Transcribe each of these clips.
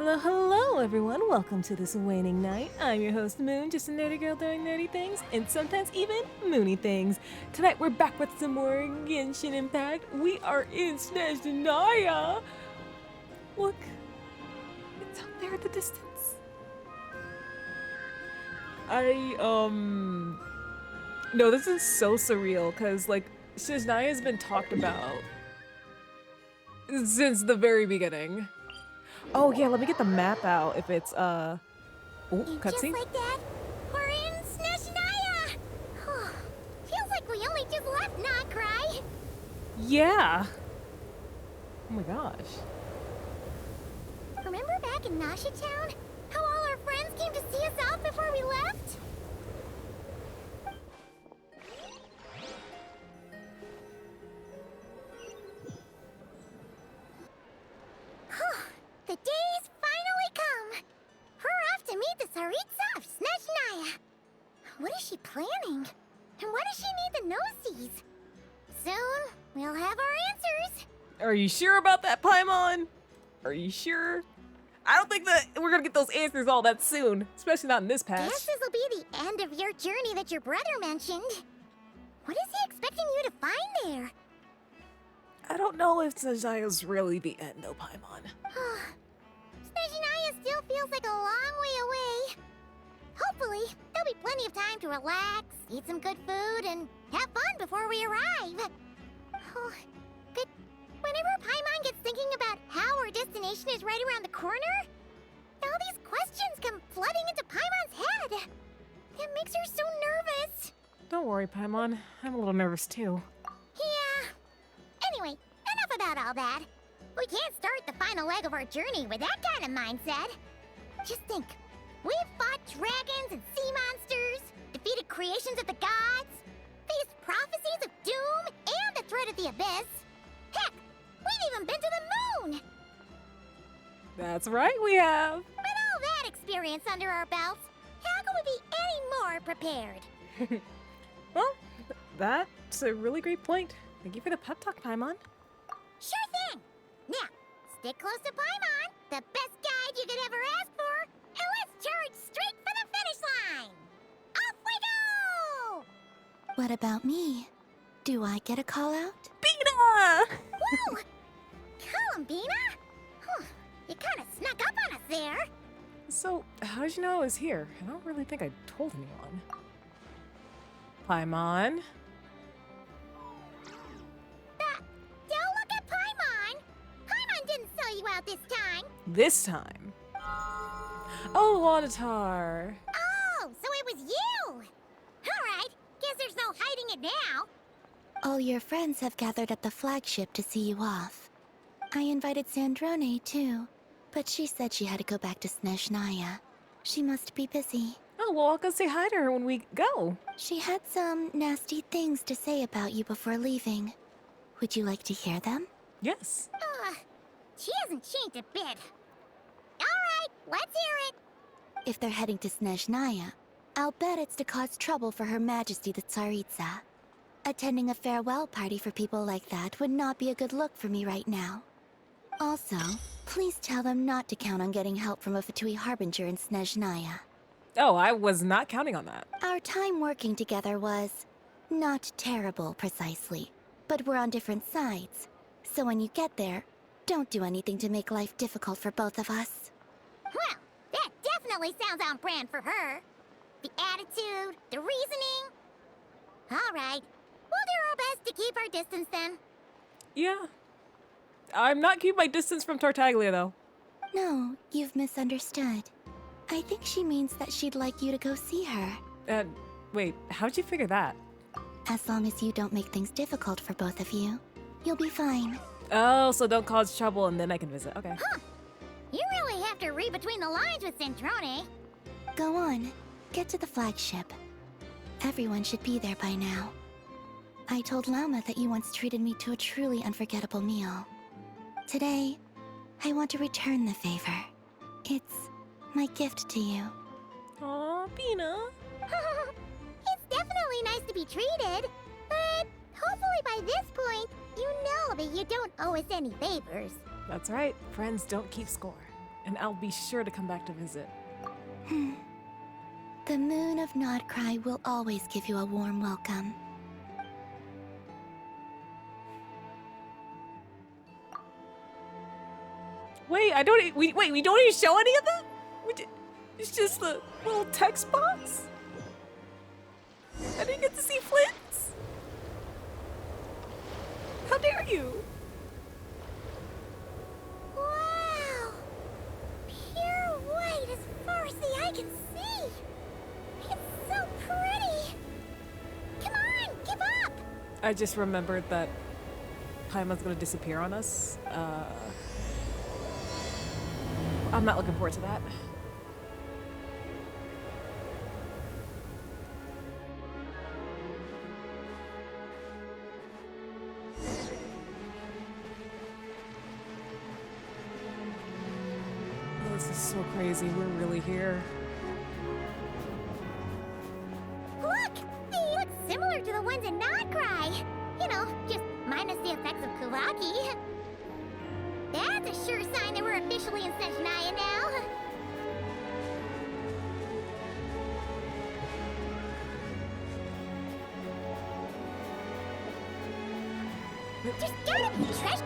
Hello, hello, everyone. Welcome to this waning night. I'm your host, Moon, just a nerdy girl doing nerdy things, and sometimes even moony things. Tonight, we're back with some more Genshin Impact. We are in Snezhnaya. Look, it's out there in the distance. No, this is so surreal, because, like, Snezhnaya has been talked about since the very beginning. Oh yeah, let me get the map out if it's oh, And just cutscene. like that, we're in Snezhnaya! Feels like we only just left Nocry. Yeah. Oh my gosh. Remember back in Nasha Town? How all our friends came to see us off before we left? The day's finally come! We're off to meet the Tsaritsa of Snezhnaya. What is she planning? And why does she need the gnosies? Soon, we'll have our answers. Are you sure about that, Paimon? Are you sure? I don't think that we're gonna get those answers all that soon, especially not in this patch. Guess this'll be the end of your journey that your brother mentioned. What is he expecting you to find there? I don't know if Snezhnaya's really the end, though, Paimon. Snezhnaya still feels like a long way away. Hopefully, there'll be plenty of time to relax, eat some good food, and have fun before we arrive. But whenever Paimon gets thinking about how our destination is right around the corner, all these questions come flooding into Paimon's head. It makes her so nervous. Don't worry, Paimon. I'm a little nervous, too. Yeah. Anyway, enough about all that. We can't start the final leg of our journey with that kind of mindset. Just think. We've fought dragons and sea monsters, defeated creations of the gods, faced prophecies of doom and the threat of the abyss. Heck, we've even been to the moon! That's right, we have. With all that experience under our belts, how can we be any more prepared? Well, that's a really great point. Thank you for the pep talk, Paimon. Sure thing! Now, stick close to Paimon, the best guide you could ever ask for, and let's charge straight for the finish line! Off we go! What about me? Do I get a call out? Bina! Whoa! Columbina? You kind of snuck up on us there. So, how did you know I was here? I don't really think I told anyone. Paimon? Don't look at Paimon! Paimon didn't sell you out this time. This time. Oh, Wadatar. Oh, so it was you! Alright, guess there's no hiding it now. All your friends have gathered at the flagship to see you off. I invited Sandrone too, but she said she had to go back to Snezhnaya. She must be busy. Oh, well, I'll go say hi to her when we go. She had some nasty things to say about you before leaving. Would you like to hear them? Yes. She hasn't changed a bit. Alright, let's hear it. If they're heading to Snezhnaya, I'll bet it's to cause trouble for Her Majesty the Tsaritsa. Attending a farewell party for people like that would not be a good look for me right now. Also, please tell them not to count on getting help from a Fatui Harbinger in Snezhnaya. Oh, I was not counting on that. Our time working together was not terrible, precisely, but we're on different sides. So when you get there, don't do anything to make life difficult for both of us. Well, that definitely sounds on brand for her. The attitude, the reasoning. Alright, we'll do our best to keep our distance then. Yeah. I'm not keeping my distance from Tartaglia, though. No, you've misunderstood. I think she means that she'd like you to go see her. Wait, how'd you figure that? As long as you don't make things difficult for both of you, you'll be fine. Oh, so don't cause trouble and then I can visit. Okay. You really have to read between the lines with Centrone. Go on, get to the flagship. Everyone should be there by now. I told Lama that you once treated me to a truly unforgettable meal. Today, I want to return the favor. It's my gift to you. Aw, Bina. It's definitely nice to be treated, but hopefully by this point, you know that you don't owe us any favors. That's right. Friends don't keep score. and I'll be sure to come back to visit. The moon of Nodcry will always give you a warm welcome. Wait, we don't even show any of them? It's just the little text box? I didn't get to see Flint's. How dare you? Wow! Pure white as far as the eye can see! It's so pretty! Come on, give up! I just remembered that Paimon's gonna disappear on us. I'm not looking forward to that. Oh, this is so crazy. We're really here. Look! They look similar to the ones in Nodcry! You know, just minus the effects of Kuvaki. That's a sure sign that we're officially in Snezhnaya now. There's gotta be treasure.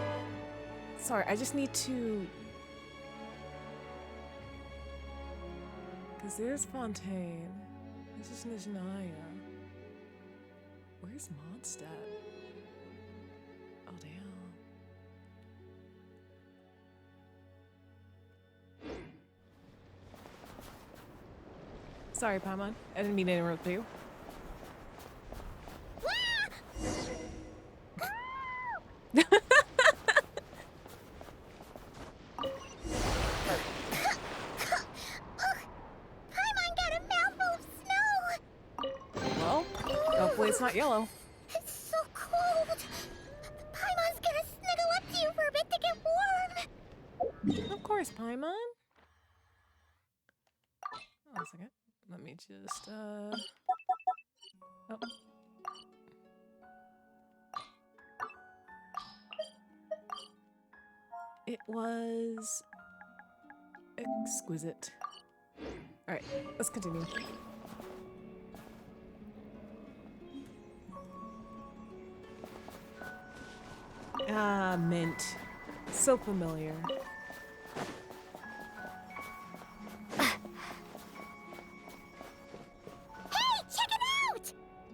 Sorry, I just need to... Because there's Fontaine. This is Snezhnaya. Where's Mondstadt? Oh, damn. Sorry, Paimon. I didn't mean to interrupt you. Paimon got a mouthful of snow! Well, hopefully it's not yellow. It's so cold! Paimon's gonna snuggle up to you for a bit to get warm! Of course, Paimon. Oh, a second. Let me just, Oh. It was exquisite. Alright, let's continue. Ah, mint. So familiar. Hey, check it out!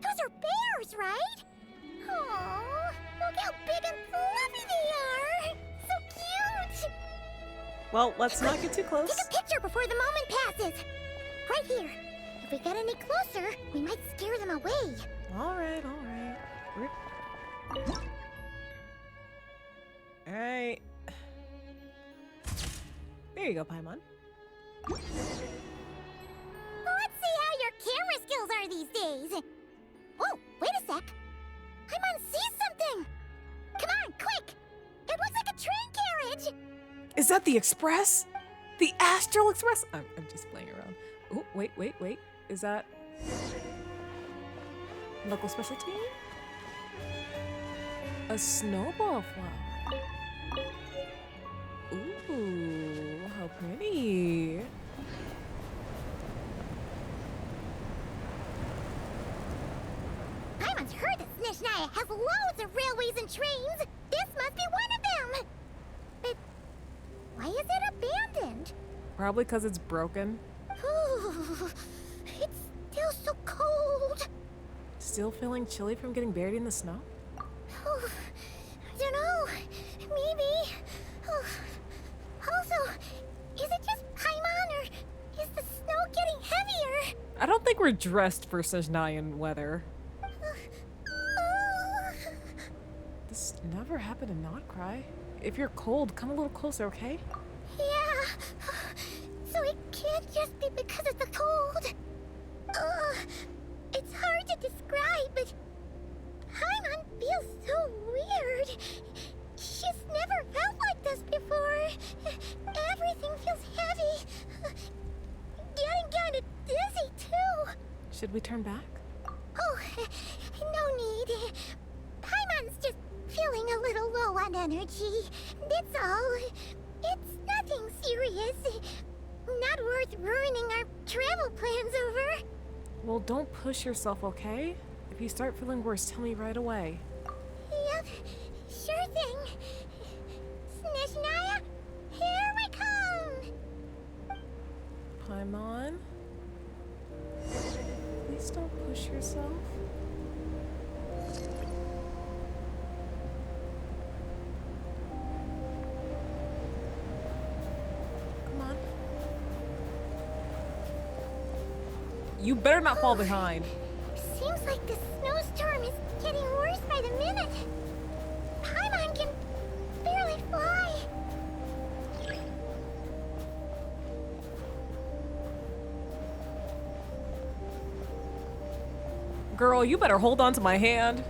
Those are bears, right? Aww, look how big and fluffy they are! So cute! Well, let's not get too close. Take a picture before the moment passes! Right here. If we get any closer, we might scare them away. Alright, alright. Alright. There you go, Paimon. Let's see how your camera skills are these days. Whoa, wait a sec. Paimon sees something. Come on, quick. It looks like a train carriage. Is that the Express? The Astral Express? I'm just playing around. Oh, wait. Is that local specialty? A snowball flower. Ooh, how pretty. Paimon's heard that Snezhnaya has loads of railways and trains. This must be one of them. But why is it abandoned? Probably because it's broken. Ooh, it's still so cold. Still feeling chilly from getting buried in the snow? Oh, I don't know. Maybe. Oh. Also, is it just Paimon or is the snow getting heavier? I don't think we're dressed for Snezhnayan weather. This never happened in Nodcry. If you're cold, come a little closer, okay? Yeah. So it can't just be because of the cold. It's hard to describe, but Paimon feels so weird. She's never felt like this before. Everything feels heavy. Getting kind of dizzy, too. Should we turn back? Oh, no need. Paimon's just feeling a little low on energy. That's all. It's nothing serious. Not worth ruining our travel plans over. Well, don't push yourself, okay? If you start feeling worse, tell me right away. Yep, sure thing. Snezhnaya, here we come! Paimon? Please don't push yourself. Come on. You better not fall behind. Seems like the snowstorm is getting worse by the minute. Paimon can barely fly. Girl, you better hold on to my hand.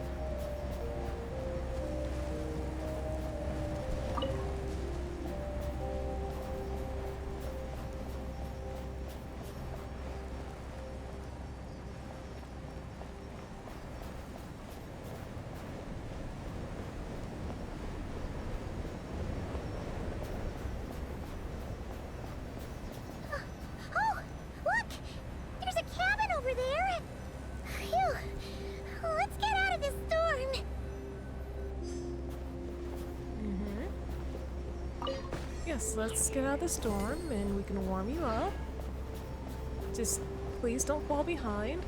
Oh, look! There's a cabin over there. Phew. Let's get out of this storm. Yes, let's get out of the storm and we can warm you up. Just please don't fall behind.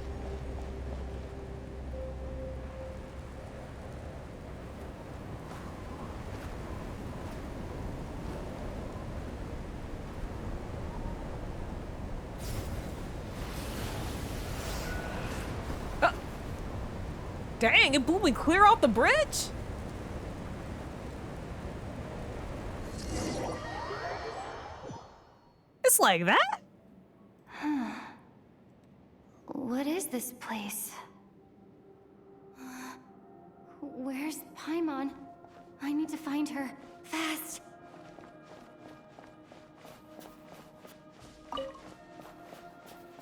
Dang, it blew me clear off the bridge? It's like that? What is this place? Where's Paimon? I need to find her. Fast!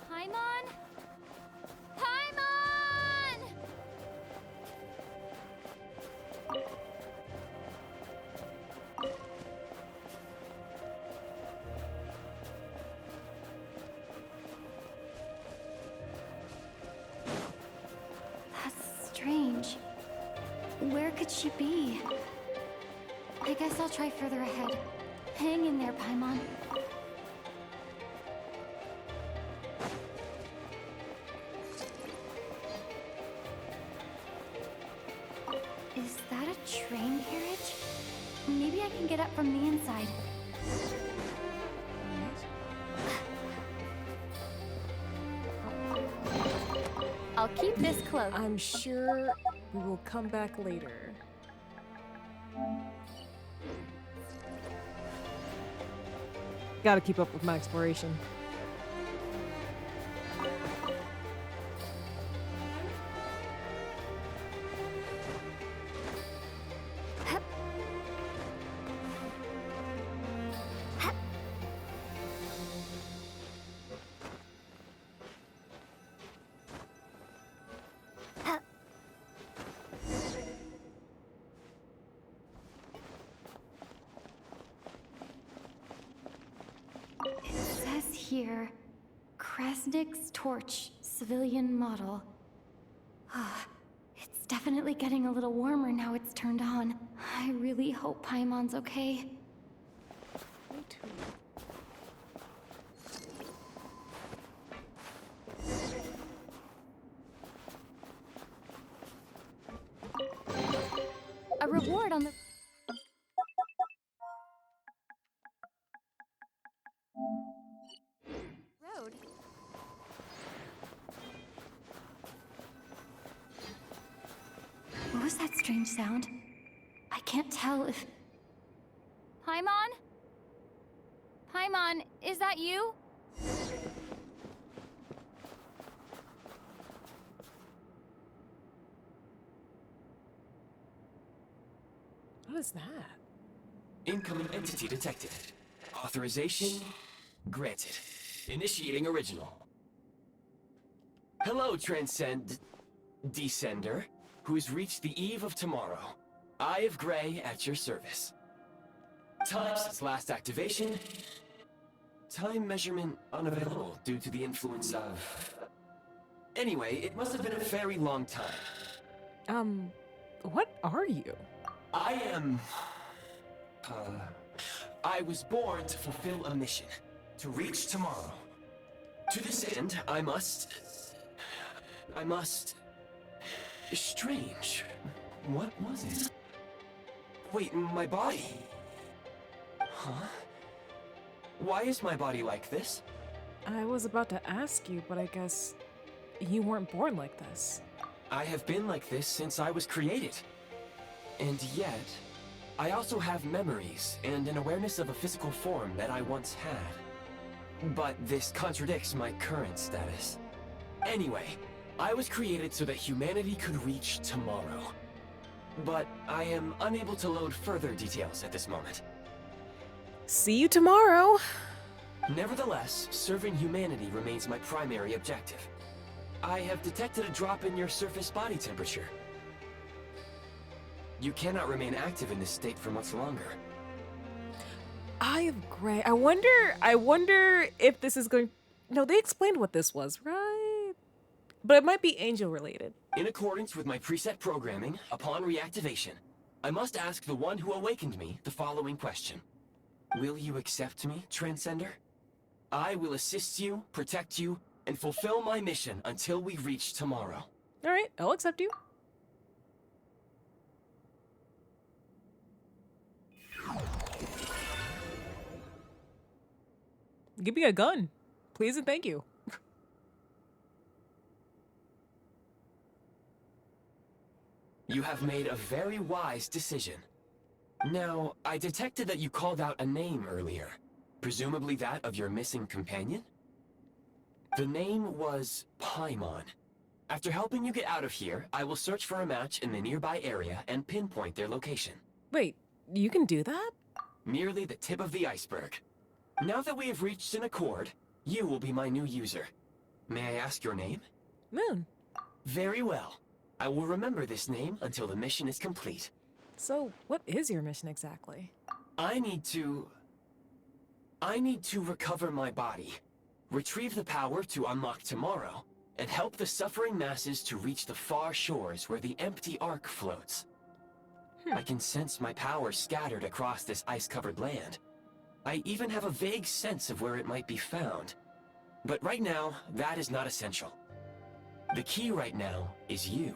Paimon? Paimon! That's strange. Where could she be? I guess I'll try further ahead. Hang in there, Paimon. Is that a train carriage? Maybe I can get up from the inside. I'll keep this close. I'm sure we will come back later. Gotta keep up with my exploration. It says here, Krasnik's torch, civilian model. Ah, it's definitely getting a little warmer now it's turned on. I really hope Paimon's okay. Me too. A reward on the road. What was that strange sound? I can't tell if... Paimon? Paimon, is that you? What is that? Incoming entity detected. Authorization granted. Initiating original. Hello, Descender, who's reached the eve of tomorrow. Eye of Gray at your service. Time since last activation, Time measurement unavailable due to the influence of... Anyway, it must have been a very long time. What are you? I am... I was born to fulfill a mission. To reach tomorrow. To this end, I must... Strange. What was it? Wait, my body? Huh? Why is my body like this? I was about to ask you, but I guess you weren't born like this. I have been like this since I was created. And yet, I also have memories and an awareness of a physical form that I once had. But this contradicts my current status. Anyway, I was created so that humanity could reach tomorrow. But I am unable to load further details at this moment. See you tomorrow. Nevertheless, serving humanity remains my primary objective. I have detected a drop in your surface body temperature. You cannot remain active in this state for much longer. I have gray. I wonder if this is going... No, they explained what this was, right? But it might be angel related. In accordance with my preset programming, upon reactivation, I must ask the one who awakened me the following question. Will you accept me, Transcender? I will assist you, protect you, and fulfill my mission until we reach tomorrow. All right, I'll accept you. Give me a gun, please and thank you. You have made a very wise decision. Now, I detected that you called out a name earlier. Presumably that of your missing companion? The name was Paimon. After helping you get out of here, I will search for a match in the nearby area and pinpoint their location. Wait, you can do that? Merely the tip of the iceberg. Now that we have reached an accord, you will be my new user. May I ask your name? Moon. Very well. I will remember this name until the mission is complete. So, what is your mission exactly? I need to recover my body, retrieve the power to unlock tomorrow, and help the suffering masses to reach the far shores where the empty ark floats. I can sense my power scattered across this ice-covered land. I even have a vague sense of where it might be found. But right now, that is not essential. The key right now is you.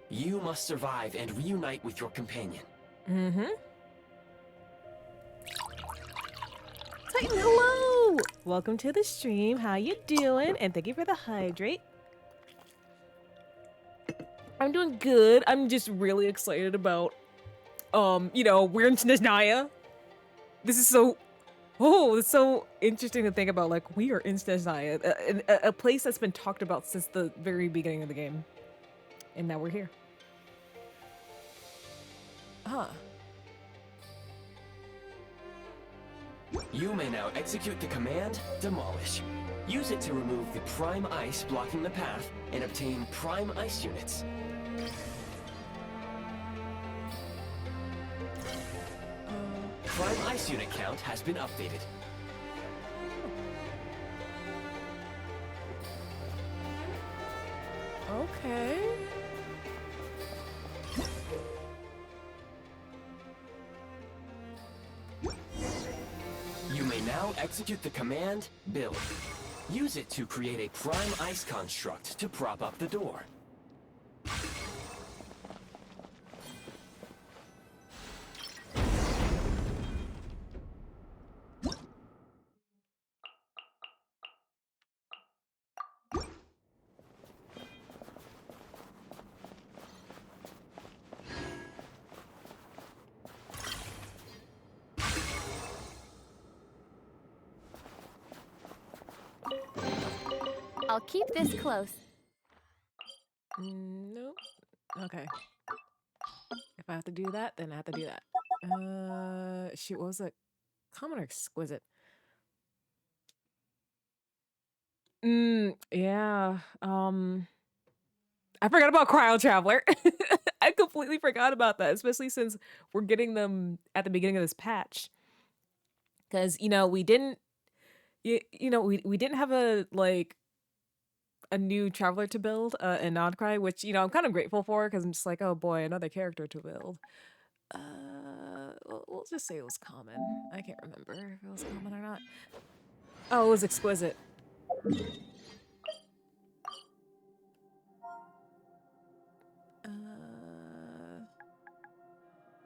You must survive and reunite with your companion. Mm-hmm. Titan, hello! Welcome to the stream. How you doing? And thank you for the hydrate. I'm doing good. I'm just really excited about, you know, we're in Snezhnaya. This is so... Oh, it's so interesting to think about, like, we are in Snezhnaya, a place that's been talked about since the very beginning of the game. And now we're here. Huh. You may now execute the command, Demolish. Use it to remove the prime ice blocking the path and obtain prime ice units. Prime ice unit count has been updated. Okay. You may now execute the command, Build. Use it to create a prime ice construct to prop up the door. I'll keep this close. Nope. Okay. If I have to do that, then I have to do that. Shoot, what was it? Common or exquisite? Yeah. I forgot about Cryo Traveler. I completely forgot about that, especially since we're getting them at the beginning of this patch. Because, you know, we didn't You know, we didn't have a like a new traveler to build in Nodcry, which you know I'm kind of grateful for because I'm just like, oh boy, another character to build. We'll just say it was common. I can't remember if it was common or not. Oh, it was exquisite.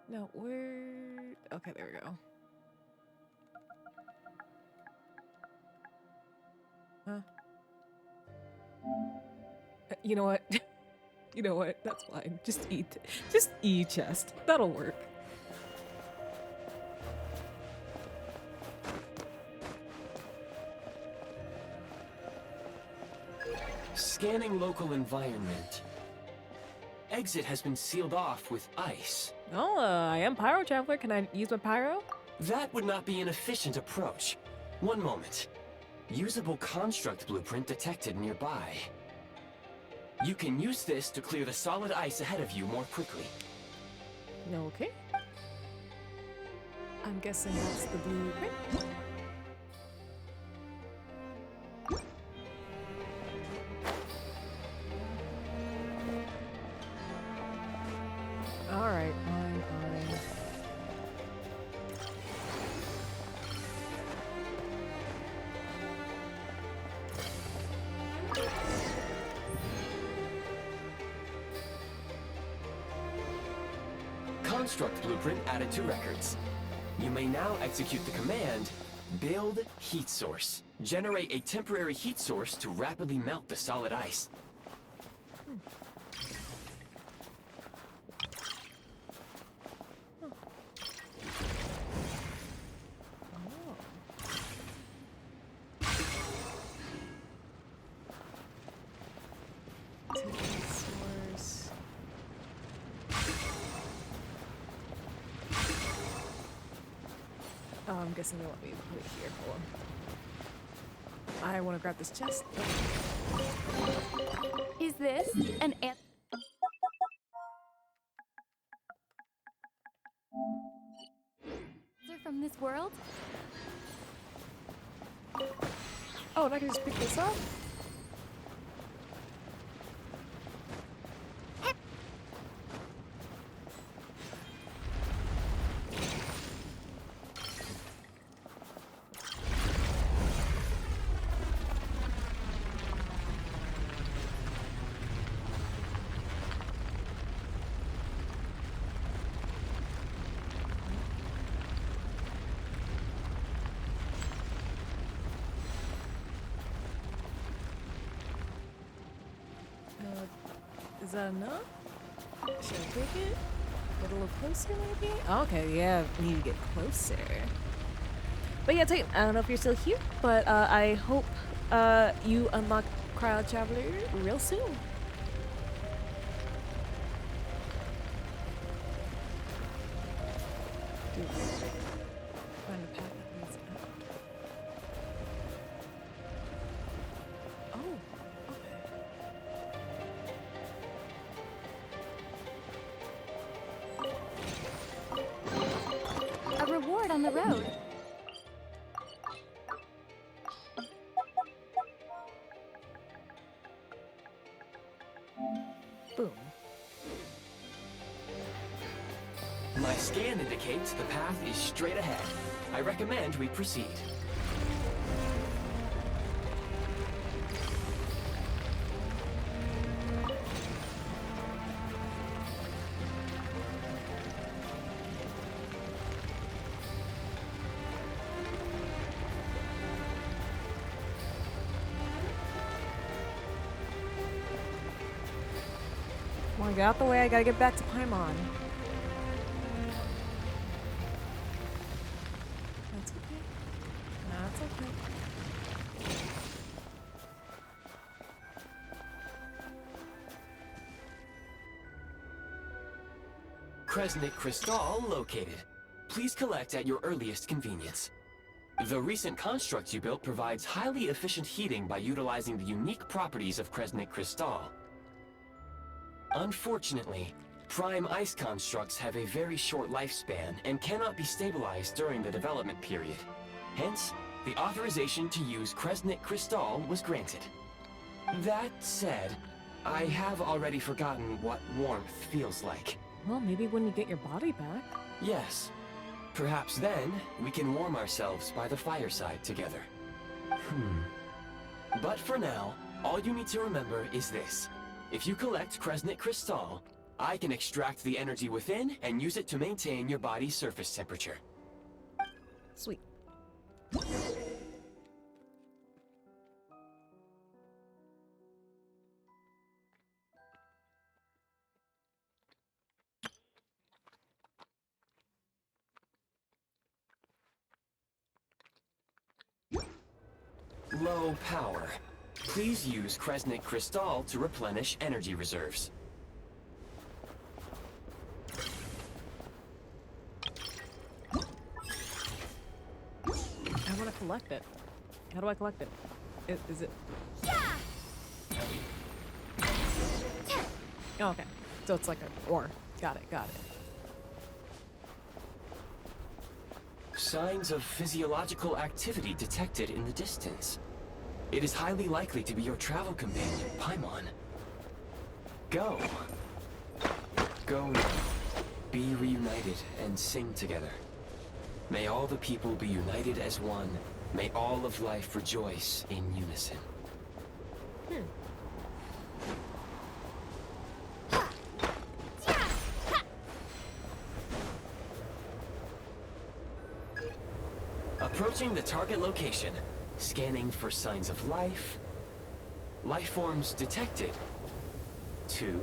No, where? Okay, there we go. Huh? You know what? You know what? That's fine. Just eat. Just eat chest. That'll work. Scanning local environment. Exit has been sealed off with ice. Oh, I am Pyro Traveler. Can I use my Pyro? That would not be an efficient approach. One moment. Usable construct blueprint detected nearby. You can use this to clear the solid ice ahead of you more quickly. Okay. I'm guessing that's the blueprint. Alright, fine. Construct blueprint added to records. You may now execute the command, build heat source. Generate a temporary heat source to rapidly melt the solid ice. Oh, I'm guessing they want me to put it here. Hold on. I want to grab this chest. Is this an Is from this world? Oh, and I can just pick this up? Is that enough? Should I take it? Get a little closer, maybe? Okay, yeah, need to get closer. But yeah, Titan, I don't know if you're still here, but I hope you unlock Cryo Traveler real soon. Dude, find a path that leads out. Oh, okay. A reward on the road. Boom. My scan indicates the path is straight ahead. I recommend we proceed. Come on, get out the way. I gotta get back to Paimon. That's okay. That's okay. Kresnik Crystal located. Please collect at your earliest convenience. The recent construct you built provides highly efficient heating by utilizing the unique properties of Kresnik Crystal. Unfortunately, prime ice constructs have a very short lifespan and cannot be stabilized during the development period. Hence, the authorization to use Kresnik Crystal was granted. That said, I have already forgotten what warmth feels like. Well, maybe when you get your body back. Yes. Perhaps then, we can warm ourselves by the fireside together. But for now, all you need to remember is this. If you collect Kresnik Crystal, I can extract the energy within and use it to maintain your body's surface temperature. Sweet. Low power. Please use Kresnik Crystal to replenish energy reserves. I want to collect it. How do I collect it? Is it? Oh, okay. So it's like a ore. Got it, got it. Signs of physiological activity detected in the distance. It is highly likely to be your travel companion, Paimon. Go. Go now. Be reunited and sing together. May all the people be united as one. May all of life rejoice in unison. Approaching the target location. Scanning for signs of life. Life forms detected. 2.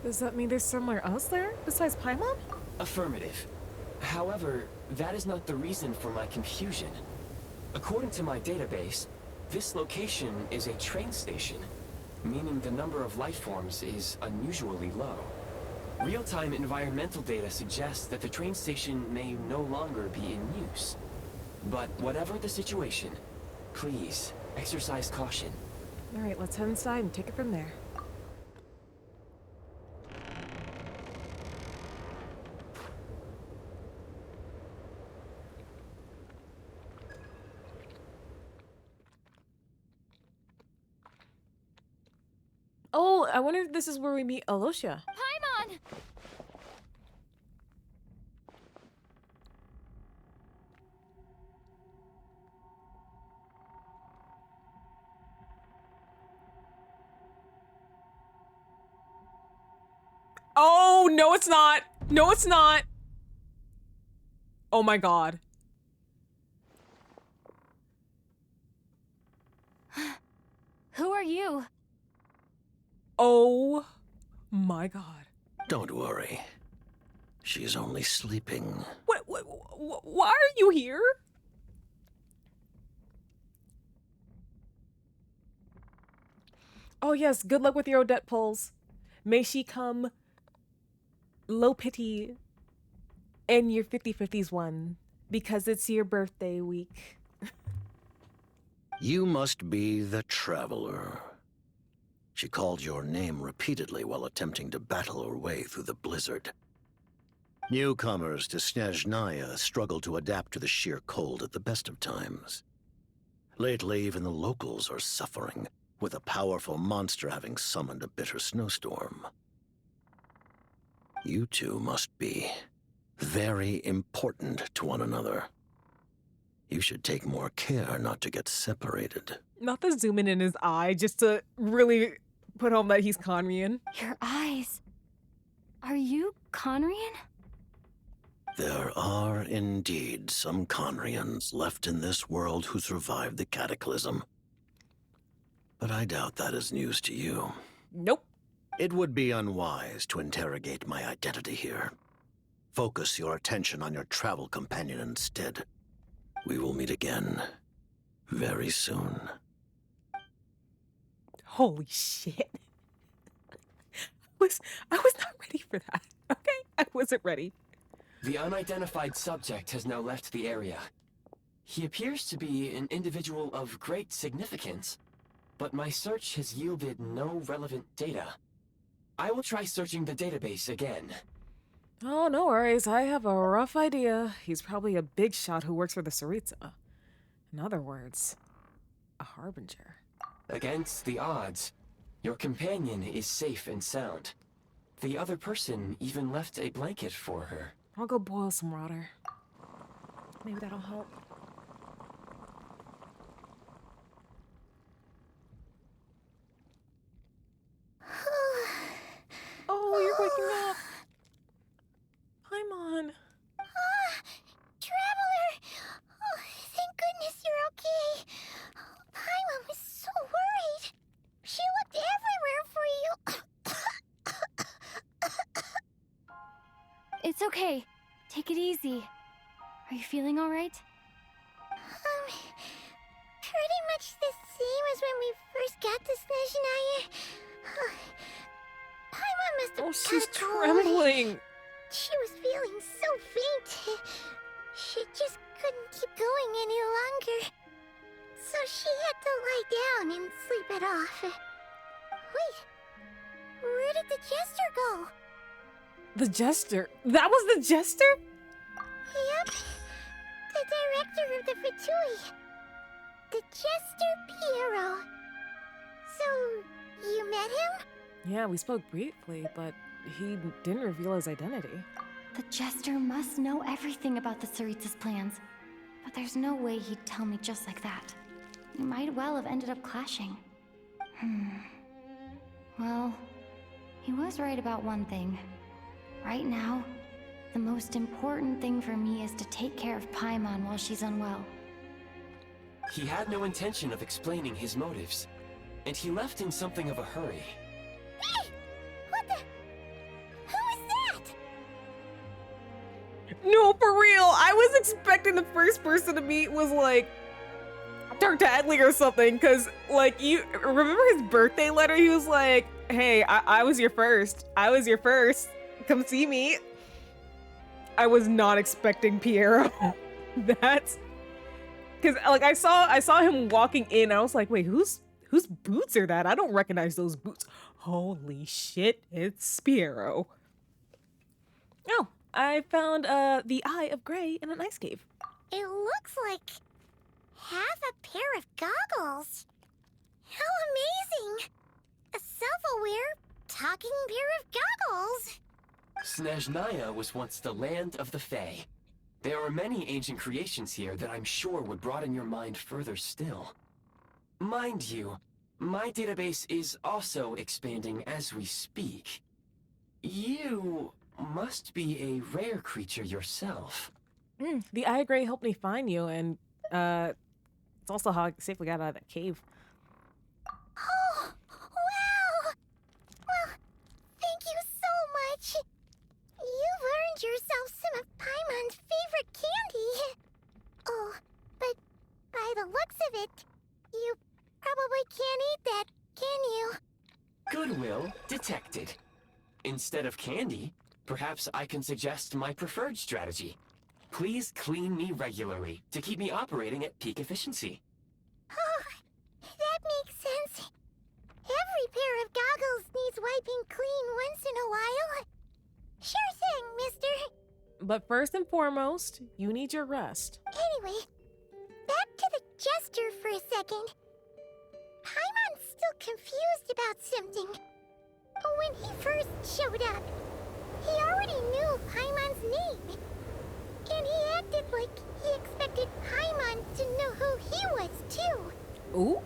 Does that mean there's somewhere else there besides Paimon? Affirmative. However, that is not the reason for my confusion. According to my database, this location is a train station, meaning the number of life forms is unusually low. Real-time environmental data suggests that the train station may no longer be in use. But whatever the situation, please exercise caution. All right, let's head inside and take it from there. Oh, I wonder if this is where we meet Alosia. Paimon! Oh, no, it's not. No, it's not. Oh my god. Who are you? Oh my god. Don't worry. She's only sleeping. Why are you here? Oh yes, good luck with your Odette pulls. May she come low pity in your 50/50s one because it's your birthday week. You must be the Traveler. She called your name repeatedly while attempting to battle her way through the blizzard. Newcomers to Snezhnaya struggle to adapt to the sheer cold at the best of times. Lately, even the locals are suffering, with a powerful monster having summoned a bitter snowstorm. You two must be very important to one another. You should take more care not to get separated. Not the zooming in his eye, just to really put home that he's Conrian. Your eyes. Are you Conrian? There are indeed some Conrians left in this world who survived the cataclysm. But I doubt that is news to you. Nope. It would be unwise to interrogate my identity here. Focus your attention on your travel companion instead. We will meet again very soon. Holy shit. I was not ready for that. Okay? I wasn't ready. The unidentified subject has now left the area. He appears to be an individual of great significance, but my search has yielded no relevant data. I will try searching the database again. Oh, no worries. I have a rough idea. He's probably a big shot who works for the Tsaritsa. In other words, a harbinger. Against the odds, your companion is safe and sound. The other person even left a blanket for her. I'll go boil some water. Maybe that'll help. Oh, you're waking up. Paimon. Traveler! Oh, thank goodness you're okay. Oh, Paimon was so worried. She looked everywhere for you. It's okay. Take it easy. Are you feeling alright? Pretty much the same as when we first got to Snezhnaya. Paimon must have Oh, she's got a cold. trembling. She was feeling so faint. She just couldn't keep going any longer. So she had to lie down and sleep it off. Wait, where did the jester go? The jester. That was the jester? Yep, the director of the Fatui. The jester Piero. So, you met him? Yeah, we spoke briefly, but he didn't reveal his identity. The jester must know everything about the Tsaritsa's plans. But there's no way he'd tell me just like that. We might well have ended up clashing. Well, he was right about one thing. Right now, the most important thing for me is to take care of Paimon while she's unwell. He had no intention of explaining his motives, and he left in something of a hurry. Hey! What the? Who is that? No, for real. I was expecting the first person to meet was like Dirk Tadley or something, because like, you remember his birthday letter? He was like, hey, I was your first. I was your first. Come see me. I was not expecting Piero. That's because like I saw him walking in. I was like, wait, whose boots are that? I don't recognize those boots. Holy shit, it's Piero. Oh, I found the Eye of Grey in an ice cave. It looks like half a pair of goggles. How amazing! A self-aware, talking pair of goggles. Snezhnaya was once the land of the Fae. There are many ancient creations here that I'm sure would broaden your mind further still. Mind you, my database is also expanding as we speak. You must be a rare creature yourself. The Eye of Grey helped me find you, and it's also how I safely got out of that cave. Oh, wow! Well, thank you so much. You've earned yourself some of Paimon's favorite candy. Oh, but by the looks of it, you probably can't eat that, can you? Goodwill detected. Instead of candy, perhaps I can suggest my preferred strategy. Please clean me regularly to keep me operating at peak efficiency. Oh, that makes sense. Every pair of goggles needs wiping clean once in a while. Sure thing, mister. But first and foremost, you need your rest. Anyway, back to the jester for a second. Paimon's still confused about something. When he first showed up, he already knew Paimon's name. And he acted like he expected Paimon to know who he was, too. Ooh.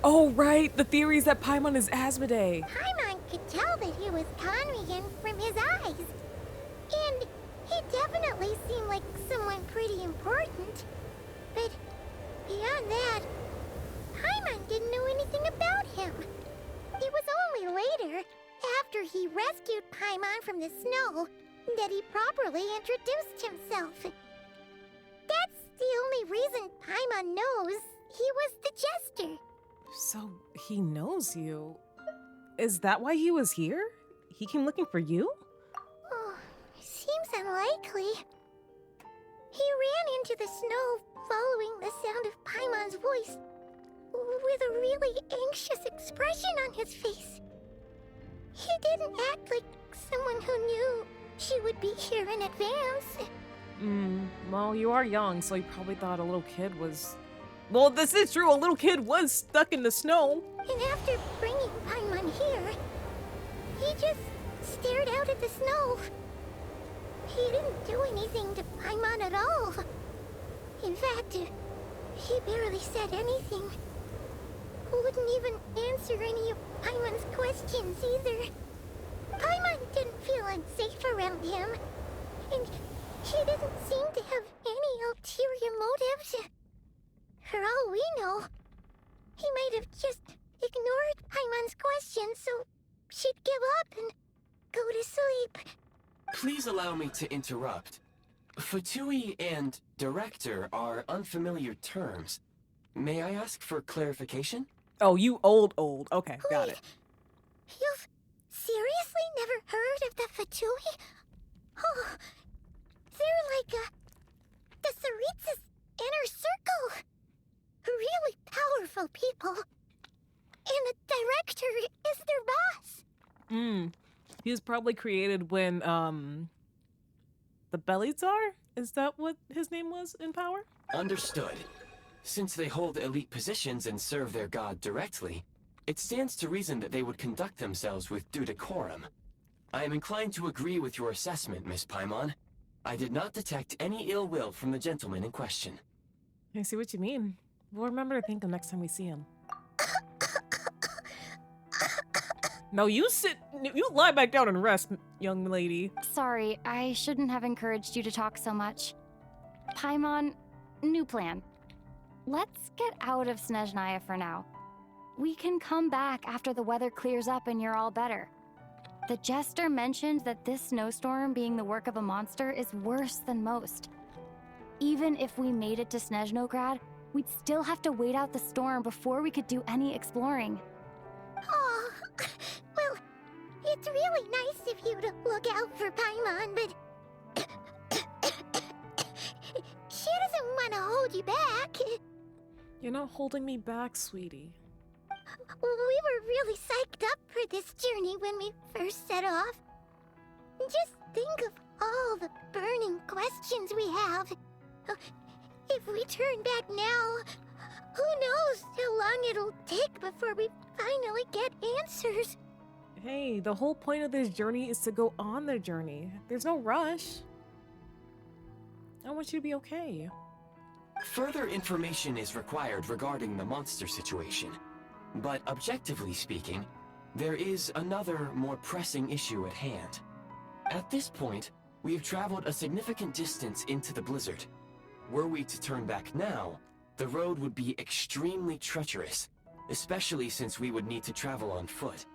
Oh, right. The theory is that Paimon is Asmodee. Paimon could tell that he was Conrian from his eyes. And he definitely seemed like someone pretty important. But beyond that, Paimon didn't know anything about him. It was only later, after he rescued Paimon from the snow, that he properly introduced himself. That's the only reason Paimon knows he was the jester. So he knows you. Is that why he was here? He came looking for you? Oh, seems unlikely. He ran into the snow following the sound of Paimon's voice, with a really anxious expression on his face. He didn't act like someone who knew she would be here in advance. Well, you are young, so you probably thought a little kid was... Well, this is true. A little kid was stuck in the snow. And after bringing Paimon here, he just stared out at the snow. He didn't do anything to Paimon at all. In fact, he barely said anything. Wouldn't even answer any of Paimon's questions either. Paimon didn't feel unsafe around him, and he didn't seem to have any ulterior motives. For all we know, he might have just ignored Paimon's questions so she'd give up and go to sleep. Please allow me to interrupt. Fatui and director are unfamiliar terms. May I ask for clarification? Oh, you old. Okay, got it. You've seriously never heard of the Fatui? Oh, they're like the Tsaritsa's inner circle. Really powerful people. And the director is their boss. He was probably created when, the Belly Tsar? Is that what his name was in power? Understood. Since they hold elite positions and serve their god directly, it stands to reason that they would conduct themselves with due decorum. I am inclined to agree with your assessment, Miss Paimon. I did not detect any ill will from the gentleman in question. I see what you mean. We'll remember to thank him next time we see him. No, you lie back down and rest, young lady. Sorry, I shouldn't have encouraged you to talk so much. Paimon, new plan. Let's get out of Snezhnaya for now. We can come back after the weather clears up and you're all better. The jester mentioned that this snowstorm being the work of a monster is worse than most. Even if we made it to Snezhnograd, we'd still have to wait out the storm before we could do any exploring. Oh, well, it's really nice of you to look out for Paimon, but she doesn't want to hold you back. You're not holding me back, sweetie. We were really psyched up for this journey when we first set off. Just think of all the burning questions we have. If we turn back now, who knows how long it'll take before we finally get answers. Hey, the whole point of this journey is to go on the journey. There's no rush. I want you to be okay. Further information is required regarding the monster situation. But objectively speaking, there is another, more pressing issue at hand. At this point, we have traveled a significant distance into the blizzard. Were we to turn back now, the road would be extremely treacherous, especially since we would need to travel on foot.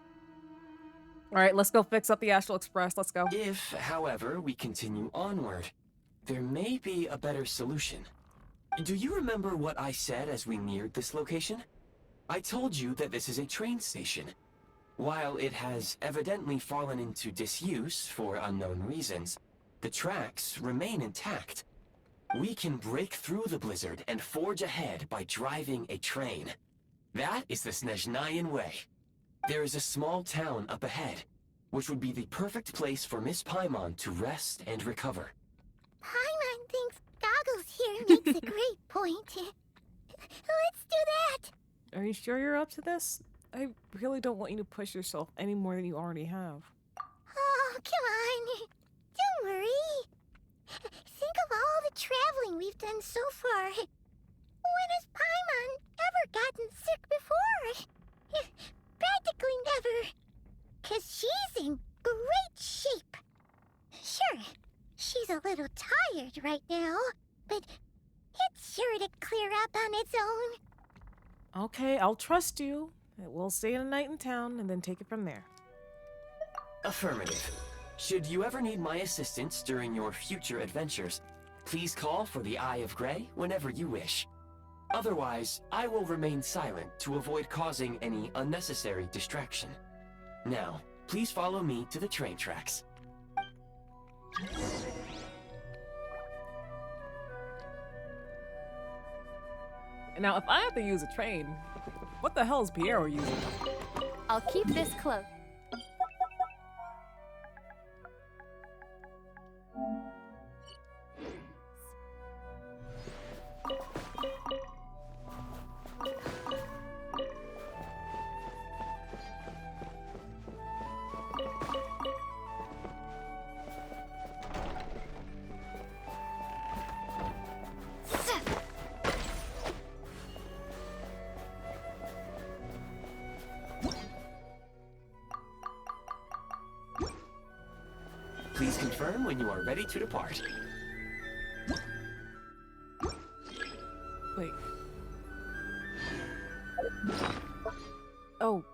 All right, let's go fix up the Astral Express. Let's go. If, however, we continue onward, there may be a better solution. Do you remember what I said as we neared this location? I told you that this is a train station. While it has evidently fallen into disuse for unknown reasons, the tracks remain intact. We can break through the blizzard and forge ahead by driving a train. That is the Snezhnayan way. There is a small town up ahead, which would be the perfect place for Miss Paimon to rest and recover. Paimon thinks Goggles here makes a great point. Let's do that. Are you sure you're up to this? I really don't want you to push yourself any more than you already have. Oh, come on. Don't worry. Think of all the traveling we've done so far. When has Paimon ever gotten sick before? Practically never. 'Cause she's in great shape. Sure, she's a little tired right now, but it's sure to clear up on its own. Okay, I'll trust you. We'll stay a night in town and then take it from there. Affirmative. Should you ever need my assistance during your future adventures, please call for the Eye of Grey whenever you wish. Otherwise, I will remain silent to avoid causing any unnecessary distraction. Now, please follow me to the train tracks. Now, if I have to use a train, what the hell is Piero using? I'll keep this close. confirm when you are ready to depart. Wait. Oh.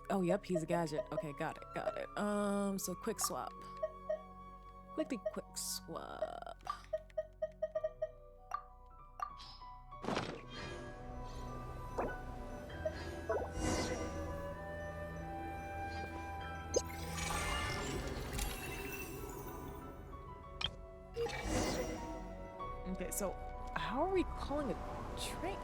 Oh, yep, he's a gadget. Okay, got it. So quick swap. Quick swap. Okay, so how are we calling a train?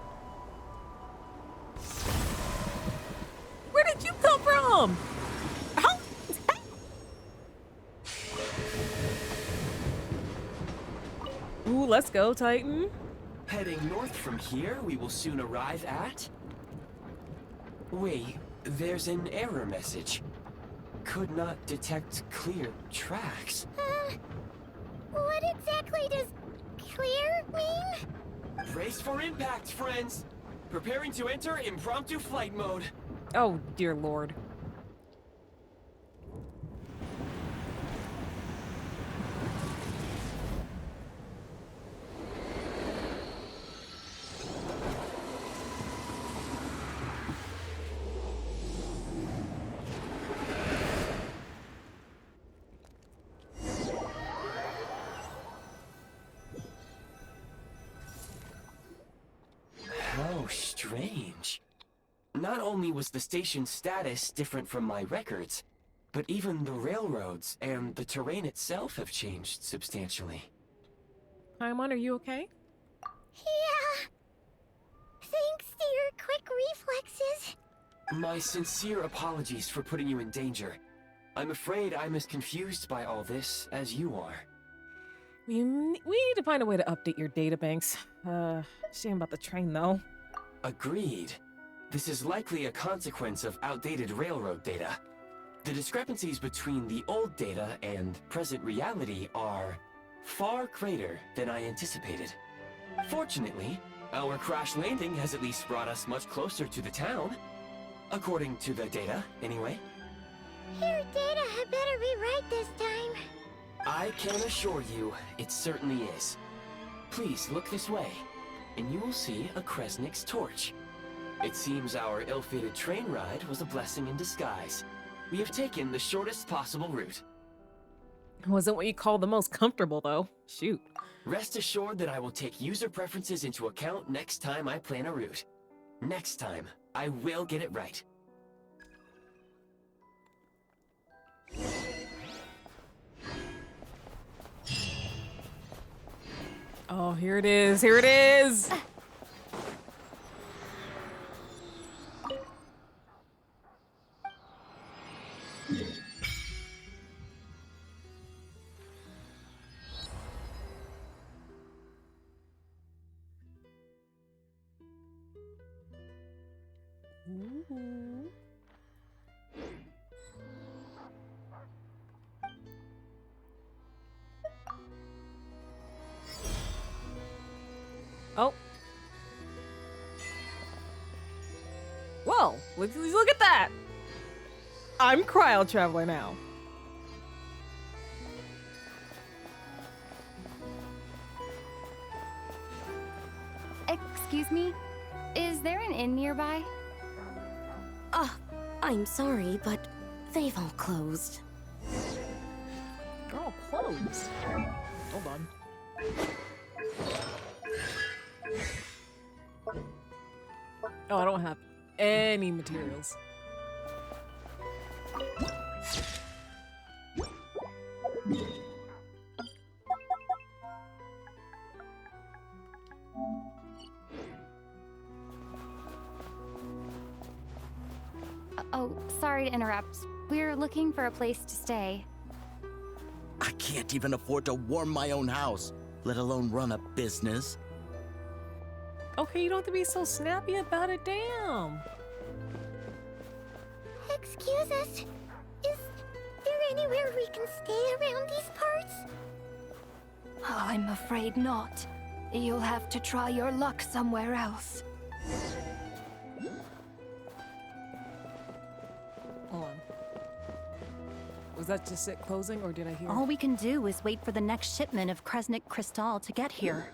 Where did you come from? How? Ooh, let's go, Titan. Heading north from here, we will soon arrive at... Wait, there's an error message. Could not detect clear tracks. What exactly does clear mean? Brace for impact, friends! Preparing to enter impromptu flight mode. Oh, dear Lord. How strange. Not only was the station's status different from my records, but even the railroads and the terrain itself have changed substantially. Paimon, are you okay? Yeah. Thanks to your quick reflexes. My sincere apologies for putting you in danger. I'm afraid I'm as confused by all this as you are. We need to find a way to update your databanks. Shame about the train, though. Agreed. This is likely a consequence of outdated railroad data. The discrepancies between the old data and present reality are far greater than I anticipated. Fortunately, our crash landing has at least brought us much closer to the town. According to the data, anyway. Your data had better be right this time. I can assure you, it certainly is. Please look this way, and you will see a Kresnik's torch. It seems our ill-fated train ride was a blessing in disguise. We have taken the shortest possible route. Wasn't what you call the most comfortable, though. Shoot. Rest assured that I will take user preferences into account next time I plan a route. Next time, I will get it right. Oh, here it is. Here it is. Ooh. Oh. Whoa, look at that. I'm cryo traveler now. Excuse me? Is there an inn nearby? I'm sorry, but they've all closed. They're all closed. Hold on. Oh, I don't have any materials. Oh, sorry to interrupt. We're looking for a place to stay. I can't even afford to warm my own house, let alone run a business. Okay, you don't have to be so snappy about it, damn. Excuse us. Is there anywhere we can stay around these parts? I'm afraid not. You'll have to try your luck somewhere else. Hold on. Was that just it closing, or did I hear? All we can do is wait for the next shipment of Kresnik Crystal to get here.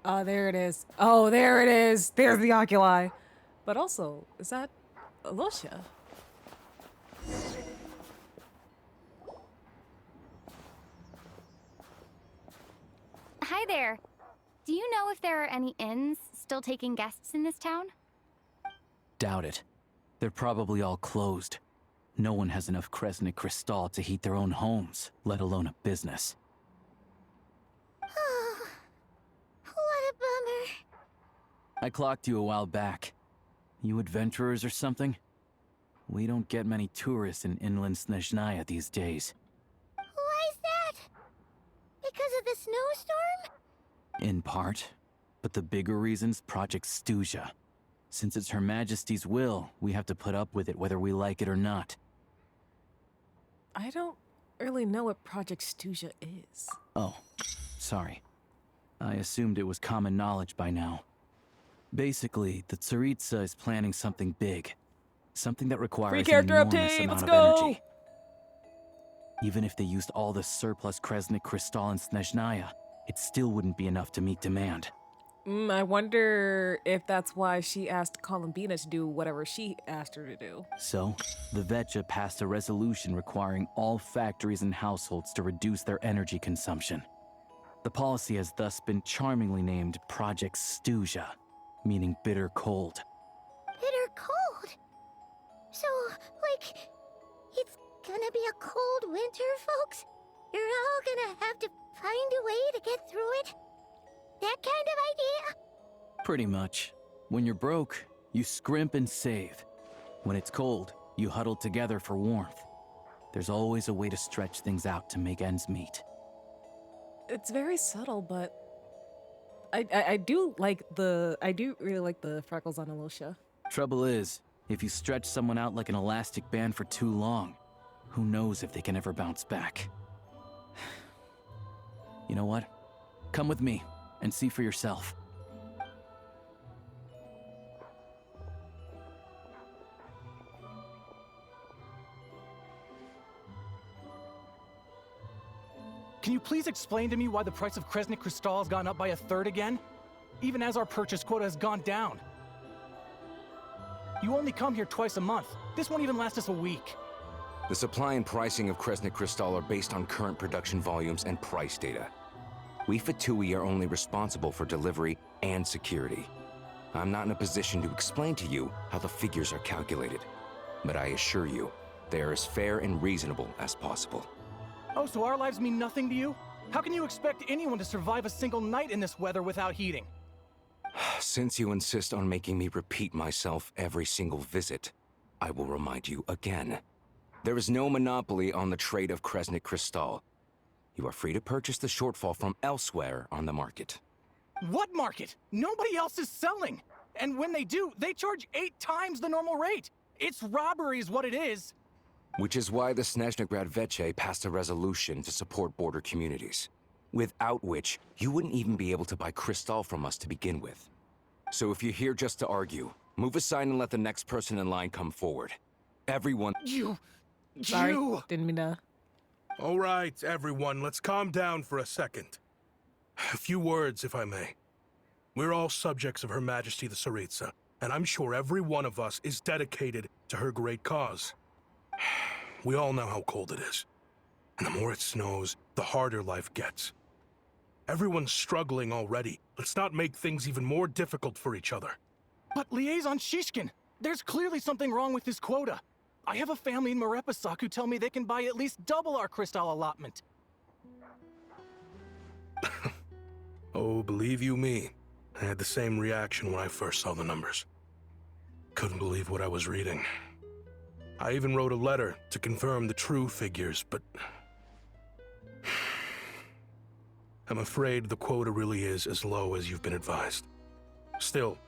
Oh, there it is. Oh, there it is. There's the oculi. But also, is that Alosia? Hi there. Do you know if there are any inns still taking guests in this town? Doubt it. They're probably all closed. No one has enough Kresnik Crystal to heat their own homes, let alone a business. Oh, what a bummer. I clocked you a while back. You adventurers or something? We don't get many tourists in inland Snezhnaya these days. Why is that? Because of the snowstorm? In part. But the bigger reason's Project Stuzha. Since it's Her Majesty's will, we have to put up with it whether we like it or not. I don't really know what Project Stuzha is. Oh, sorry. I assumed it was common knowledge by now. Basically, the Tsaritsa is planning something big. Something that requires Free an character enormous update, amount let's of go! energy. Even if they used all the surplus Kresnik Crystal in Snezhnaya, it still wouldn't be enough to meet demand. I wonder if that's why she asked Columbina to do whatever she asked her to do. So, the Vetja passed a resolution requiring all factories and households to reduce their energy consumption. The policy has thus been charmingly named Project Stuzha, meaning bitter cold. Bitter cold? So, like, it's gonna be a cold winter, folks? You're all gonna have to find a way to get through it? That kind of idea? Pretty much. When you're broke, you scrimp and save. When it's cold, you huddle together for warmth. There's always a way to stretch things out to make ends meet. It's very subtle, but I do really like the freckles on Alosia. Trouble is, if you stretch someone out like an elastic band for too long, who knows if they can ever bounce back. You know what? Come with me and see for yourself. Can you please explain to me why the price of Kresnik Crystal has gone up by 1/3 again? Even as our purchase quota has gone down. You only come here twice a month. This won't even last us a week. The supply and pricing of Kresnik Crystal are based on current production volumes and price data. We Fatui are only responsible for delivery and security. I'm not in a position to explain to you how the figures are calculated, but I assure you, they are as fair and reasonable as possible. Oh, so our lives mean nothing to you? How can you expect anyone to survive a single night in this weather without heating? Since you insist on making me repeat myself every single visit, I will remind you again. There is no monopoly on the trade of Kresnik Crystal. You are free to purchase the shortfall from elsewhere on the market. What market? Nobody else is selling! And when they do, they charge 8 times the normal rate! It's robbery is what it is! Which is why the Snezhnagrad Veche passed a resolution to support border communities, without which you wouldn't even be able to buy Crystal from us to begin with. So if you're here just to argue, move aside and let the next person in line come forward. Everyone— Sorry, didn't mean to. All right, everyone, let's calm down for a second. A few words, if I may. We're all subjects of Her Majesty the Tsaritsa, and I'm sure every one of us is dedicated to her great cause. We all know how cold it is. And the more it snows, the harder life gets. Everyone's struggling already. Let's not make things even more difficult for each other. But Liaison Shishkin, there's clearly something wrong with this quota. I have a family in Marepasak who tell me they can buy at least double our Crystal allotment. Oh, believe you me, I had the same reaction when I first saw the numbers. Couldn't believe what I was reading. I even wrote a letter to confirm the true figures, but I'm afraid the quota really is as low as you've been advised. Still,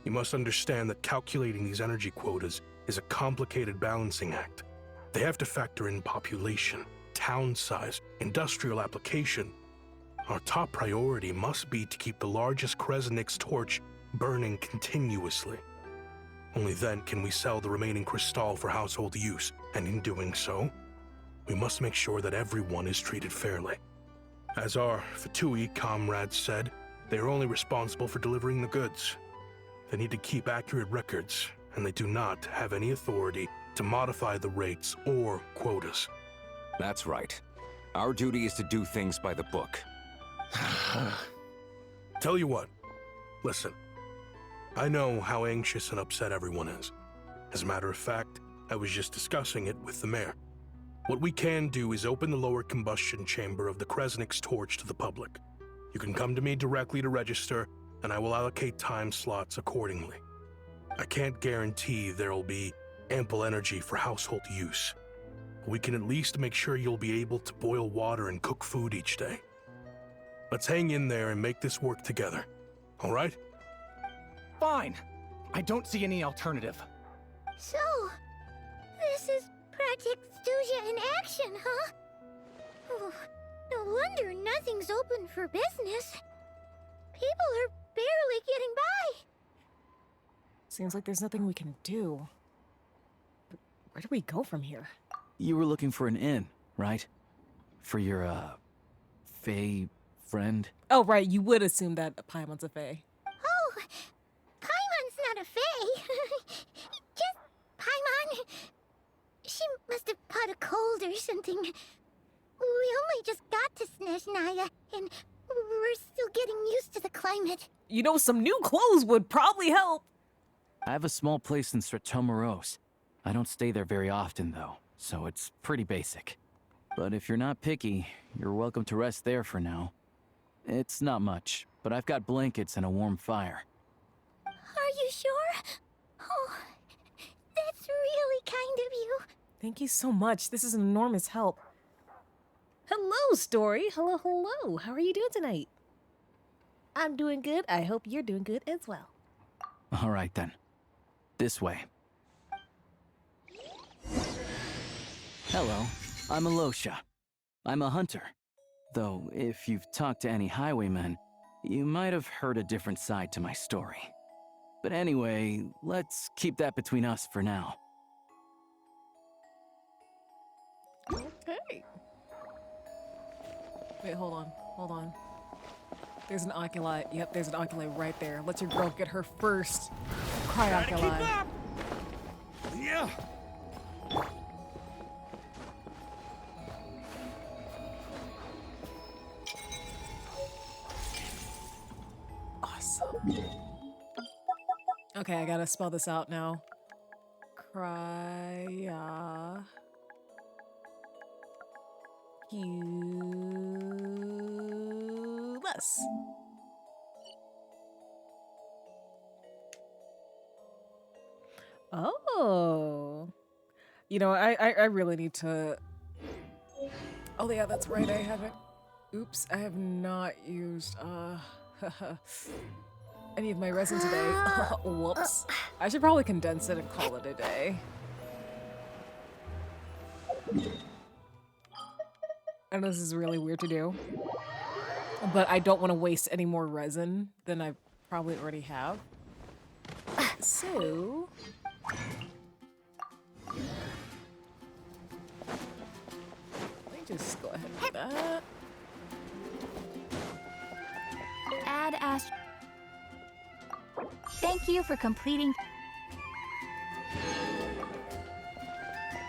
you must understand that calculating these energy quotas is a complicated balancing act. They have to factor in population, town size, industrial application. Our top priority must be to keep the largest Kresnik's torch burning continuously. Only then can we sell the remaining Crystal for household use, and in doing so, We must make sure that everyone is treated fairly. As our Fatui comrades said, they are only responsible for delivering the goods. They need to keep accurate records, and they do not have any authority to modify the rates or quotas. That's right. Our duty is to do things by the book. Tell you what, listen. I know how anxious and upset everyone is. As a matter of fact, I was just discussing it with the mayor. What we can do is open the lower combustion chamber of the Kresnik's torch to the public. You can come to me directly to register, and I will allocate time slots accordingly. I can't guarantee there'll be ample energy for household use. We can at least make sure you'll be able to boil water and cook food each day. Let's hang in there and make this work together, all right? Fine. I don't see any alternative. So, this is Project Snezhnaya in action, huh? Oh, no wonder nothing's open for business. People are barely getting by. Seems like there's nothing we can do. But where do we go from here? You were looking for an inn, right? For your, Fae friend? Oh, right, you would assume that Paimon's a Fae. Oh, Paimon's not a fae. Just Paimon. She must have caught a cold or something. We only just got to Snezhnaya, and we're still getting used to the climate. You know, some new clothes would probably help. I have a small place in Stratomaros. I don't stay there very often, though, so it's pretty basic. But if you're not picky, you're welcome to rest there for now. It's not much, but I've got blankets and a warm fire. Are you sure? Oh, that's really kind of you. Thank you so much. This is an enormous help. Hello, Story. Hello, hello. How are you doing tonight? I'm doing good. I hope you're doing good as well. All right, then. This way. Hello, I'm Alosha. I'm a hunter. Though, if you've talked to any highwaymen, you might have heard a different side to my story. But anyway, let's keep that between us for now. Okay. Wait, hold on. Hold on. There's an oculi. Yep, there's an oculi right there. Let your girl get her first cryoculi. Yeah. Awesome. Okay, I gotta spell this out now. Crya. Less. Oh. You know, I really need to... Oh yeah, that's right, I haven't... Oops, I have not used, any of my resin today. Whoops. I should probably condense it and call it a day. I know this is really weird to do, but I don't want to waste any more resin than I probably already have. So... let me just go ahead and do that. Add Ast. Thank you for completing.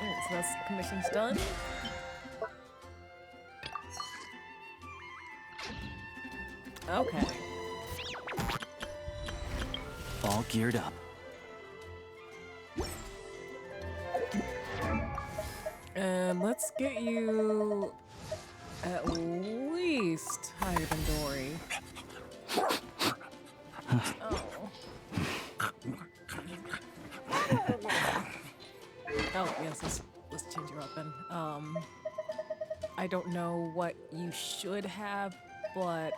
Alright, so that's commission's done. Okay. All geared up. And let's get you at least higher than Dory. Oh. Oh, yes, let's change your weapon. I don't know what you should have, but,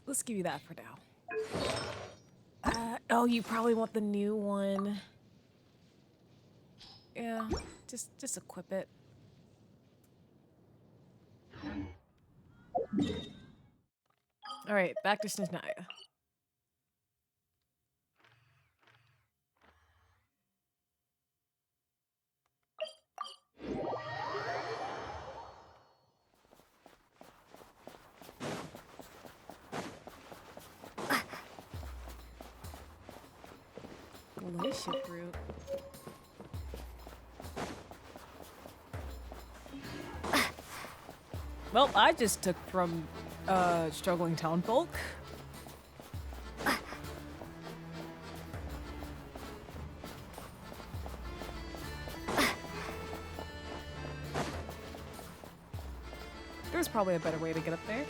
let's give you that for now. Oh, you probably want the new one. Yeah, just equip it. All right, back to Snezhnaya. Glacier fruit. Well, I just took from struggling townfolk. There's probably a better way to get up there.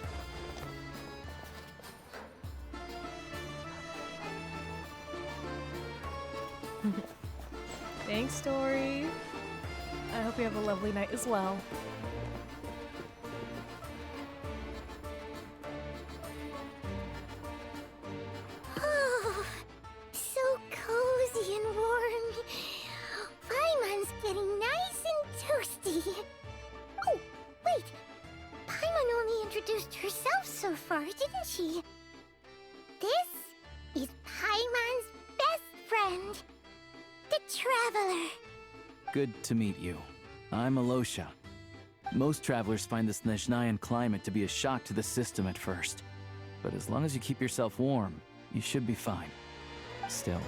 Thanks, Dory. I hope you have a lovely night as well. Oh, so cozy and warm. Paimon's getting nice and toasty. Oh, wait. Paimon only introduced herself so far, didn't she? This is Paimon's best friend, the Traveler. Good to meet you. I'm Alosha. Most travelers find the Snezhnayan climate to be a shock to the system at first. But as long as you keep yourself warm, you should be fine. Still,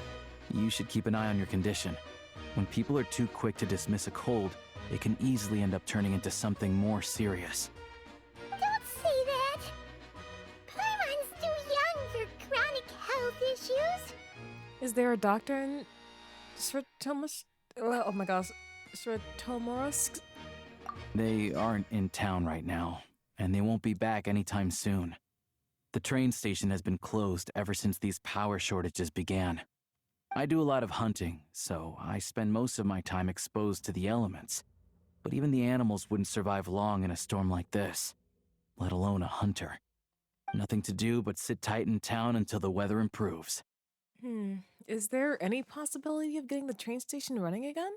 you should keep an eye on your condition. When people are too quick to dismiss a cold, it can easily end up turning into something more serious. Don't say that. Paimon's too young for chronic health issues. Is there a doctor in Sratomos? Oh my gosh, Sratomorsk? They aren't in town right now, and they won't be back anytime soon. The train station has been closed ever since these power shortages began. I do a lot of hunting, so I spend most of my time exposed to the elements. But even the animals wouldn't survive long in a storm like this, let alone a hunter. Nothing to do but sit tight in town until the weather improves. Is there any possibility of getting the train station running again?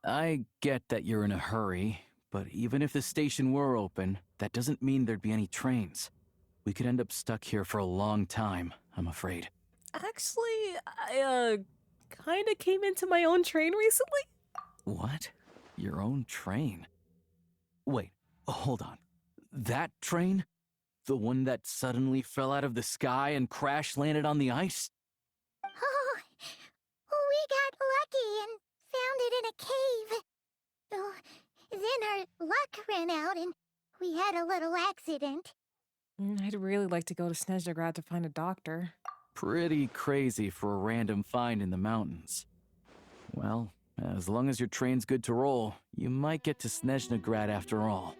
I get that you're in a hurry, but even if the station were open, that doesn't mean there'd be any trains. We could end up stuck here for a long time, I'm afraid. Actually, I kind of came into my own train recently. What? Your own train? Wait, hold on. That train? The one that suddenly fell out of the sky and crash landed on the ice? Oh, we got lucky and found it in a cave. Oh, then our luck ran out and we had a little accident. I'd really like to go to Snezhnaya to find a doctor. Pretty crazy for a random find in the mountains. Well, as long as your train's good to roll, you might get to Snezhnaya after all.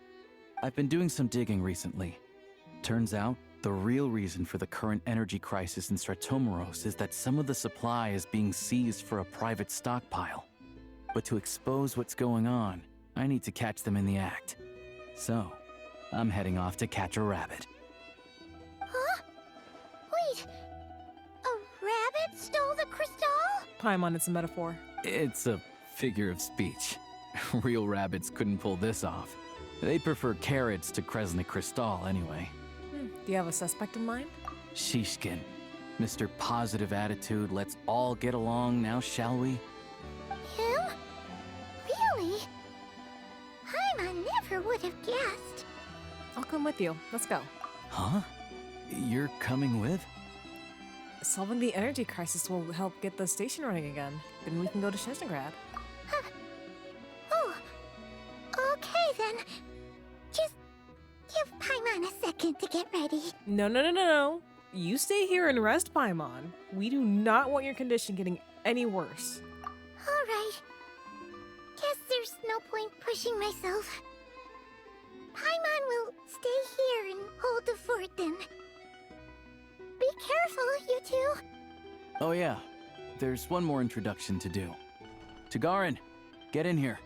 I've been doing some digging recently. Turns out, the real reason for the current energy crisis in Stratomoros is that some of the supply is being seized for a private stockpile. But to expose what's going on, I need to catch them in the act. So, I'm heading off to catch a rabbit. Huh? Wait, a rabbit stole the crystal? Paimon, it's a metaphor. It's a figure of speech. Real rabbits couldn't pull this off. They'd prefer carrots to Kresnik Crystal anyway. Do you have a suspect in mind? Shishkin. Mr. Positive Attitude, let's all get along now, shall we? Him? Really? Paimon never would have guessed. I'll come with you. Let's go. Huh? You're coming with? Solving the energy crisis will help get the station running again. Then we can go to Snezhnaya. Huh. Oh, okay then. Just give Paimon a second to get ready. No. You stay here and rest, Paimon. We do not want your condition getting any worse. All right. Guess there's no point pushing myself. Paimon will stay here and hold the fort then. Be careful, you two. Oh yeah, there's one more introduction to do. Tagarin, get in here.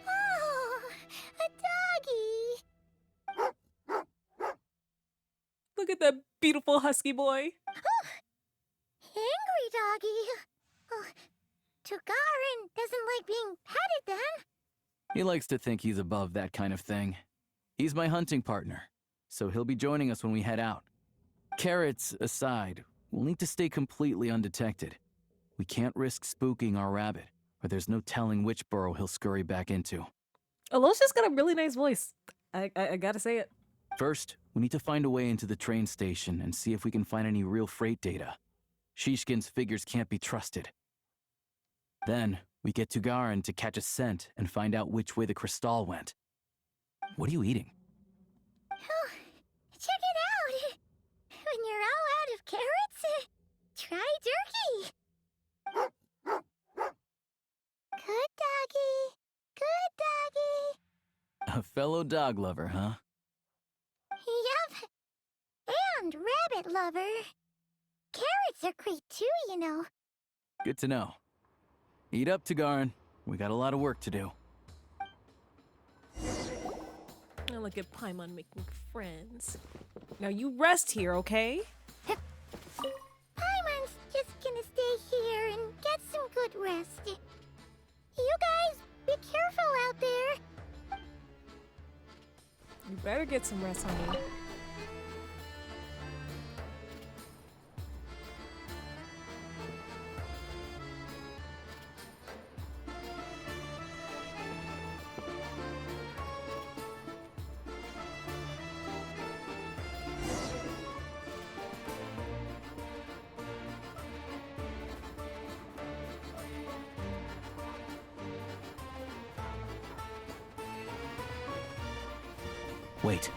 Oh, a doggy. Look at that beautiful husky boy. Angry doggy. Oh, Tagarin doesn't like being petted then. He likes to think he's above that kind of thing. He's my hunting partner, so he'll be joining us when we head out. Carrots aside, we'll need to stay completely undetected. We can't risk spooking our rabbit, or there's no telling which burrow he'll scurry back into. Alosha's got a really nice voice. I gotta say it. First, we need to find a way into the train station and see if we can find any real freight data. Shishkin's figures can't be trusted. Then, we get to Garin to catch a scent and find out which way the crystal went. What are you eating? Oh, check it out! When you're all out of carrots, try turkey! Good doggy! Good doggy! A fellow dog lover, huh? Yup! And rabbit lover. Carrots are great too, you know. Good to know. Eat up, Tagarin. We got a lot of work to do. Oh, look at Paimon making friends. Now you rest here, okay? Paimon's just gonna stay here and get some good rest. You guys, be careful out there. You better get some rest, honey. Wait.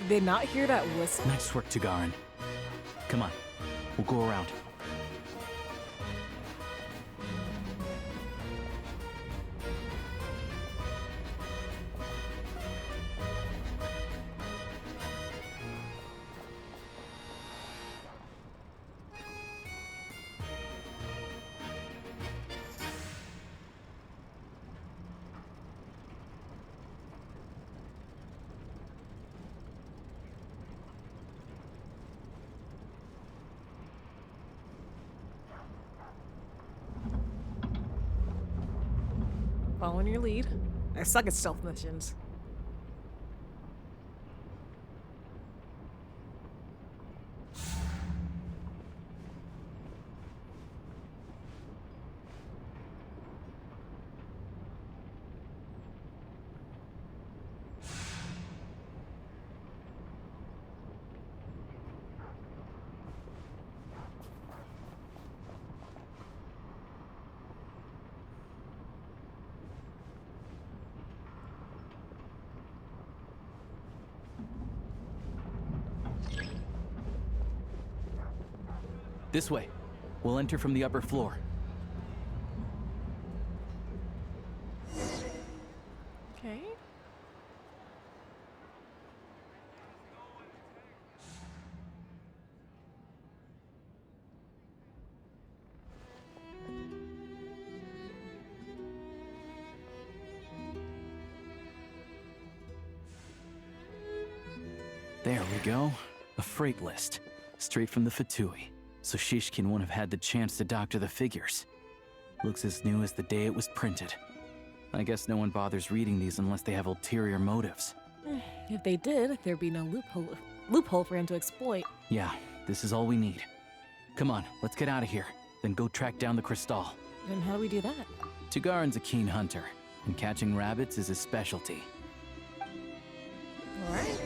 Did they not hear that whistle? Nice work, Tagarin. Come on, we'll go around. Following your lead. I suck at stealth missions. This way. We'll enter from the upper floor. Okay. There we go. A freight list. Straight from the Fatui. So Shishkin won't have had the chance to doctor the figures. Looks as new as the day it was printed. I guess no one bothers reading these unless they have ulterior motives. If they did, there'd be no loophole for him to exploit. Yeah, this is all we need. Come on, let's get out of here. Then go track down the crystal. Then how do we do that? Tagarin's a keen hunter, and catching rabbits is his specialty. All right.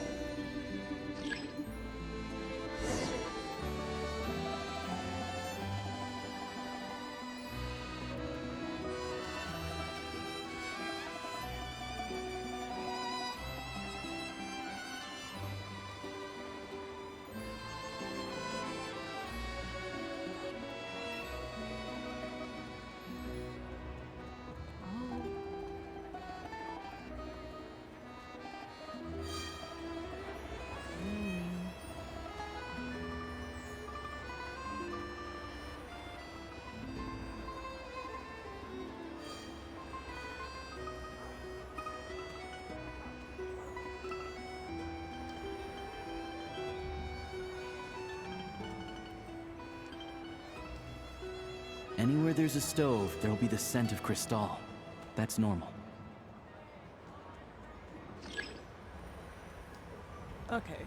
Anywhere there's a stove, there'll be the scent of crystal. That's normal. Okay.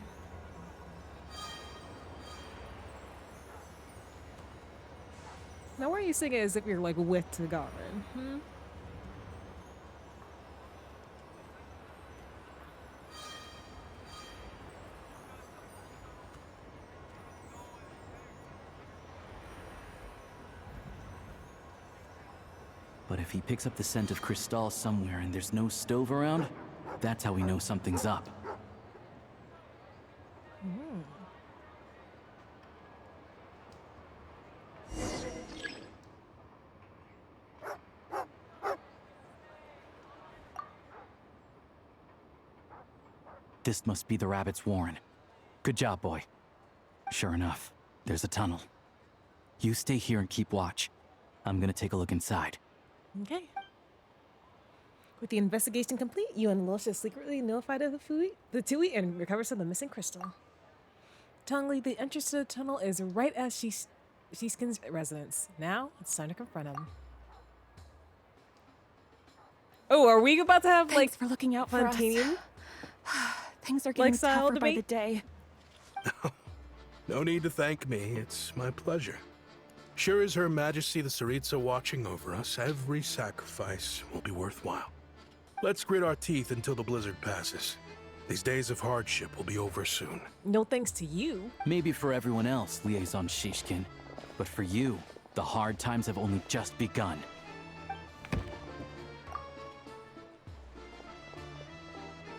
Now, why are you singing as if you're like with the Goblin? Hmm? But if he picks up the scent of Cristal somewhere and there's no stove around, that's how we know something's up. This must be the rabbit's warren. Good job, boy. Sure enough, there's a tunnel. You stay here and keep watch. I'm gonna take a look inside. Okay. With the investigation complete, you and Losha secretly notified of the Tui and recovers of the missing crystal. Tongli, the entrance to the tunnel is right at Shishkin's residence. Now, it's time to confront him. Oh, are we about to have, Thanks like, for looking out for us. Plantanium? Things are getting style tougher by debate? the day. No need to thank me. It's my pleasure. Sure as Her Majesty the Tsaritsa watching over us, every sacrifice will be worthwhile. Let's grit our teeth until the blizzard passes. These days of hardship will be over soon. No thanks to you. Maybe for everyone else, Liaison Shishkin. But for you, the hard times have only just begun.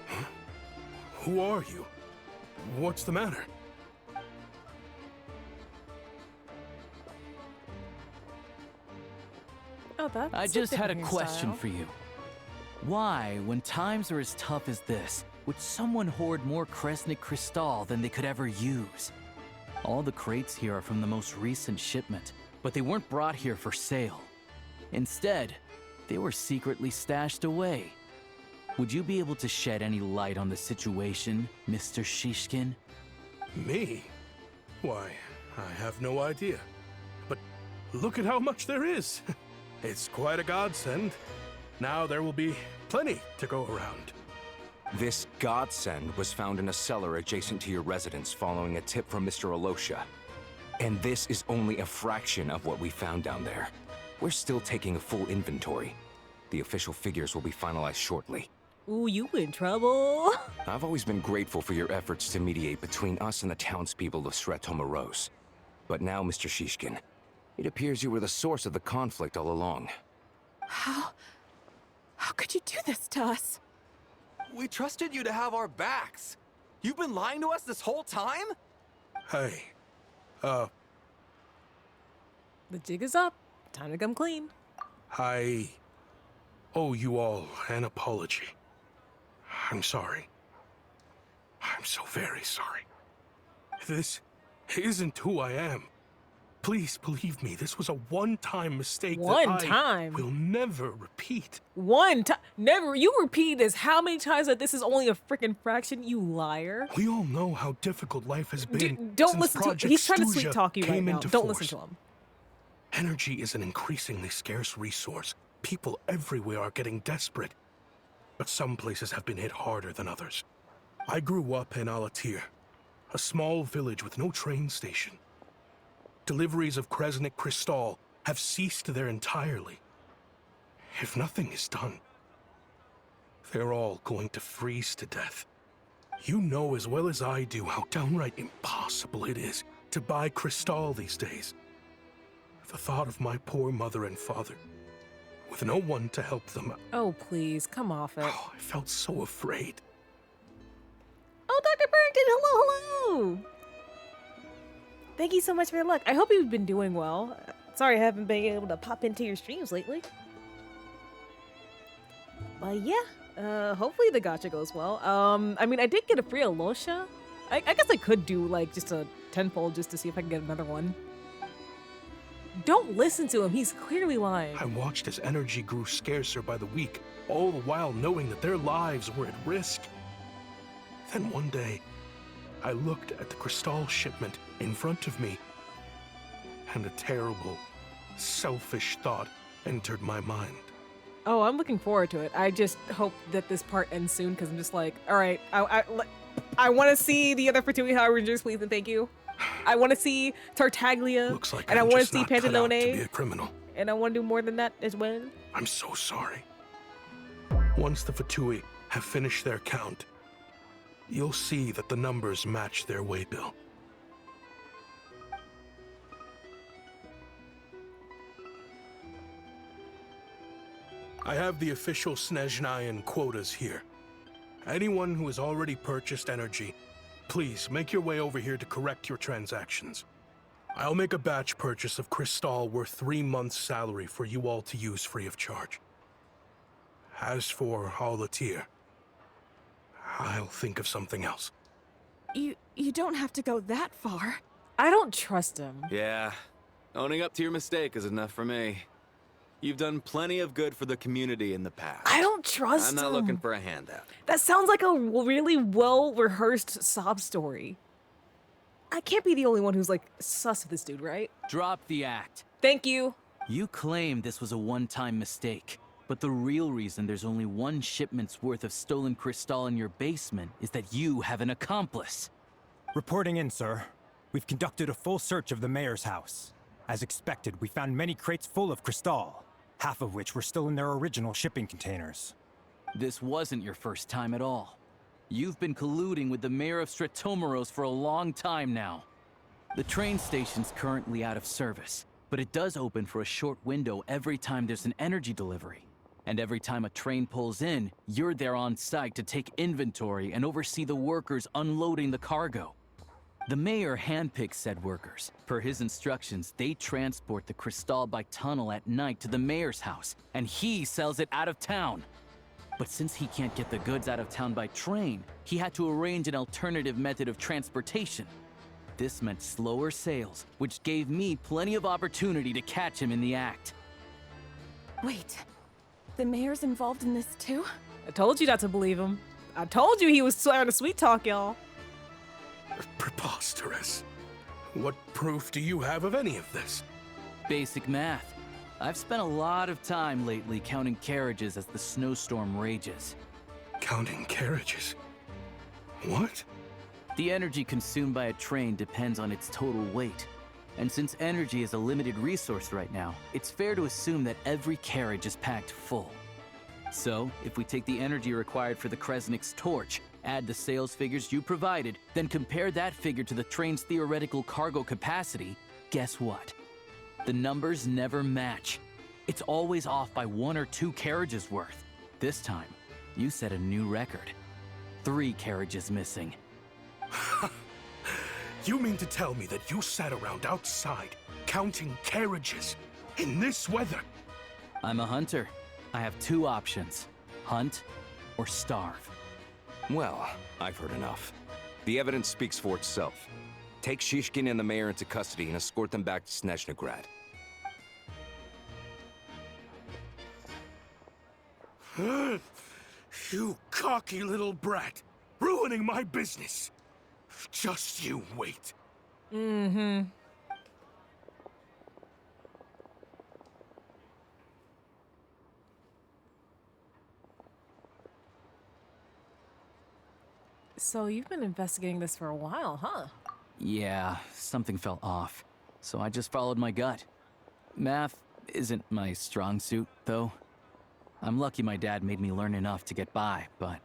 Huh? Who are you? What's the matter? Oh, that's I just had a different question hairstyle. for you. Why, when times are as tough as this, would someone hoard more Kresnik Crystal than they could ever use? All the crates here are from the most recent shipment, but they weren't brought here for sale. Instead, they were secretly stashed away. Would you be able to shed any light on the situation, Mr. Shishkin? Me? Why, I have no idea. But look at how much there is. It's quite a godsend. Now there will be plenty to go around. This godsend was found in a cellar adjacent to your residence following a tip from Mr. Alosha. And this is only a fraction of what we found down there. We're still taking a full inventory. The official figures will be finalized shortly. Ooh, you in trouble. I've always been grateful for your efforts to mediate between us and the townspeople of Sretomaros. But now, Mr. Shishkin, it appears you were the source of the conflict all along. How could you do this to us? We trusted you to have our backs. You've been lying to us this whole time? Hey, The jig is up. Time to come clean. I owe you all an apology. I'm sorry. I'm so very sorry. This isn't who I am. Please believe me, this was a one-time mistake One that time? I will never repeat. One time. Never. You repeat this how many times that this is only a freaking fraction, you liar. We all know how difficult life has been Don't since listen to Project He's trying to Stuja sweet talk you right came now. into Don't force. listen to him. Energy is an increasingly scarce resource. People everywhere are getting desperate. But some places have been hit harder than others. I grew up in Alatir, a small village with no train station. Deliveries of Kresnik Crystal have ceased there entirely. If nothing is done, they're all going to freeze to death. You know as well as I do how downright impossible it is to buy Crystal these days. The thought of my poor mother and father, with no one to help them, Oh, please. Come off it. I felt so afraid. Oh, Dr. Barrington. Hello, hello. Thank you so much for your luck. I hope you've been doing well. Sorry I haven't been able to pop into your streams lately. But yeah, hopefully the gacha goes well. I mean, I did get a free Alosha. I guess I could do like just a tenfold just to see if I can get another one. Don't listen to him. He's clearly lying. I watched as energy grew scarcer by the week, all the while knowing that their lives were at risk. Then one day, I looked at the Crystal shipment in front of me, and a terrible, selfish thought entered my mind. Oh, I'm looking forward to it. I just hope that this part ends soon because I'm just like, all right, I want to see the other Fatui Power Rangers, please and thank you. I want to see Tartaglia. Looks like and I'm I want to just see not cut out to be Pantalone. a criminal. And I want to do more than that as well. I'm so sorry. Once the Fatui have finished their count, you'll see that the numbers match their waybill. I have the official Snezhnayan quotas here. Anyone who has already purchased energy, please make your way over here to correct your transactions. I'll make a batch purchase of crystal worth 3 months' salary for you all to use free of charge. As for Alatir, I'll think of something else. You don't have to go that far. I don't trust him. Yeah, owning up to your mistake is enough for me. You've done plenty of good for the community in the past. I don't trust him. I'm not looking for a handout. That sounds like a really well-rehearsed sob story. I can't be the only one who's like sus of this dude, right? Drop the act. Thank you. You claim this was a one-time mistake, but the real reason there's only one shipment's worth of stolen crystal in your basement is that you have an accomplice. Reporting in, sir. We've conducted a full search of the mayor's house. As expected, we found many crates full of crystal, half of which were still in their original shipping containers. This wasn't your first time at all. You've been colluding with the mayor of Stratomeros for a long time now. The train station's currently out of service, but it does open for a short window every time there's an energy delivery. And every time a train pulls in, you're there on site to take inventory and oversee the workers unloading the cargo. The mayor handpicks said workers. Per his instructions, they transport the crystal by tunnel at night to the mayor's house, and he sells it out of town. But since he can't get the goods out of town by train, he had to arrange an alternative method of transportation. This meant slower sales, which gave me plenty of opportunity to catch him in the act. Wait, the mayor's involved in this too? I told you not to believe him. I told you he was trying to sweet talk y'all. Preposterous. What proof do you have of any of this? Basic math. I've spent a lot of time lately counting carriages as the snowstorm rages. Counting carriages? What? The energy consumed by a train depends on its total weight. And since energy is a limited resource right now, it's fair to assume that every carriage is packed full. So, if we take the energy required for the Kresnik's torch, add the sales figures you provided, then compare that figure to the train's theoretical cargo capacity, guess what? The numbers never match. It's always off by 1 or 2 carriages worth. This time, you set a new record. 3 carriages missing. You mean to tell me that you sat around outside, counting carriages, in this weather? I'm a hunter. I have 2 options. Hunt or starve. Well, I've heard enough. The evidence speaks for itself. Take Shishkin and the mayor into custody and escort them back to Snezhnaya. You cocky little brat, ruining my business. Just you wait. Mm-hmm. So you've been investigating this for a while, huh? Yeah, something felt off. So I just followed my gut. Math isn't my strong suit, though. I'm lucky my dad made me learn enough to get by, but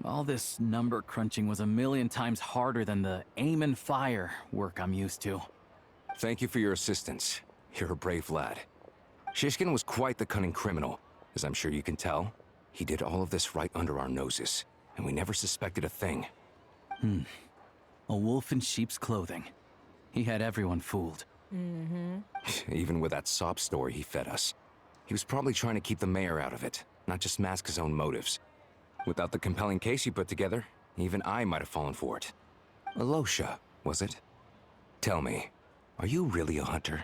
all this number crunching was a million times harder than the aim and fire work I'm used to. Thank you for your assistance. You're a brave lad. Shishkin was quite the cunning criminal, as I'm sure you can tell. He did all of this right under our noses, and we never suspected a thing. A wolf in sheep's clothing. He had everyone fooled. Mm-hmm. Even with that sob story he fed us. He was probably trying to keep the mayor out of it, not just mask his own motives. Without the compelling case he put together, even I might have fallen for it. Alosha, was it? Tell me, are you really a hunter?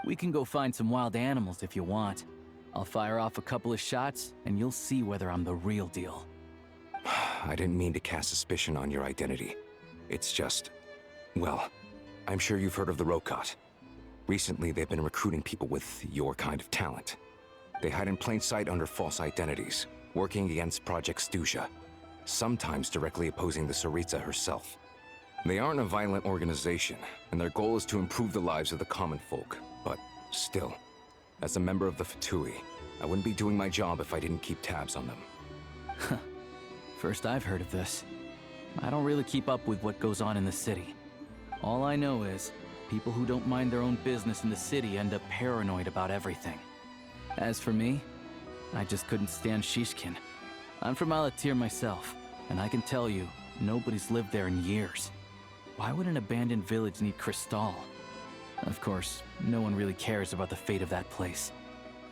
We can go find some wild animals if you want. I'll fire off a couple of shots, and you'll see whether I'm the real deal. I didn't mean to cast suspicion on your identity. It's just... well, I'm sure you've heard of the Rokot. Recently, they've been recruiting people with your kind of talent. They hide in plain sight under false identities, working against Project Snezhnaya, sometimes directly opposing the Tsaritsa herself. They aren't a violent organization, and their goal is to improve the lives of the common folk. But still, as a member of the Fatui, I wouldn't be doing my job if I didn't keep tabs on them. First I've heard of this. I don't really keep up with what goes on in the city. All I know is, people who don't mind their own business in the city end up paranoid about everything. As for me, I just couldn't stand Shishkin. I'm from Alatir myself, and I can tell you, nobody's lived there in years. Why would an abandoned village need Crystal? Of course, no one really cares about the fate of that place.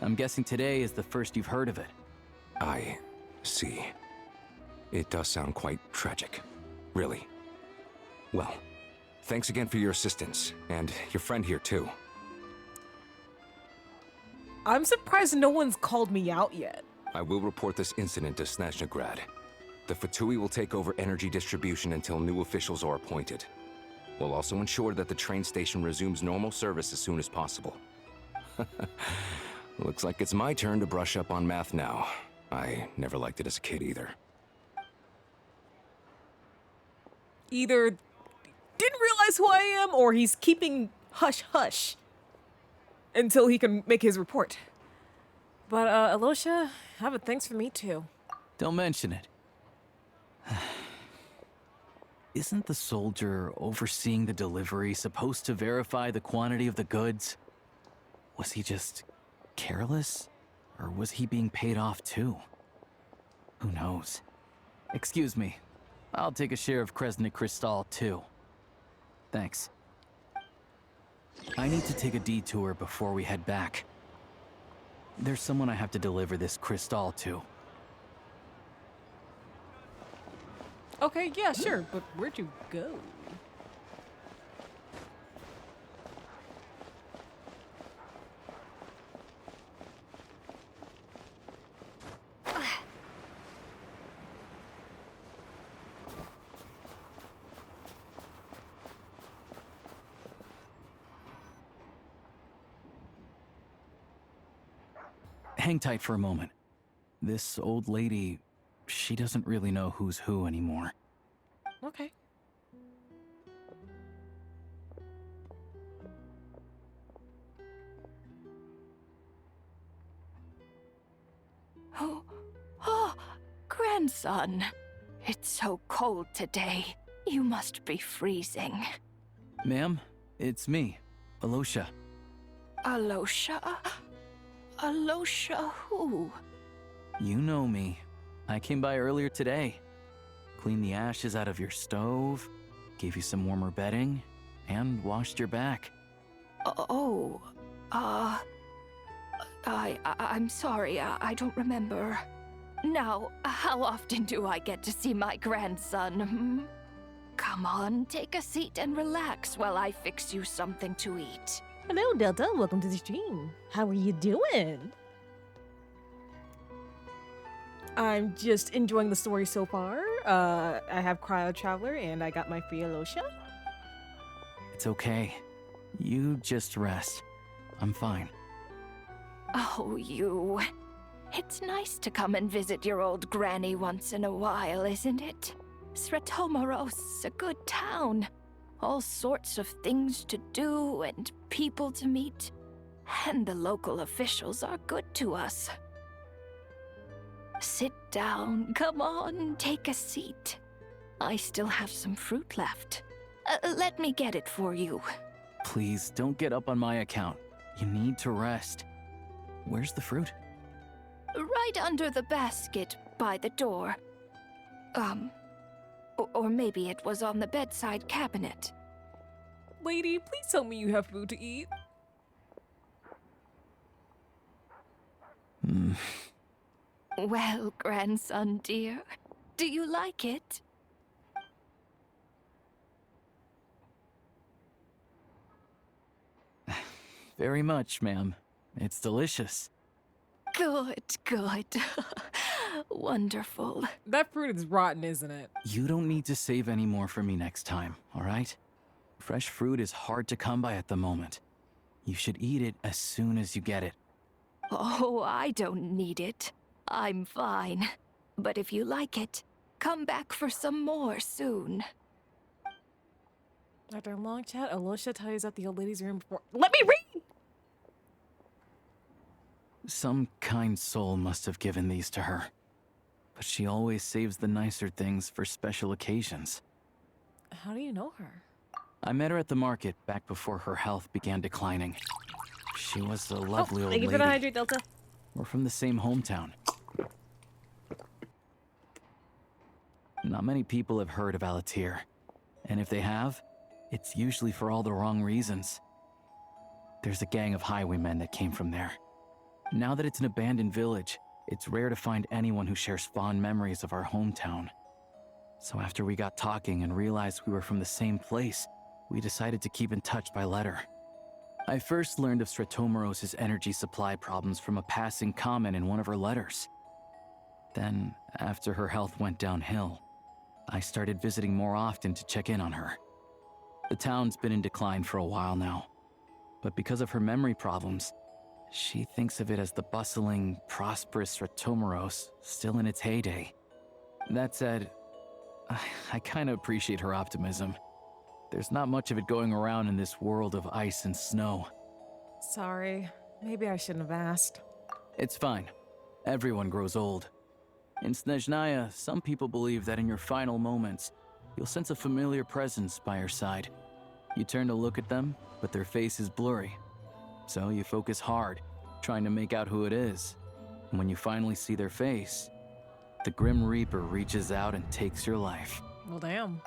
I'm guessing today is the first you've heard of it. I see. It does sound quite tragic. Really. Well, thanks again for your assistance, and your friend here too. I'm surprised no one's called me out yet. I will report this incident to Snezhnaya. The Fatui will take over energy distribution until new officials are appointed. We'll also ensure that the train station resumes normal service as soon as possible. Looks like it's my turn to brush up on math now. I never liked it as a kid either. Either didn't realize who I am, or he's keeping hush-hush until he can make his report. But, Alosha, have a thanks for me, too. Don't mention it. Isn't the soldier overseeing the delivery supposed to verify the quantity of the goods? Was he just careless? Or was he being paid off too? Who knows? Excuse me. I'll take a share of Kresnik Crystal too. Thanks. I need to take a detour before we head back. There's someone I have to deliver this crystal to. Okay, yeah, sure, but where'd you go? Hang tight for a moment. This old lady, she doesn't really know who's who anymore. Okay. Oh, grandson. It's so cold today. You must be freezing. Ma'am, it's me, Alosha. Alosha? Alosha who? You know me. I came by earlier today. Cleaned the ashes out of your stove, gave you some warmer bedding, and washed your back. I'm sorry, I don't remember. Now, how often do I get to see my grandson, hmm? Come on, take a seat and relax while I fix you something to eat. Hello, Delta. Welcome to the stream. How are you doing? I'm just enjoying the story so far. I have Cryo Traveler and I got my free Alosha. It's okay. You just rest. I'm fine. Oh, you. It's nice to come and visit your old granny once in a while, isn't it? Sretomaros, a good town. All sorts of things to do and people to meet. And the local officials are good to us. Sit down, come on, take a seat. I still have some fruit left. Let me get it for you. Please, don't get up on my account. You need to rest. Where's the fruit? Right under the basket by the door. Or maybe it was on the bedside cabinet. Lady, please tell me you have food to eat. Well, grandson dear, do you like it? Very much, ma'am. It's delicious. Good, good. Wonderful. That fruit is rotten, isn't it? You don't need to save any more for me next time, all right? Fresh fruit is hard to come by at the moment. You should eat it as soon as you get it. Oh, I don't need it. I'm fine. But if you like it, come back for some more soon. After a long chat, Alosha tidies up the old lady's room before. Let me read! Some kind soul must have given these to her. But she always saves the nicer things for special occasions. How do you know her? I met her at the market back before her health began declining. She was a lovely old thank you lady. for the hydrate, Delta. We're from the same hometown. Not many people have heard of Alatir. And if they have, it's usually for all the wrong reasons. There's a gang of highwaymen that came from there. Now that it's an abandoned village, it's rare to find anyone who shares fond memories of our hometown. So after we got talking and realized we were from the same place, we decided to keep in touch by letter. I first learned of Stratomoros's energy supply problems from a passing comment in one of her letters. Then, after her health went downhill, I started visiting more often to check in on her. The town's been in decline for a while now, but because of her memory problems, she thinks of it as the bustling, prosperous Stratomoros still in its heyday. That said, I kind of appreciate her optimism. There's not much of it going around in this world of ice and snow. Sorry. Maybe I shouldn't have asked. It's fine. Everyone grows old. In Snezhnaya, some people believe that in your final moments, you'll sense a familiar presence by your side. You turn to look at them, but their face is blurry. So you focus hard, trying to make out who it is. And when you finally see their face, the Grim Reaper reaches out and takes your life. Well, damn.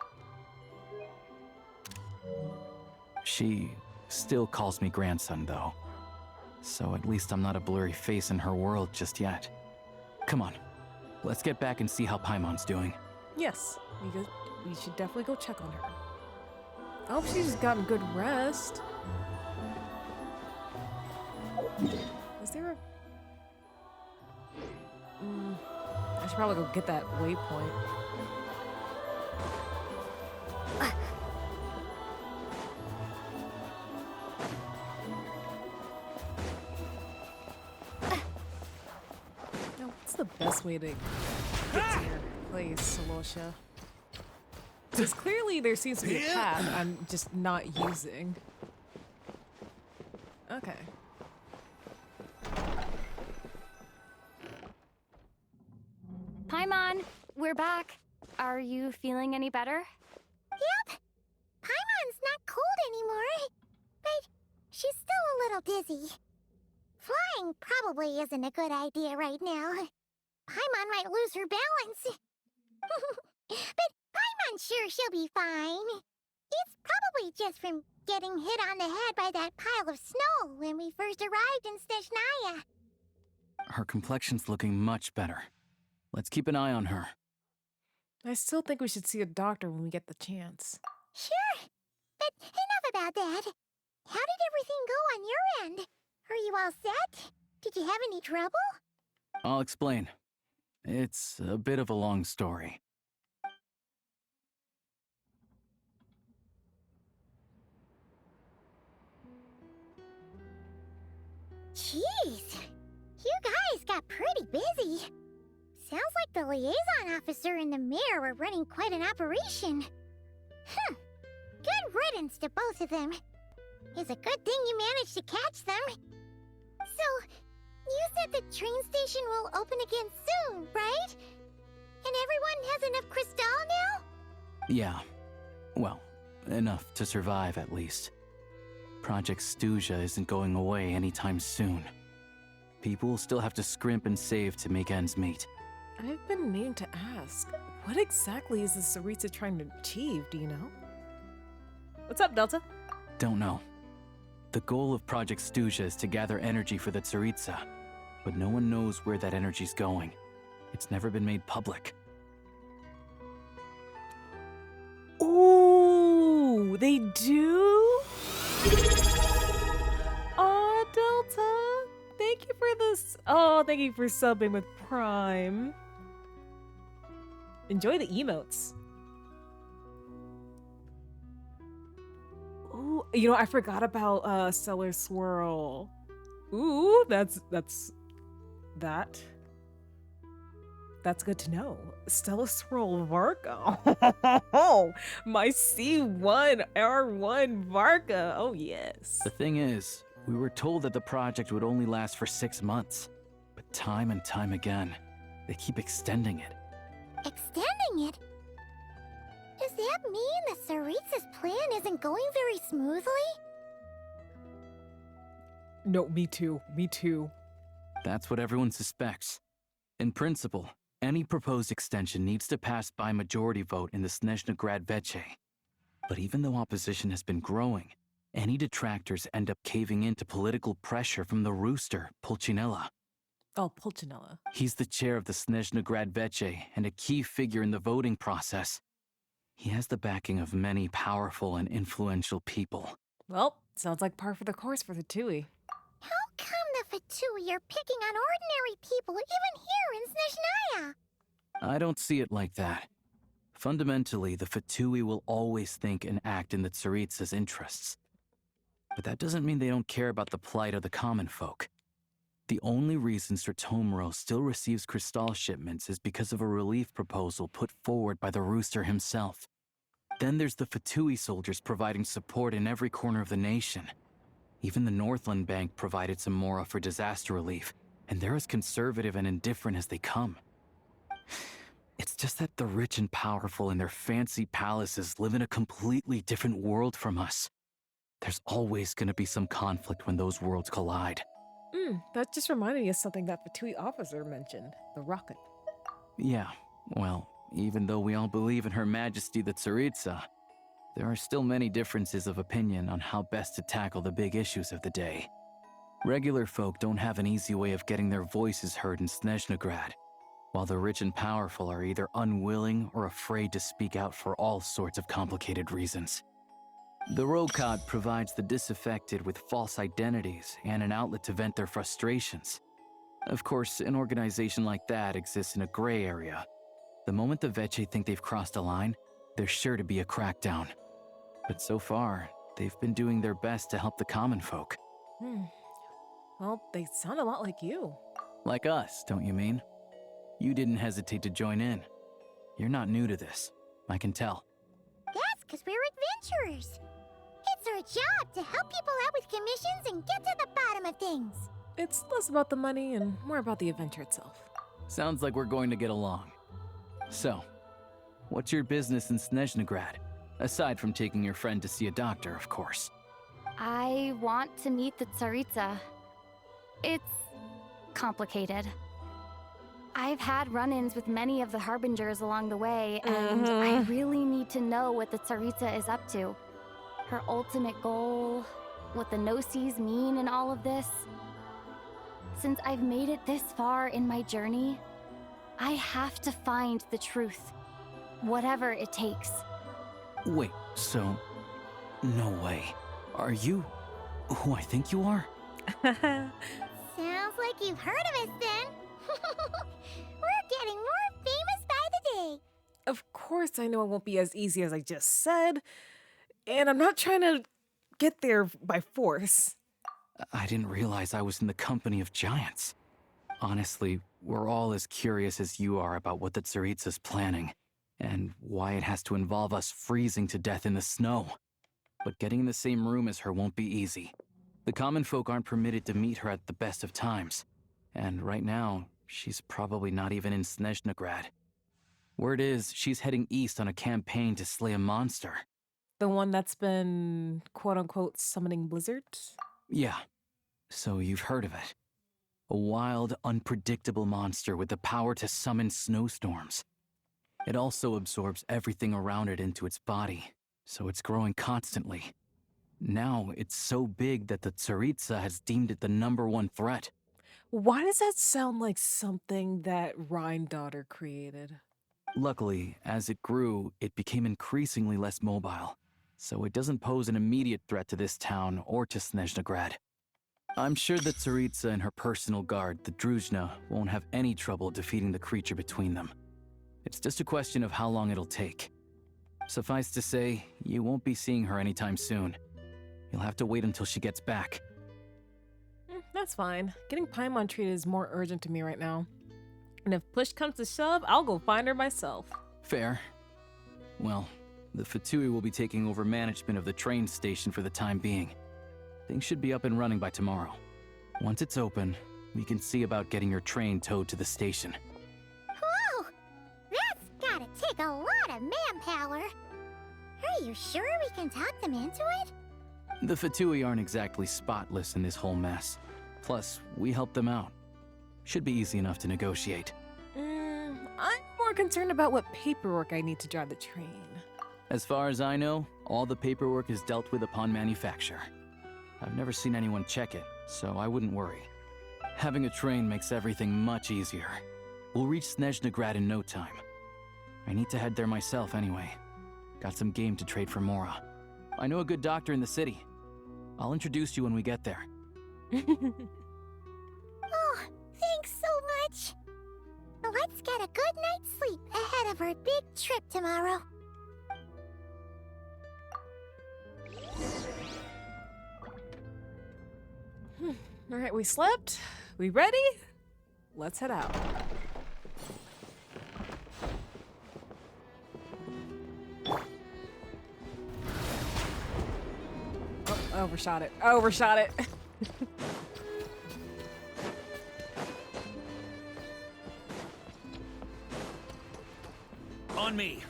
She still calls me grandson, though. So at least I'm not a blurry face in her world just yet. Come on, let's get back and see how Paimon's doing. Yes, we should definitely go check on her. I hope she's gotten good rest. Is there a... I should probably go get that waypoint. Now, what's the best way to get to your place, Alosha? Because clearly there seems to be a path I'm just not using. Okay. Paimon, we're back. Are you feeling any better? Yep. Paimon's not cold anymore, but she's still a little dizzy. Flying probably isn't a good idea right now. Paimon might lose her balance. But Paimon's sure she'll be fine. It's probably just from getting hit on the head by that pile of snow when we first arrived in Snezhnaya. Her complexion's looking much better. Let's keep an eye on her. I still think we should see a doctor when we get the chance. Sure. But enough about that. How did everything go on your end? Are you all set? Did you have any trouble? I'll explain. It's a bit of a long story. Jeez. You guys got pretty busy. Sounds like the liaison officer and the mayor were running quite an operation. Good riddance to both of them. It's a good thing you managed to catch them. So, you said the train station will open again soon, right? And everyone has enough crystal now? Yeah. Well, enough to survive at least. Project Stuzha isn't going away anytime soon. People will still have to scrimp and save to make ends meet. I've been meaning to ask, what exactly is the Tsaritsa trying to achieve, do you know? What's up, Delta? Don't know. The goal of Project Stuzha is to gather energy for the Tsaritsa, but no one knows where that energy's going. It's never been made public. Ooh, they do? Aw, Delta. Thank you for this. Oh, thank you for subbing with Prime. Enjoy the emotes. Ooh, you know, I forgot about Stellar Swirl. Ooh, that's good to know. Stella Swirl Varka. Oh, my C1 R1 Varka. Oh, yes. The thing is, we were told that the project would only last for 6 months. But time and time again, they keep extending it. Extending it? Does that mean that Tsaritsa's plan isn't going very smoothly? No, me too. Me too. That's what everyone suspects. In principle, any proposed extension needs to pass by majority vote in the Snezhnaya Veche. But even though opposition has been growing, any detractors end up caving in to political pressure from the rooster, Pulcinella. Oh, Pulcinella. He's the chair of the Snezhnaya Veche and a key figure in the voting process. He has the backing of many powerful and influential people. Well, sounds like par for the course for the Tui. How come the Fatui are picking on ordinary people even here in Snezhnaya? I don't see it like that. Fundamentally, the Fatui will always think and act in the Tsaritsa's interests. But that doesn't mean they don't care about the plight of the common folk. The only reason Sir Tomoro still receives Crystal shipments is because of a relief proposal put forward by the Rooster himself. Then there's the Fatui soldiers providing support in every corner of the nation. Even the Northland Bank provided some mora for disaster relief, and they're as conservative and indifferent as they come. It's just that the rich and powerful in their fancy palaces live in a completely different world from us. There's always going to be some conflict when those worlds collide. That just reminded me of something that Fatui officer mentioned, the rocket. Yeah, well, even though we all believe in Her Majesty the Tsaritsa, there are still many differences of opinion on how best to tackle the big issues of the day. Regular folk don't have an easy way of getting their voices heard in Snezhnaya, while the rich and powerful are either unwilling or afraid to speak out for all sorts of complicated reasons. The Rokad provides the disaffected with false identities and an outlet to vent their frustrations. Of course, an organization like that exists in a gray area. The moment the Veche think they've crossed a line, there's sure to be a crackdown. But so far, they've been doing their best to help the common folk. Well, they sound a lot like you. Like us, don't you mean? You didn't hesitate to join in. You're not new to this, I can tell. That's because we're adventurers. It's our job to help people out with commissions and get to the bottom of things. It's less about the money and more about the adventure itself. Sounds like we're going to get along. So, what's your business in Snezhnaya? Aside from taking your friend to see a doctor, of course. I want to meet the Tsaritsa. It's complicated. I've had run-ins with many of the Harbingers along the way, and I really need to know what the Tsaritsa is up to. Her ultimate goal, what the Gnosis mean in all of this. Since I've made it this far in my journey, I have to find the truth, whatever it takes. Wait, so... no way. Are you who I think you are? Sounds like you've heard of us then. We're getting more famous by the day. Of course, I know it won't be as easy as I just said. And I'm not trying to get there by force. I didn't realize I was in the company of giants. Honestly, we're all as curious as you are about what the Tsaritsa's planning, and why it has to involve us freezing to death in the snow. But getting in the same room as her won't be easy. The common folk aren't permitted to meet her at the best of times, and right now, she's probably not even in Snezhnaya. Word is, she's heading east on a campaign to slay a monster. The one that's been, quote-unquote, summoning blizzards? Yeah, so you've heard of it. A wild, unpredictable monster with the power to summon snowstorms. It also absorbs everything around it into its body, so it's growing constantly. Now, it's so big that the Tsaritsa has deemed it the #1 threat. Why does that sound like something that Daughter created? Luckily, as it grew, it became increasingly less mobile, so it doesn't pose an immediate threat to this town or to Snezhnaya. I'm sure that Tsaritsa and her personal guard, the Druzhna, won't have any trouble defeating the creature between them. It's just a question of how long it'll take. Suffice to say, you won't be seeing her anytime soon. You'll have to wait until she gets back. That's fine. Getting Paimon treated is more urgent to me right now. And if push comes to shove, I'll go find her myself. Fair. Well, the Fatui will be taking over management of the train station for the time being. Things should be up and running by tomorrow. Once it's open, we can see about getting your train towed to the station. Whoa! That's gotta take a lot of manpower. Are you sure we can talk them into it? The Fatui aren't exactly spotless in this whole mess. Plus, we helped them out. Should be easy enough to negotiate. I'm more concerned about what paperwork I need to drive the train. As far as I know, all the paperwork is dealt with upon manufacture. I've never seen anyone check it, so I wouldn't worry. Having a train makes everything much easier. We'll reach Snezhnaya in no time. I need to head there myself anyway. Got some game to trade for Mora. I know a good doctor in the city. I'll introduce you when we get there. Oh, thanks so much. Let's get a good night's sleep ahead of our big trip tomorrow. Alright, we slept. We ready? Let's head out. Oh, overshot it. Overshot it. On me.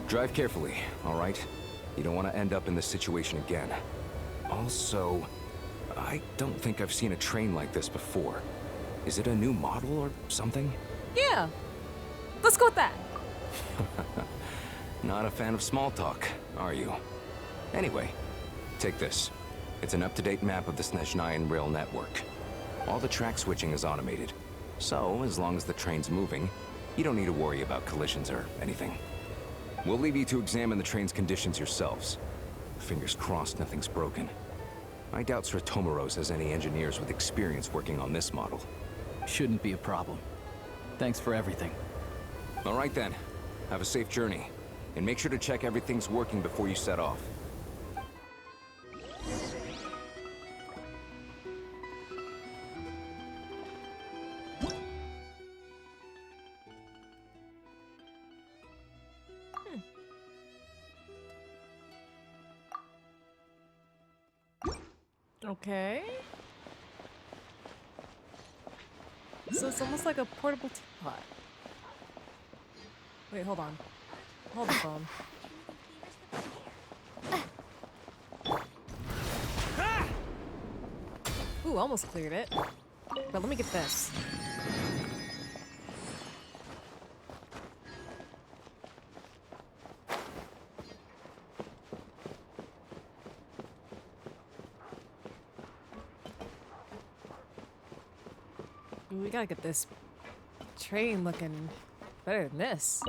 Drive carefully, all right? You don't want to end up in this situation again. Also, I don't think I've seen a train like this before. Is it a new model or something? Yeah. Let's go with that. Not a fan of small talk, are you? Anyway, take this. It's an up-to-date map of the Snezhnayan rail network. All the track switching is automated. So, as long as the train's moving, you don't need to worry about collisions or anything. We'll leave you to examine the train's conditions yourselves. Fingers crossed nothing's broken. I doubt Sratomaros has any engineers with experience working on this model. Shouldn't be a problem. Thanks for everything. All right then. Have a safe journey. And make sure to check everything's working before you set off. Okay. So it's almost like a portable teapot. Wait, hold on. Hold the phone. Ooh, almost cleared it. But let me get this. Ooh, we gotta get this train looking better than this.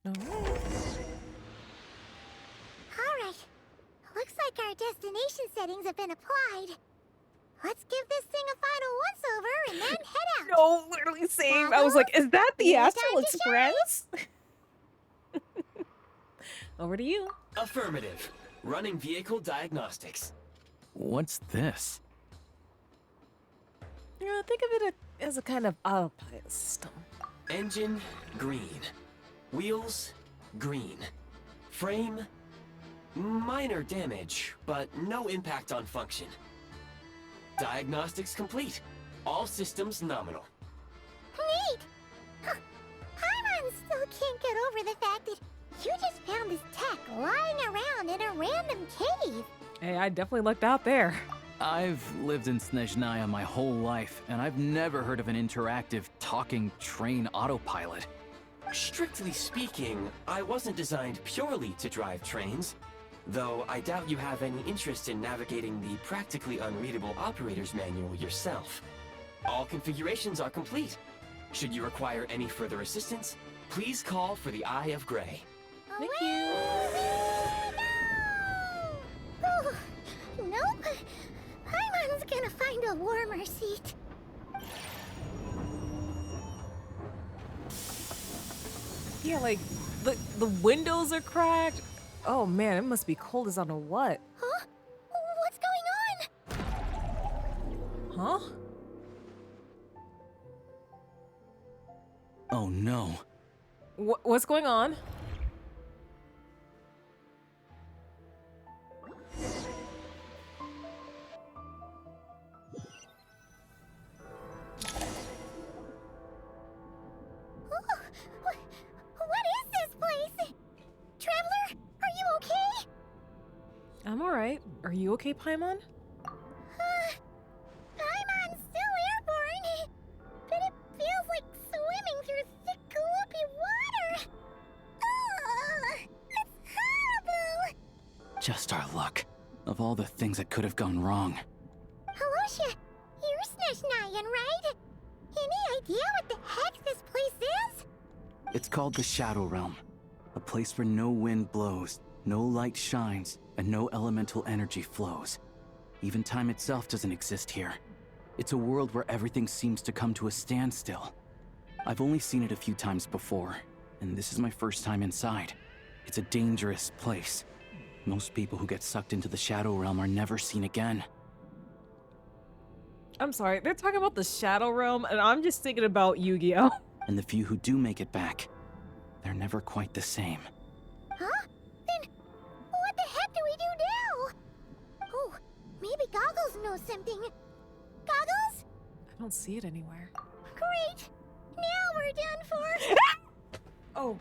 Alright. Looks like our destination settings have been applied. Let's give this thing a final once-over and then head out. No, literally same. I was like, is that the Astral Express? Over to you. Affirmative. Running vehicle diagnostics. What's this? Yeah, think of it as a kind of autopilot system. Engine, green. Wheels, green. Frame, minor damage, but no impact on function. Diagnostics complete. All systems nominal. Neat! Huh. Paimon still can't get over the fact that you just found this tech lying around in a random cave. Hey, I definitely lucked out there. I've lived in Snezhnaya my whole life, and I've never heard of an interactive, talking train autopilot. Strictly speaking, I wasn't designed purely to drive trains. Though I doubt you have any interest in navigating the practically unreadable operator's manual yourself. All configurations are complete. Should you require any further assistance, please call for the Eye of Grey. Thank you. Oh, nope. Paimon's gonna find a warmer seat. Yeah, like the windows are cracked. Oh man, it must be cold as I don't know what. Huh? What's going on? Huh? Oh no. What's going on? Oh, what is this place? Traveler, are you okay? I'm alright. Are you okay, Paimon? Paimon's still airborne, but it feels like swimming through thick, gloopy water. Ugh, it's horrible. Just our luck. Of all the things that could have gone wrong. Halosha, you're Snezhnayan, right? Any idea what the heck this place is? It's called the Shadow Realm. A place where no wind blows, no light shines, and no elemental energy flows. Even time itself doesn't exist here. It's a world where everything seems to come to a standstill. I've only seen it a few times before, and this is my first time inside. It's a dangerous place. Most people who get sucked into the Shadow Realm are never seen again. I'm sorry, they're talking about the Shadow Realm, and I'm just thinking about Yu-Gi-Oh! And the few who do make it back, they're never quite the same. Huh? Then what the heck do we do now? Oh, maybe Goggles knows something. Goggles? I don't see it anywhere. Great! Now we're done for! Oh.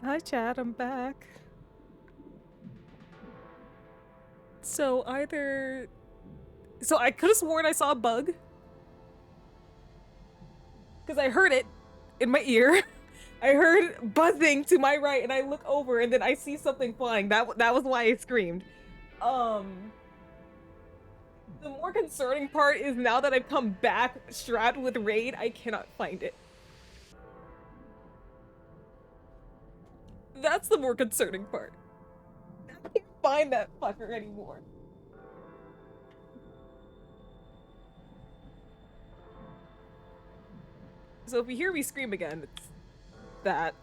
Hi, Chad. I'm back. So I could have sworn I saw a bug. Because I heard it in my ear. I heard buzzing to my right, and I look over, and then I see something flying. That was why I screamed. The more concerning part is now that I've come back strapped with Raid, I cannot find it. That's the more concerning part. I can't find that fucker anymore. So if you hear me scream again, it's that.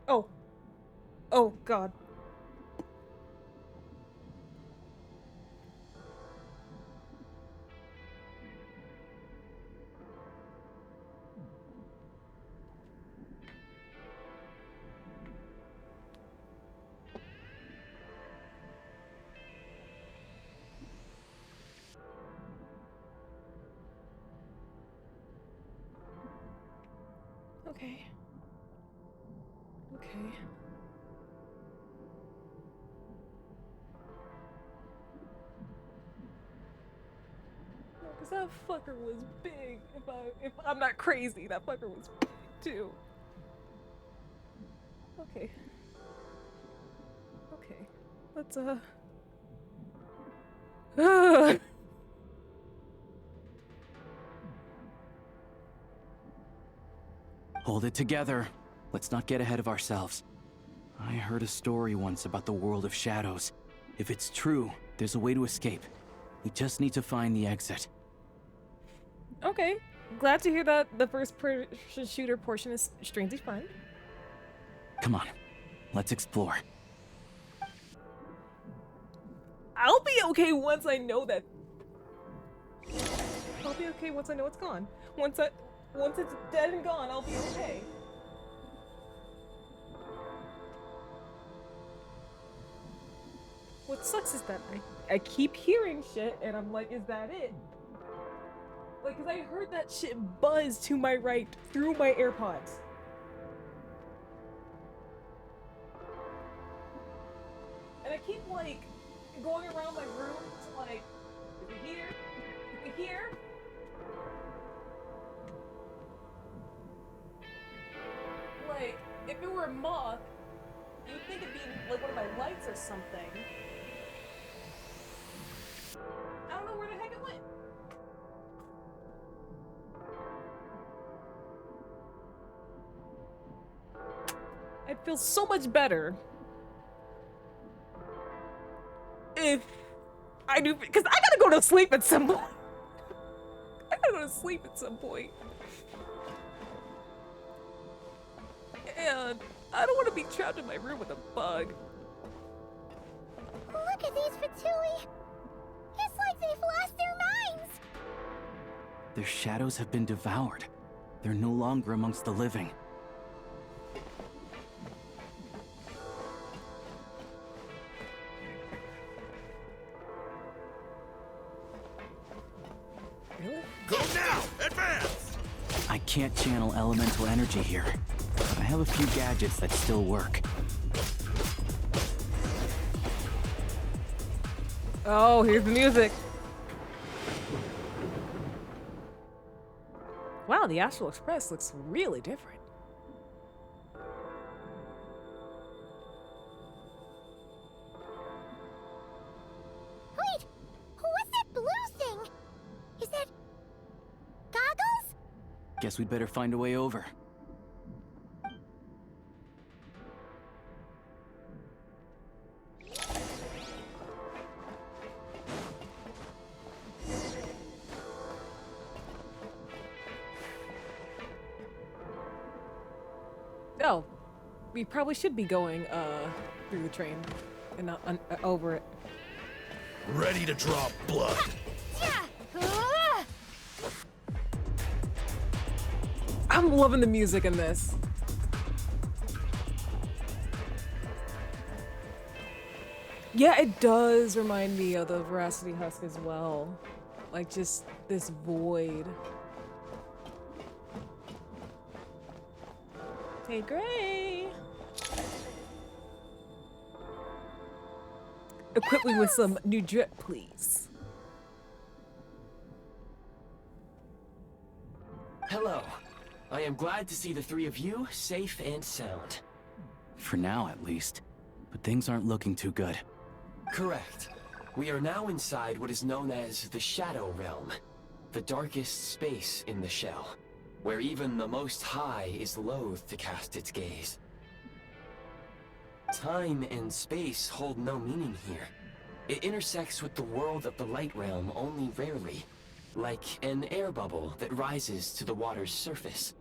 Oh. Oh, God. Okay. Okay. Cause that fucker was big. If I'm not crazy, that fucker was big too. Okay. Okay. Let's Hold it together. Let's not get ahead of ourselves. I heard a story once about the world of shadows. If it's true, there's a way to escape. We just need to find the exit. Okay. Glad to hear that the first-person shooter portion is strangely fun. Come on, let's explore. I'll be okay once I know that. I'll be okay once I know it's gone. Once it's dead and gone, I'll be okay. What sucks is that I keep hearing shit and I'm like, is that it? Like, cause I heard that shit buzz to my right through my AirPods. And I keep like going around my room to like, is it here? Is it here? Like, if it were a moth, you'd think it'd be like one of my lights or something. I don't know where the heck it went. I'd feel so much better if I knew, because I gotta go to sleep at some point. I gotta go to sleep at some point. And I don't want to be trapped in my room with a bug. Look at these Fatui! It's like they've lost their minds! Their shadows have been devoured. They're no longer amongst the living. Really? Go now! Advance! I can't channel elemental energy here. I have a few gadgets that still work. Oh, here's the music. Wow, the Astral Express looks really different. Wait! What's that blue thing? Is that... goggles? Guess we'd better find a way over. Oh, we probably should be going through the train and not over it. Ready to draw blood. I'm loving the music in this. Yeah, it does remind me of the Veracity Husk as well. Like, just this void. Hey, Gray! Equip me with some new drip, please. Hello. I am glad to see the three of you safe and sound. For now, at least. But things aren't looking too good. Correct. We are now inside what is known as the Shadow Realm, the darkest space in the shell, where even the Most High is loath to cast its gaze. Time and space hold no meaning here. It intersects with the world of the Light Realm only rarely, like an air bubble that rises to the water's surface.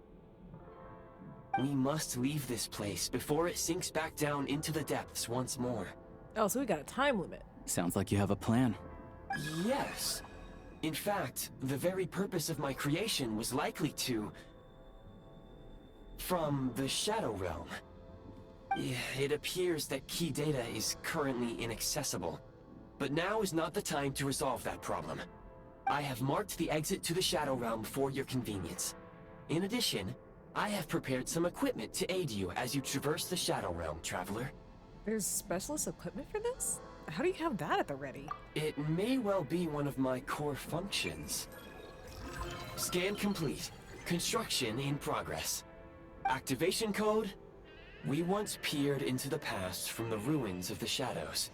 We must leave this place before it sinks back down into the depths once more. Oh, so we got a time limit. Sounds like you have a plan. Yes. In fact, the very purpose of my creation was likely to... from the Shadow Realm. It appears that key data is currently inaccessible, but now is not the time to resolve that problem. I have marked the exit to the Shadow Realm for your convenience. In addition, I have prepared some equipment to aid you as you traverse the Shadow Realm, Traveler. There's specialist equipment for this? How do you have that at the ready? It may well be one of my core functions. Scan complete. Construction in progress. Activation code? We once peered into the past from the ruins of the shadows.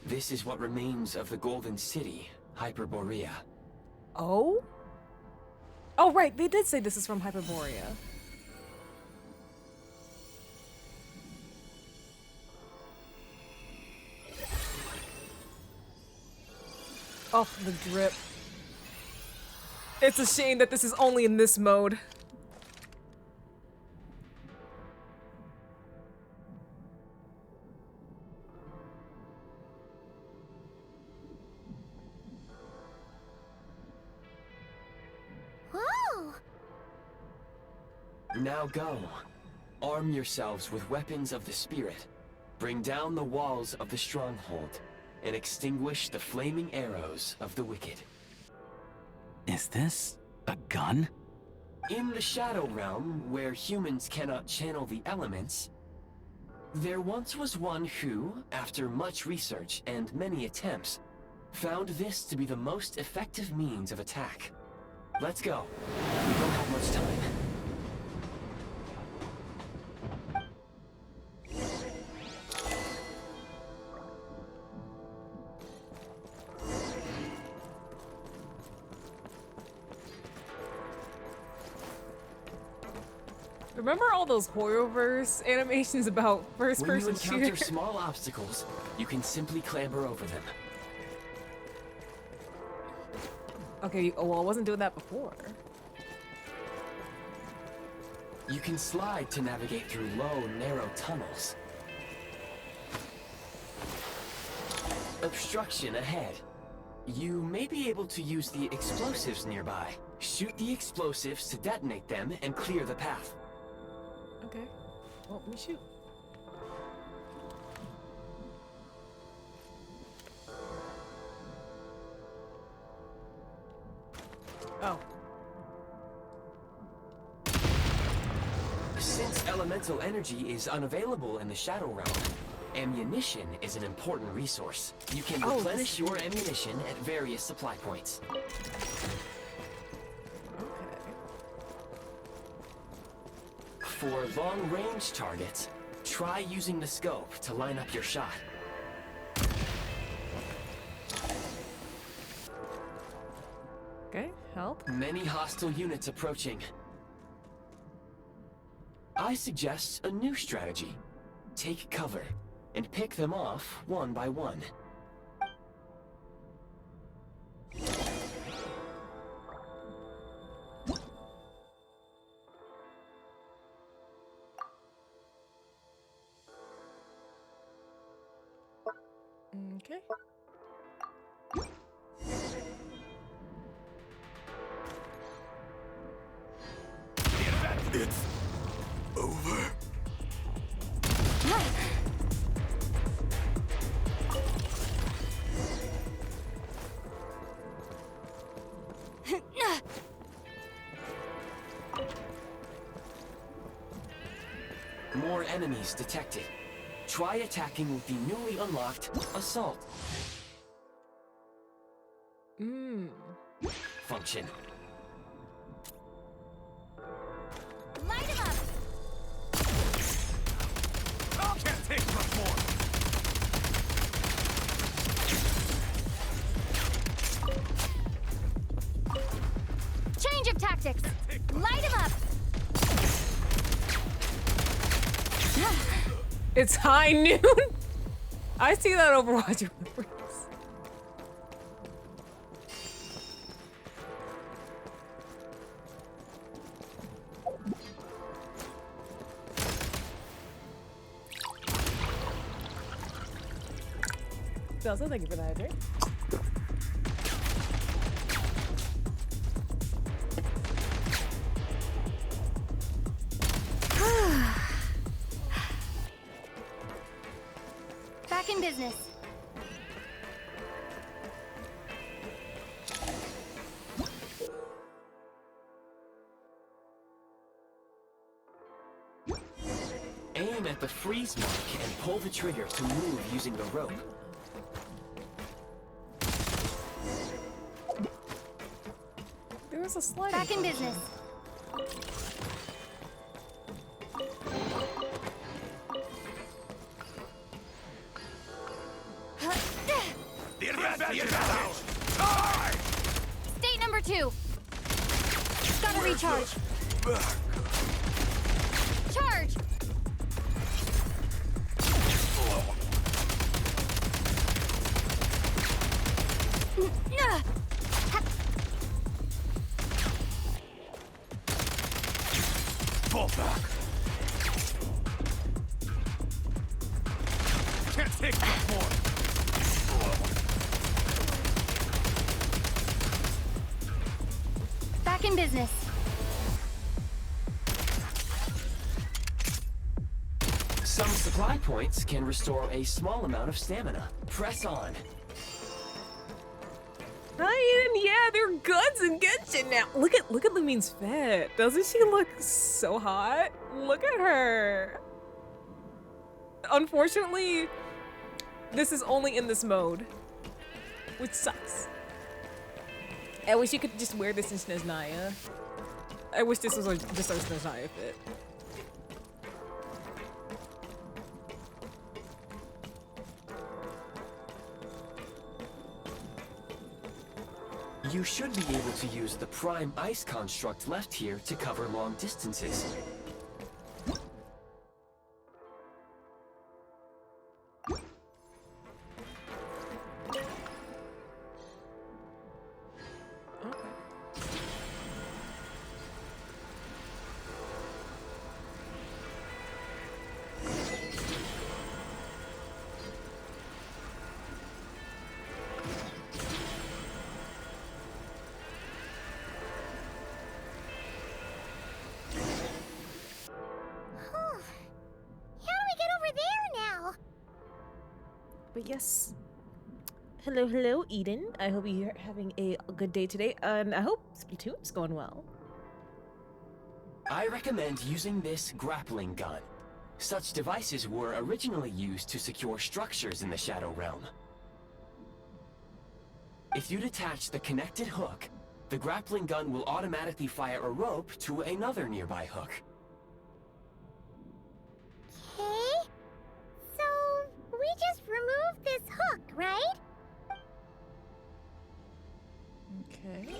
This is what remains of the Golden City, Hyperborea. Oh? Oh, right, they did say this is from Hyperborea. Oh, the drip. It's a shame that this is only in this mode. Whoa! Now go. Arm yourselves with weapons of the spirit. Bring down the walls of the stronghold and extinguish the flaming arrows of the wicked. Is this a gun? In the Shadow Realm, where humans cannot channel the elements, there once was one who, after much research and many attempts, found this to be the most effective means of attack. Let's go. We don't have much time. Remember all those Horrorverse animations about first-person When you encounter shooter? small obstacles, you can simply clamber over them. Okay, oh, well, I wasn't doing that before. You can slide to navigate through low, narrow tunnels. Obstruction ahead. You may be able to use the explosives nearby. Shoot the explosives to detonate them and clear the path. Okay. Well, let me shoot. Oh. Since elemental energy is unavailable in the Shadow Realm, ammunition is an important resource. You can replenish your ammunition at various supply points. For long-range targets, try using the scope to line up your shot. Okay, help. Many hostile units approaching. I suggest a new strategy. Take cover, and pick them off one by one. Okay. It's over. enemies detected. Try attacking with the newly unlocked Assault function. Light him up! I can't take much more! Change of tactics! Light him up! It's high noon. I see that Overwatch reference. Also, thank you for the hydrate. Back in business. Aim at the freeze mark and pull the trigger to move using the rope. There was a slide. Back in business. The advantage is ours! Charge! State number 2. Gotta recharge. Charge! Fall back! Can't take much more! Back in business. Some supply points can restore a small amount of stamina. Press on. Hi, Eden. Yeah, they're guns in Genshin now. Look at Lumine's fit. Doesn't she look so hot? Look at her. Unfortunately, this is only in this mode, which sucks. I wish you could just wear this in Snezhnaya. I wish this was just our Snezhnaya fit. You should be able to use the prime ice construct left here to cover long distances. But yes. Hello, Eden. I hope you're having a good day today, and I hope Splatoon's going well. I recommend using this grappling gun. Such devices were originally used to secure structures in the Shadow Realm. If you detach the connected hook, the grappling gun will automatically fire a rope to another nearby hook. Okay. So, we just removed this hook, right? Okay.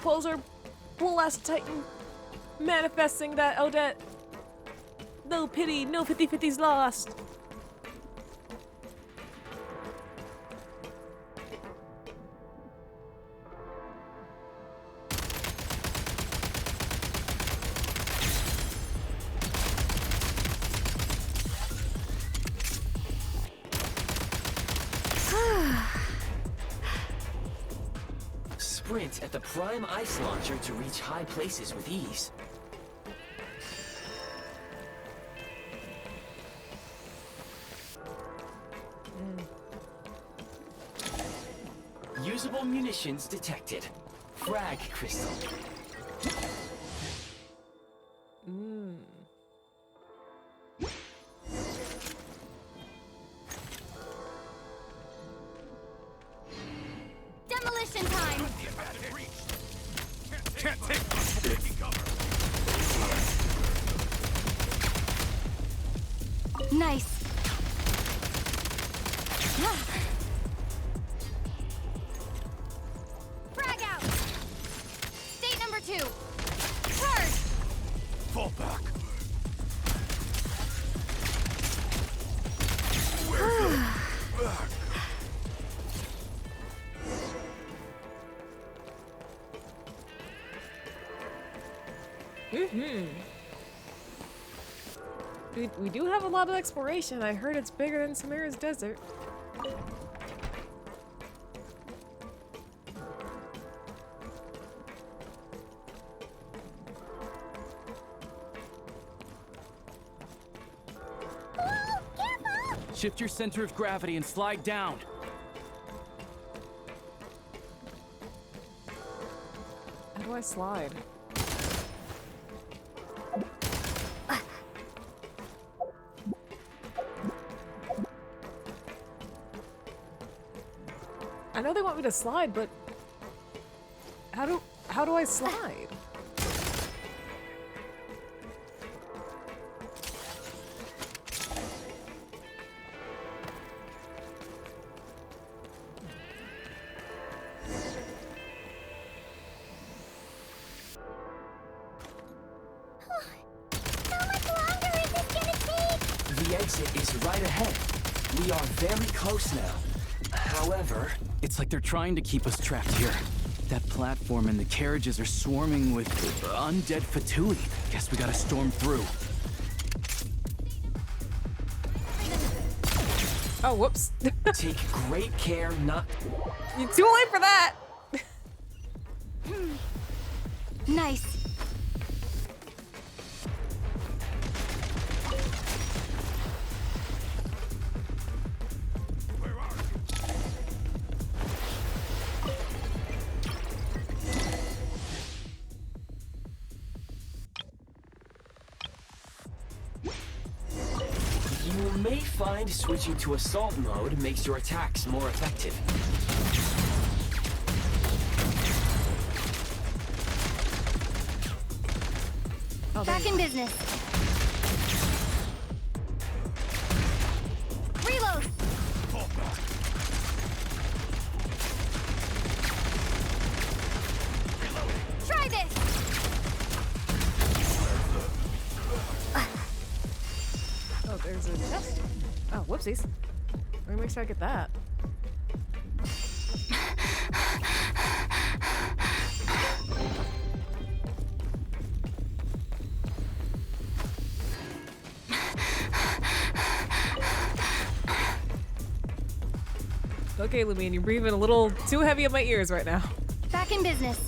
pulls her blast titan, manifesting that Odette. No pity, no 50-50's lost. Sprint at the prime ice launcher to reach high places with ease. Usable munitions detected. Frag crystal. Demolition time! Can't take Nice. Frag out! State number 2. Charge! Fall back. We do have a lot of exploration. I heard it's bigger than Samira's desert. Shift your center of gravity and slide down. How do I slide? I know they want me to slide, but how do I slide? The exit is right ahead. We are very close now. However... It's like they're trying to keep us trapped here. That platform and the carriages are swarming with undead Fatui. Guess we gotta storm through. Oh, whoops. Take great care not... You're too late for that! Nice. You may find switching to assault mode makes your attacks more effective. Back in business. Reload. Try this. Oh, there's a chest. Oh, whoopsies. Let me make sure I get that. Okay, Lumine, you're breathing a little too heavy on my ears right now. Back in business.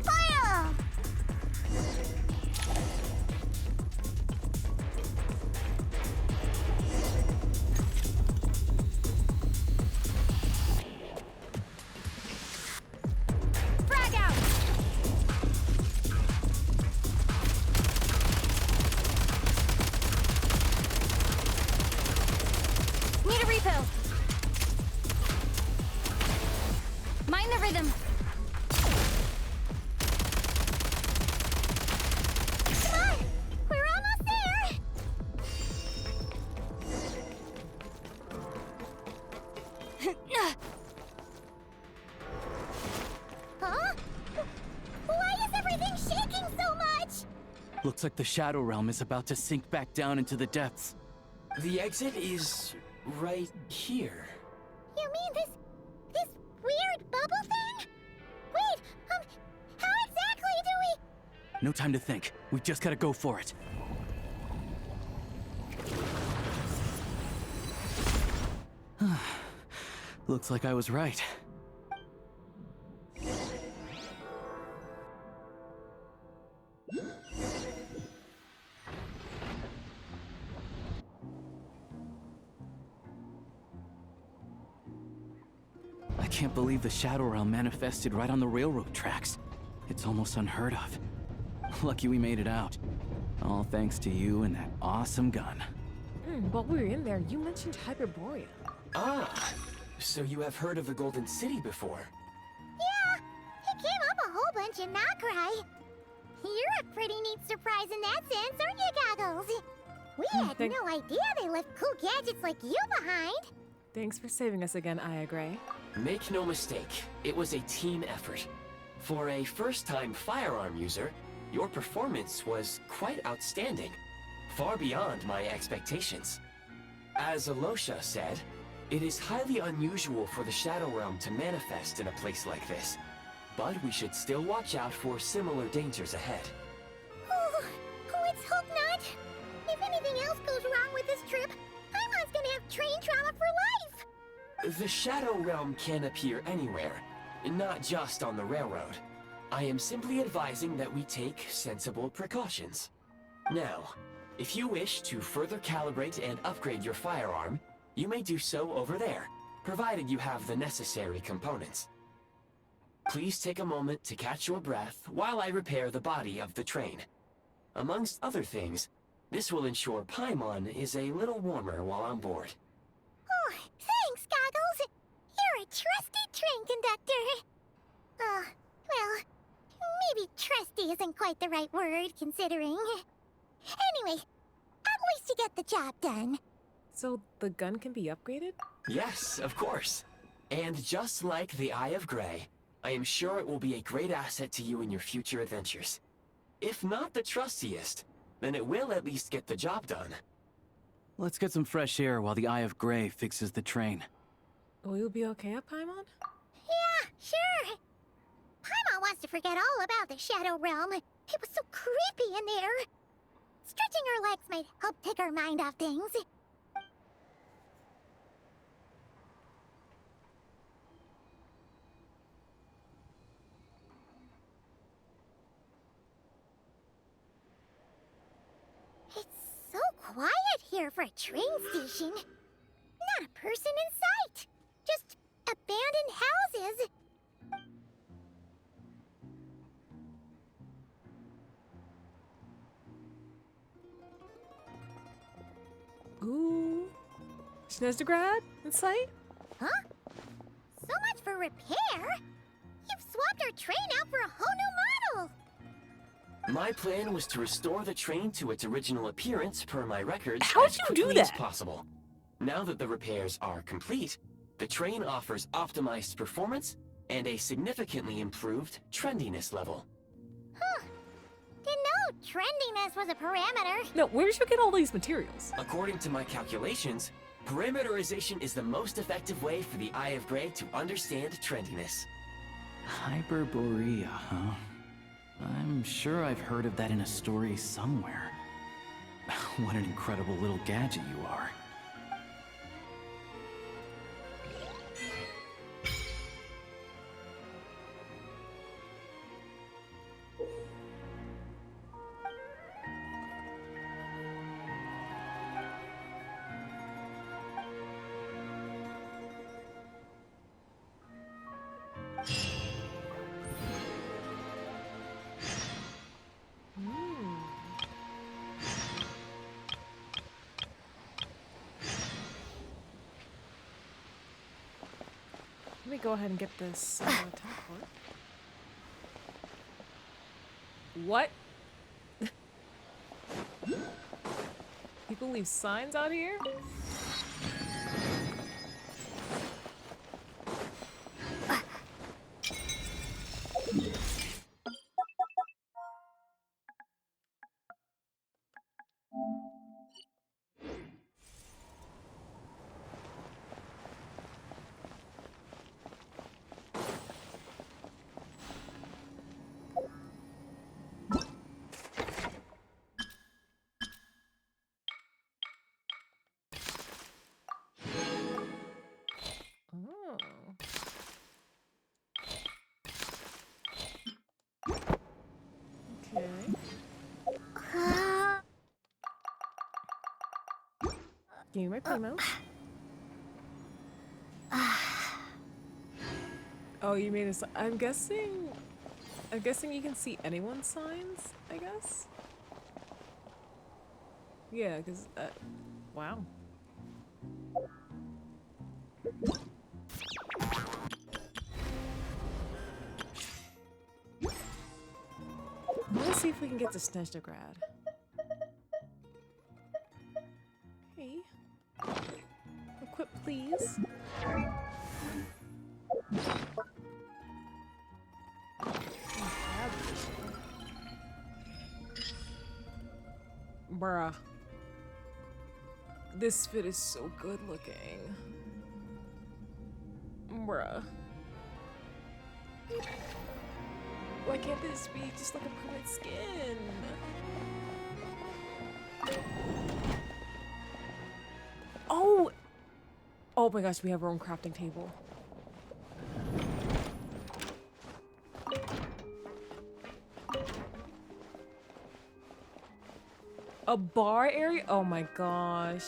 Fire! Frag out. Huh? Why is everything shaking so much? Looks like the Shadow Realm is about to sink back down into the depths. The exit is right here. You mean this weird bubble thing? Wait, how exactly do we... No time to think. We've just gotta go for it. Looks like I was right. I can't believe the Shadow Realm manifested right on the railroad tracks. It's almost unheard of. Lucky we made it out. All thanks to you and that awesome gun. While we were in there, you mentioned Hyperborea. Ah, so you have heard of the Golden City before? Yeah, it came up a whole bunch in Nokrai. You're a pretty neat surprise in that sense, aren't you, Goggles? We had no idea they left cool gadgets like you behind. Thanks for saving us again, Aya Gray. Make no mistake, it was a team effort. For a first-time firearm user, your performance was quite outstanding, far beyond my expectations. As Alosha said, it is highly unusual for the Shadow Realm to manifest in a place like this, but we should still watch out for similar dangers ahead. Oh, let's hope not. If anything else goes wrong with this trip, Paimon's gonna have train trauma for life. The Shadow Realm can appear anywhere, not just on the railroad. I am simply advising that we take sensible precautions. Now, if you wish to further calibrate and upgrade your firearm, you may do so over there, provided you have the necessary components. Please take a moment to catch your breath while I repair the body of the train. Amongst other things, this will ensure Paimon is a little warmer while on board. Oh, thanks, Goggles. You're a trusty train conductor. Well, maybe trusty isn't quite the right word, considering. Anyway, at least you get the job done. So the gun can be upgraded? Yes, of course. And just like the Eye of Grey, I am sure it will be a great asset to you in your future adventures. If not the trustiest, then it will at least get the job done. Let's get some fresh air while the Eye of Grey fixes the train. Will you be okay at Paimon? Yeah, sure. Paimon wants to forget all about the Shadow Realm. It was so creepy in there. Stretching her legs might help take her mind off things. It's so quiet here for a train station. Not a person in sight. Just abandoned houses. Ooh. Snezhnaya in sight? Huh? So much for repair? You've swapped our train out for a whole new model! My plan was to restore the train to its original appearance per my records How'd as you do quickly as that? possible. Now that the repairs are complete, the train offers optimized performance and a significantly improved trendiness level. Huh. Didn't know trendiness was a parameter. No, where did you get all these materials? According to my calculations, parameterization is the most effective way for the Eye of Grey to understand trendiness. Hyperborea, huh? I'm sure I've heard of that in a story somewhere. What an incredible little gadget you are. Let me go ahead and get this teleport. What? People leave signs out here? Give me my primo. Oh, you made a. I'm guessing you can see anyone's signs. I guess. Yeah, because wow. Let's see if we can get to Snezhnaya. Okay. Equip, please. Bruh. This fit is so good looking. Bruh. Why can't this be just like a permanent skin? Oh! Oh my gosh, we have our own crafting table. A bar area? Oh my gosh.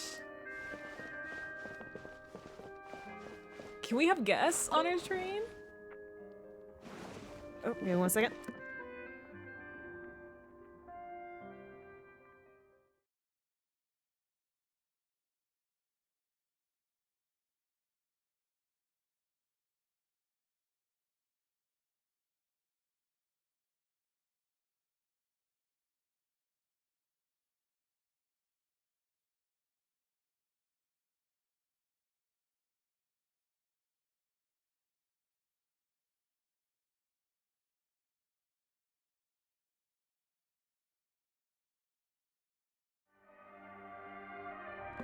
Can we have guests on our train? Oh, give me 1 second.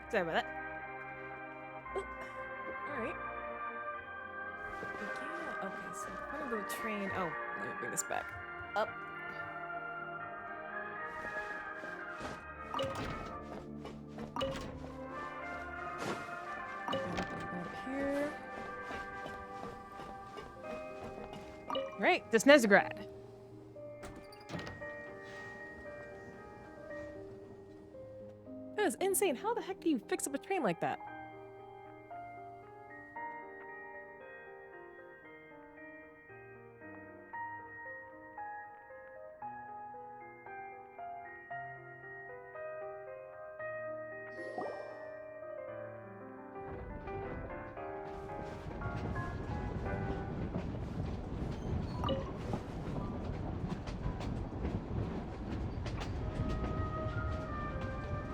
Sorry about that. Alright. Yeah, okay, so in front of the train. Oh, let me bring this back. Up. Up here. Right, to Snezhnaya. That is insane. How the heck do you fix up a train like that?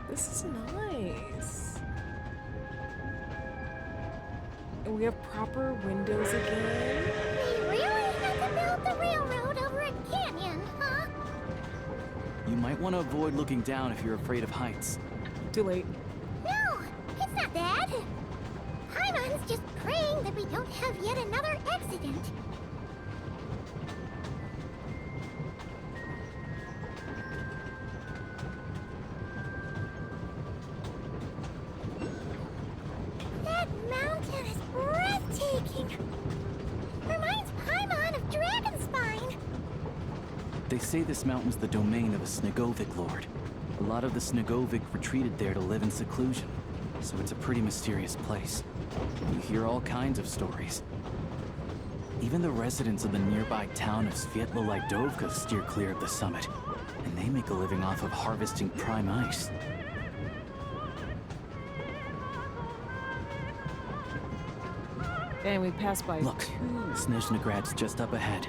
This is nice. And we have proper windows again. We really had to build the railroad over a canyon, huh? You might want to avoid looking down if you're afraid of heights. Too late. No, it's not that. Paimon's just praying that we don't have yet another accident. That mountain is breathtaking. Reminds Paimon of Dragonspine. They say this mountain's the domain of a Snegovik lord. A lot of the Snegovik retreated there to live in seclusion, so it's a pretty mysterious place. You hear all kinds of stories. Even the residents of the nearby town of Svietlo-Lidovka steer clear of the summit, and they make a living off of harvesting prime ice. And we passed by. Look, Snezhnay's just up ahead.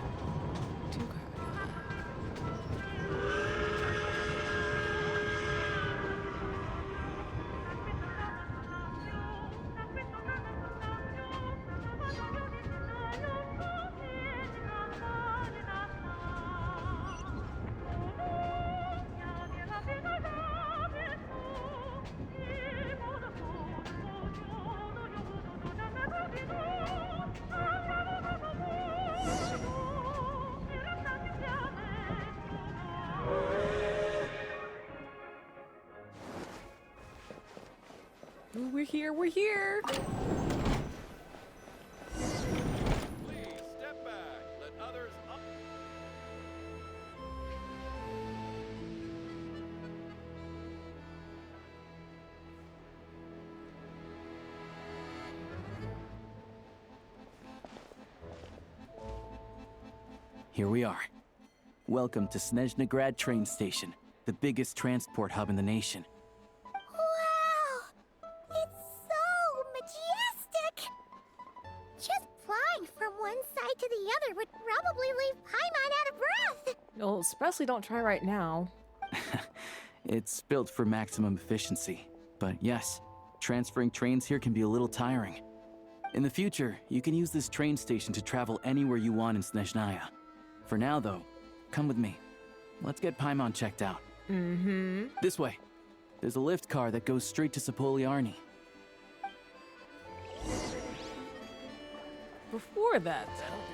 We're here, we're here! Please step back. Let others up. here we are. Welcome to Snezhnaya train station, the biggest transport hub in the nation. Wow! It's so majestic! Just flying from one side to the other would probably leave Paimon out of breath! Well, especially don't try right now. It's built for maximum efficiency, but yes, transferring trains here can be a little tiring. In the future, you can use this train station to travel anywhere you want in Snezhnaya. For now, though, come with me. Let's get Paimon checked out. Mm-hmm. This way. There's a lift car that goes straight to Sapoliarni. Before that,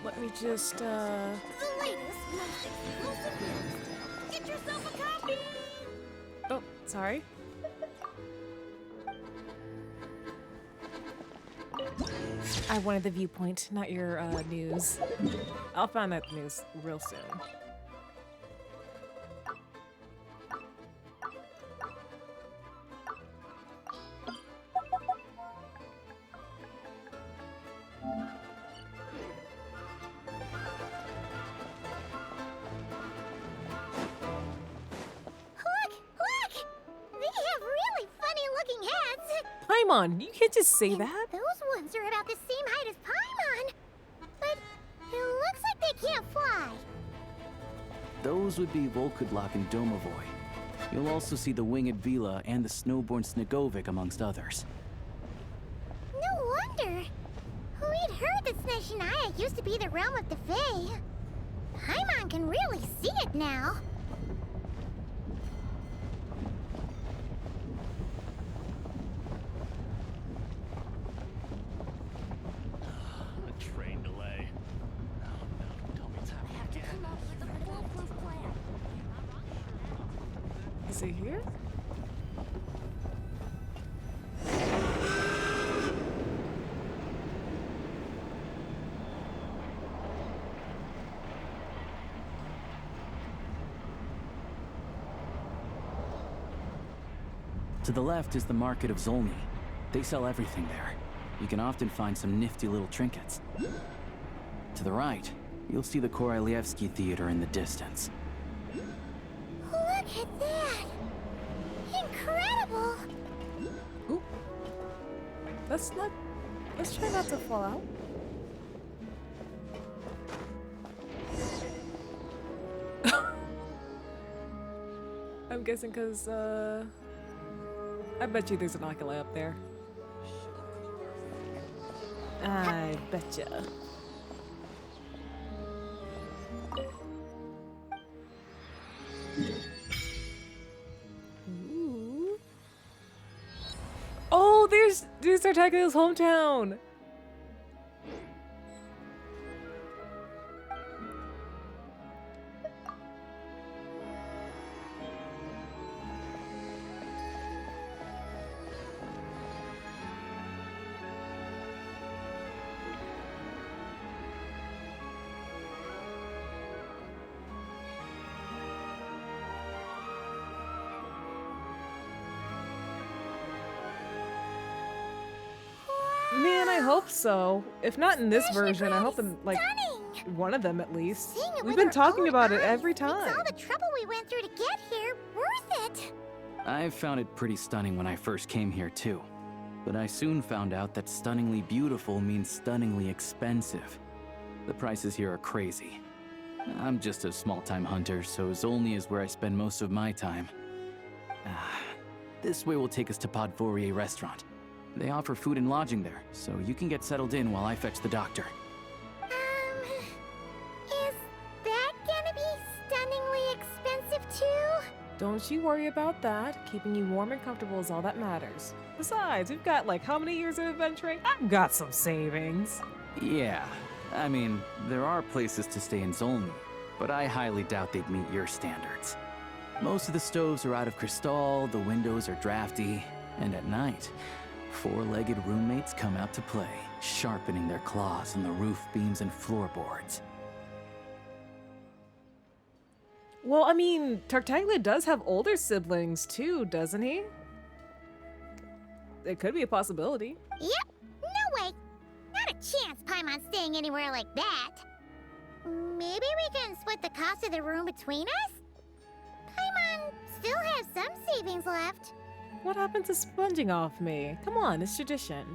let me just, The latest, most exclusive news. Get yourself a copy! Oh, sorry. I wanted the viewpoint, not your news. I'll find that news real soon. Look! They have really funny-looking heads! Paimon, you can't just say that. Those ones are about the same height as Paimon! But it looks like they can't fly. Those would be Volkudlak and Domovoy. You'll also see the winged Vila and the snowborn Snegovic amongst others. No wonder. We'd heard that Snezhnaya used to be the realm of the Fae. Paimon can really see it now. A train delay. No, tell me it's happening again. Come up with a foolproof plan. Is it here? To the left is the Market of Zolny. They sell everything there. You can often find some nifty little trinkets. To the right, you'll see the Korolyevsky Theater in the distance. Look at that! Incredible! Ooh. Let's try not to fall out. I'm guessing because, I bet you there's an oculi up there. I betcha. Ooh. Oh, there's Tartaglia's hometown. Man, I hope so. If not in this version, I hope in, like, one of them at least. We've been talking about it every time. All the trouble we went through to get here, worth it. I found it pretty stunning when I first came here too. But I soon found out that stunningly beautiful means stunningly expensive. The prices here are crazy. I'm just a small-time hunter, so Zolny is where I spend most of my time. This way will take us to Podvorier restaurant. They offer food and lodging there, so you can get settled in while I fetch the doctor. Is that gonna be stunningly expensive too? Don't you worry about that. Keeping you warm and comfortable is all that matters. Besides, we've got like how many years of adventuring? I've got some savings. Yeah, I mean, there are places to stay in Zolny, but I highly doubt they'd meet your standards. Most of the stoves are out of crystal, the windows are drafty, and at night, four-legged roommates come out to play, sharpening their claws on the roof beams and floorboards. Well, I mean, Tartaglia does have older siblings too, doesn't he? It could be a possibility. Yep. No way. Not a chance Paimon's staying anywhere like that. maybe we can split the cost of the room between us? Paimon still has some savings left. What happened to sponging off me? Come on, it's tradition.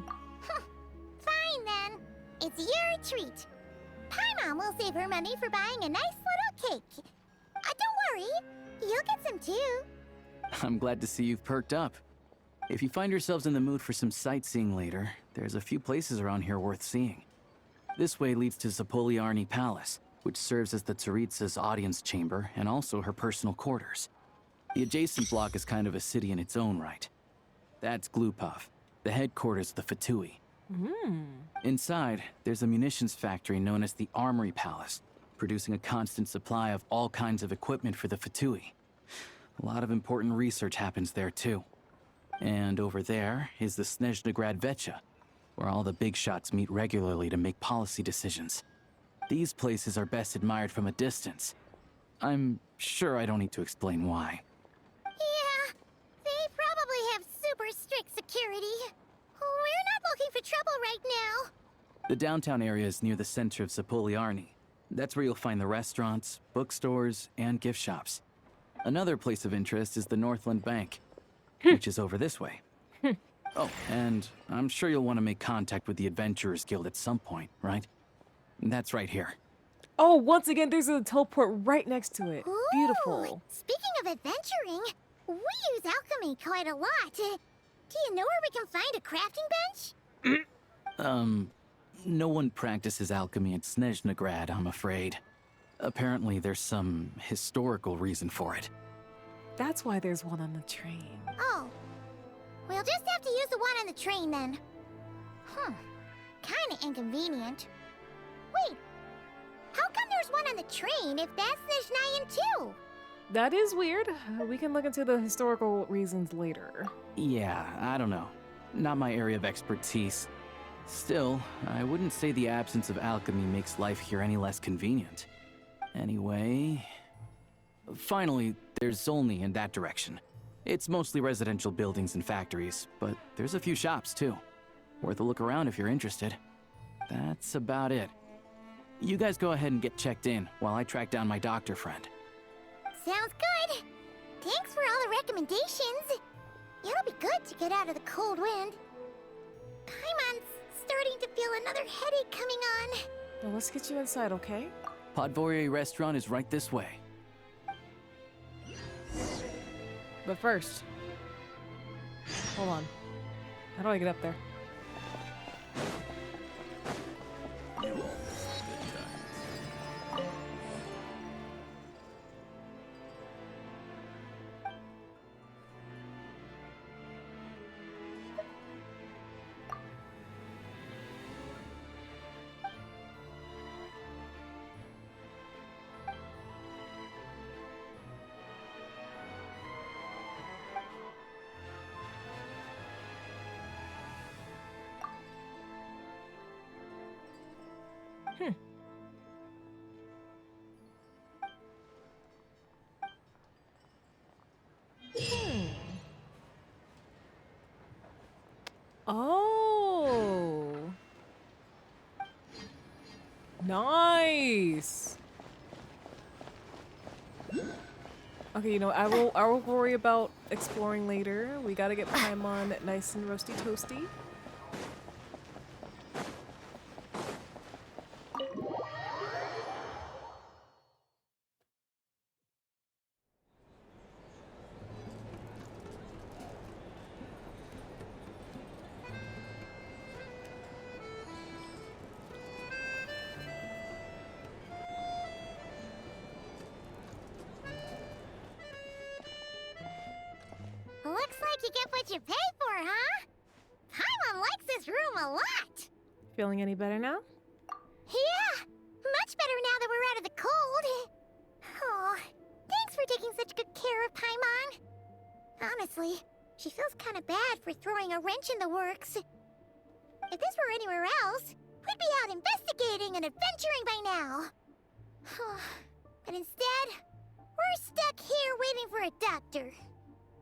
Fine then. It's your treat. Paimon will save her money for buying a nice little cake. Don't worry, you'll get some too. I'm glad to see you've perked up. If you find yourselves in the mood for some sightseeing later, there's a few places around here worth seeing. This way leads to Zapoliarny Palace, which serves as the Tsaritsa's audience chamber and also her personal quarters. The adjacent block is kind of a city in its own right. That's Glupov, the headquarters of the Fatui. Inside, there's a munitions factory known as the Armory Palace, producing a constant supply of all kinds of equipment for the Fatui. A lot of important research happens there too. And over there is the Snezhnagrad Vecha, where all the big shots meet regularly to make policy decisions. These places are best admired from a distance. I'm sure I don't need to explain why. Yeah, they probably have super strict security. We're not looking for trouble right now. The downtown area is near the center of Zapoliarny. That's where you'll find the restaurants, bookstores, and gift shops. Another place of interest is the Northland Bank, which is over this way. Oh, and I'm sure you'll want to make contact with the Adventurers Guild at some point, right? That's right here. Oh, once again, there's a teleport right next to it. Ooh, Beautiful. Speaking of adventuring, we use alchemy quite a lot. Do you know where we can find a crafting bench? No one practices alchemy at Snezhnagrad, I'm afraid. Apparently, there's some historical reason for it. That's why there's one on the train. Oh. We'll just have to use the one on the train then. Kinda inconvenient. Wait, how come there's one on the train if that's Snezhnayan too? That is weird. We can look into the historical reasons later. Yeah, I don't know. Not my area of expertise. Still, I wouldn't say the absence of alchemy makes life here any less convenient. Anyway... Finally, there's Zolny in that direction. It's mostly residential buildings and factories, but there's a few shops too. Worth a look around if you're interested. That's about it. You guys go ahead and get checked in while I track down my doctor friend. Sounds good. Thanks for all the recommendations. It'll be good to get out of the cold wind. Paimon's starting to feel another headache coming on. Now let's get you inside, okay? Podvorye restaurant is right this way. But first... Hold on. How do I get up there? Oh. Nice. Okay, you know, I will worry about exploring later. We gotta get Paimon nice and roasty toasty. Looks like you get what you pay for, huh? Paimon likes this room a lot. Feeling any better now? Yeah, much better now that we're out of the cold. Oh, thanks for taking such good care of Paimon. Honestly, she feels kind of bad for throwing a wrench in the works. If this were anywhere else, we'd be out investigating and adventuring by now. But instead, we're stuck here waiting for a doctor.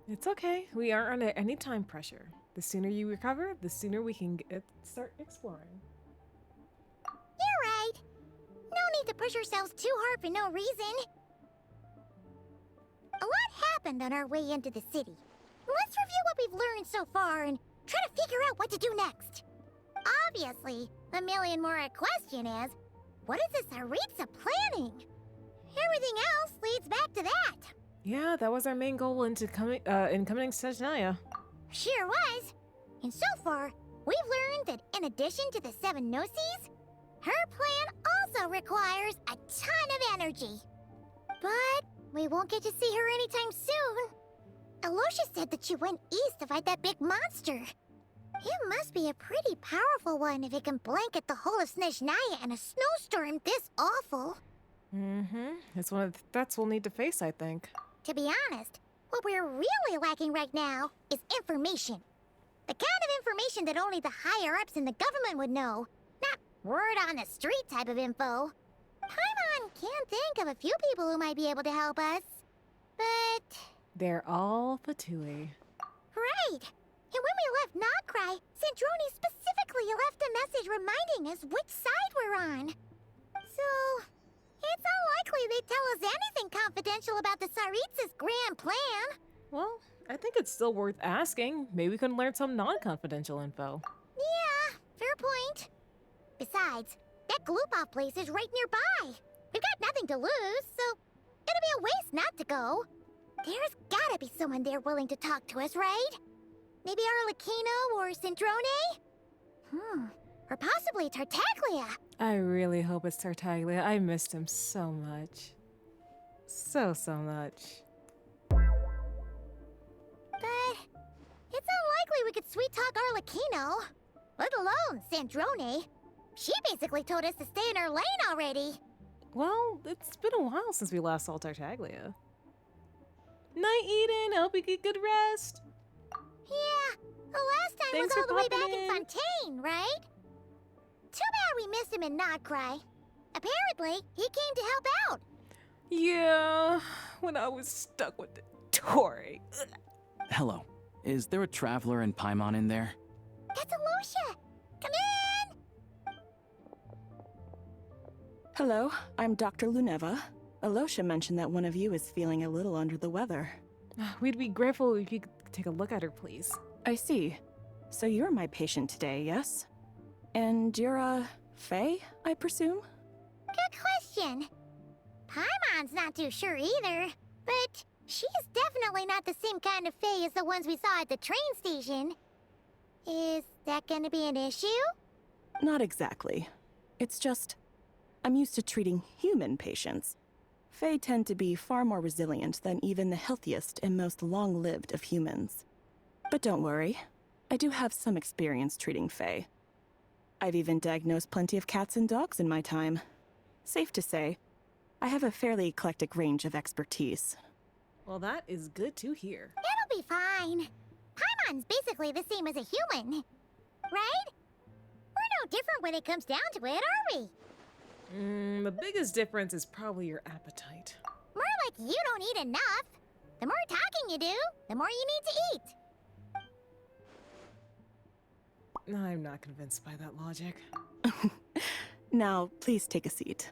It's okay. We aren't under any time pressure. The sooner you recover, the sooner we can start exploring. You're right. No need to push ourselves too hard for no reason. A lot happened on our way into the city. Let's review what we've learned so far and try to figure out what to do next. Obviously, the million more question is, what is the Tsaritsa planning? Everything else leads back to that. Yeah, that was our main goal in coming Snezhnaya. Sure was. And so far, we've learned that in addition to the 7 Gnosis, her plan also requires a ton of energy. But we won't get to see her anytime soon. Alosha said that she went east to fight that big monster. It must be a pretty powerful one if it can blanket the whole of Snezhnaya in a snowstorm this awful. It's one of the threats we'll need to face, I think. To be honest, what we're really lacking right now is information. The kind of information that only the higher-ups in the government would know. Not word on the street type of info. Paimon can think of a few people who might be able to help us. But... they're all Fatui. Right! And when we left Nagcry, Sandrone specifically left a message reminding us which side we're on. So, it's unlikely they'd tell us anything confidential about the Tsaritsa's grand plan. Well, I think it's still worth asking. Maybe we can learn some non-confidential info. Yeah, fair point. Besides, that Gloop-Off place is right nearby. We've got nothing to lose, so it'd be a waste not to go. There's gotta be someone there willing to talk to us, right? Maybe Arlecchino or Sandrone? Or possibly Tartaglia. I really hope it's Tartaglia. I missed him so much. So much. But it's unlikely we could sweet-talk Arlecchino. Let alone Sandrone. She basically told us to stay in her lane already. Well, it's been a while since we last saw Tartaglia. Night, Eden. I hope you get good rest. Yeah, the last time Thanks was all for the way popping back in Fontaine, right? Too bad we missed him in Nagcry. Apparently, he came to help out. Yeah, when I was stuck with the Tori. Hello. Is there a traveler and Paimon in there? That's Alosha. Come in! Hello, I'm Dr. Luneva. Alosha mentioned that one of you is feeling a little under the weather. We'd be grateful if you could take a look at her, please. I see. So you're my patient today, yes? And you're, Fae, I presume? Good question. Paimon's not too sure either, but she's definitely not the same kind of Fae as the ones we saw at the train station. Is that gonna be an issue? Not exactly. It's just, I'm used to treating human patients. Fae tend to be far more resilient than even the healthiest and most long-lived of humans. But don't worry, I do have some experience treating Fae. I've even diagnosed plenty of cats and dogs in my time. Safe to say, I have a fairly eclectic range of expertise. Well, that is good to hear. That'll be fine. Paimon's basically the same as a human, right? We're no different when it comes down to it, are we? The biggest difference is probably your appetite. More like you don't eat enough. The more talking you do, the more you need to eat. I'm not convinced by that logic. Now, please take a seat.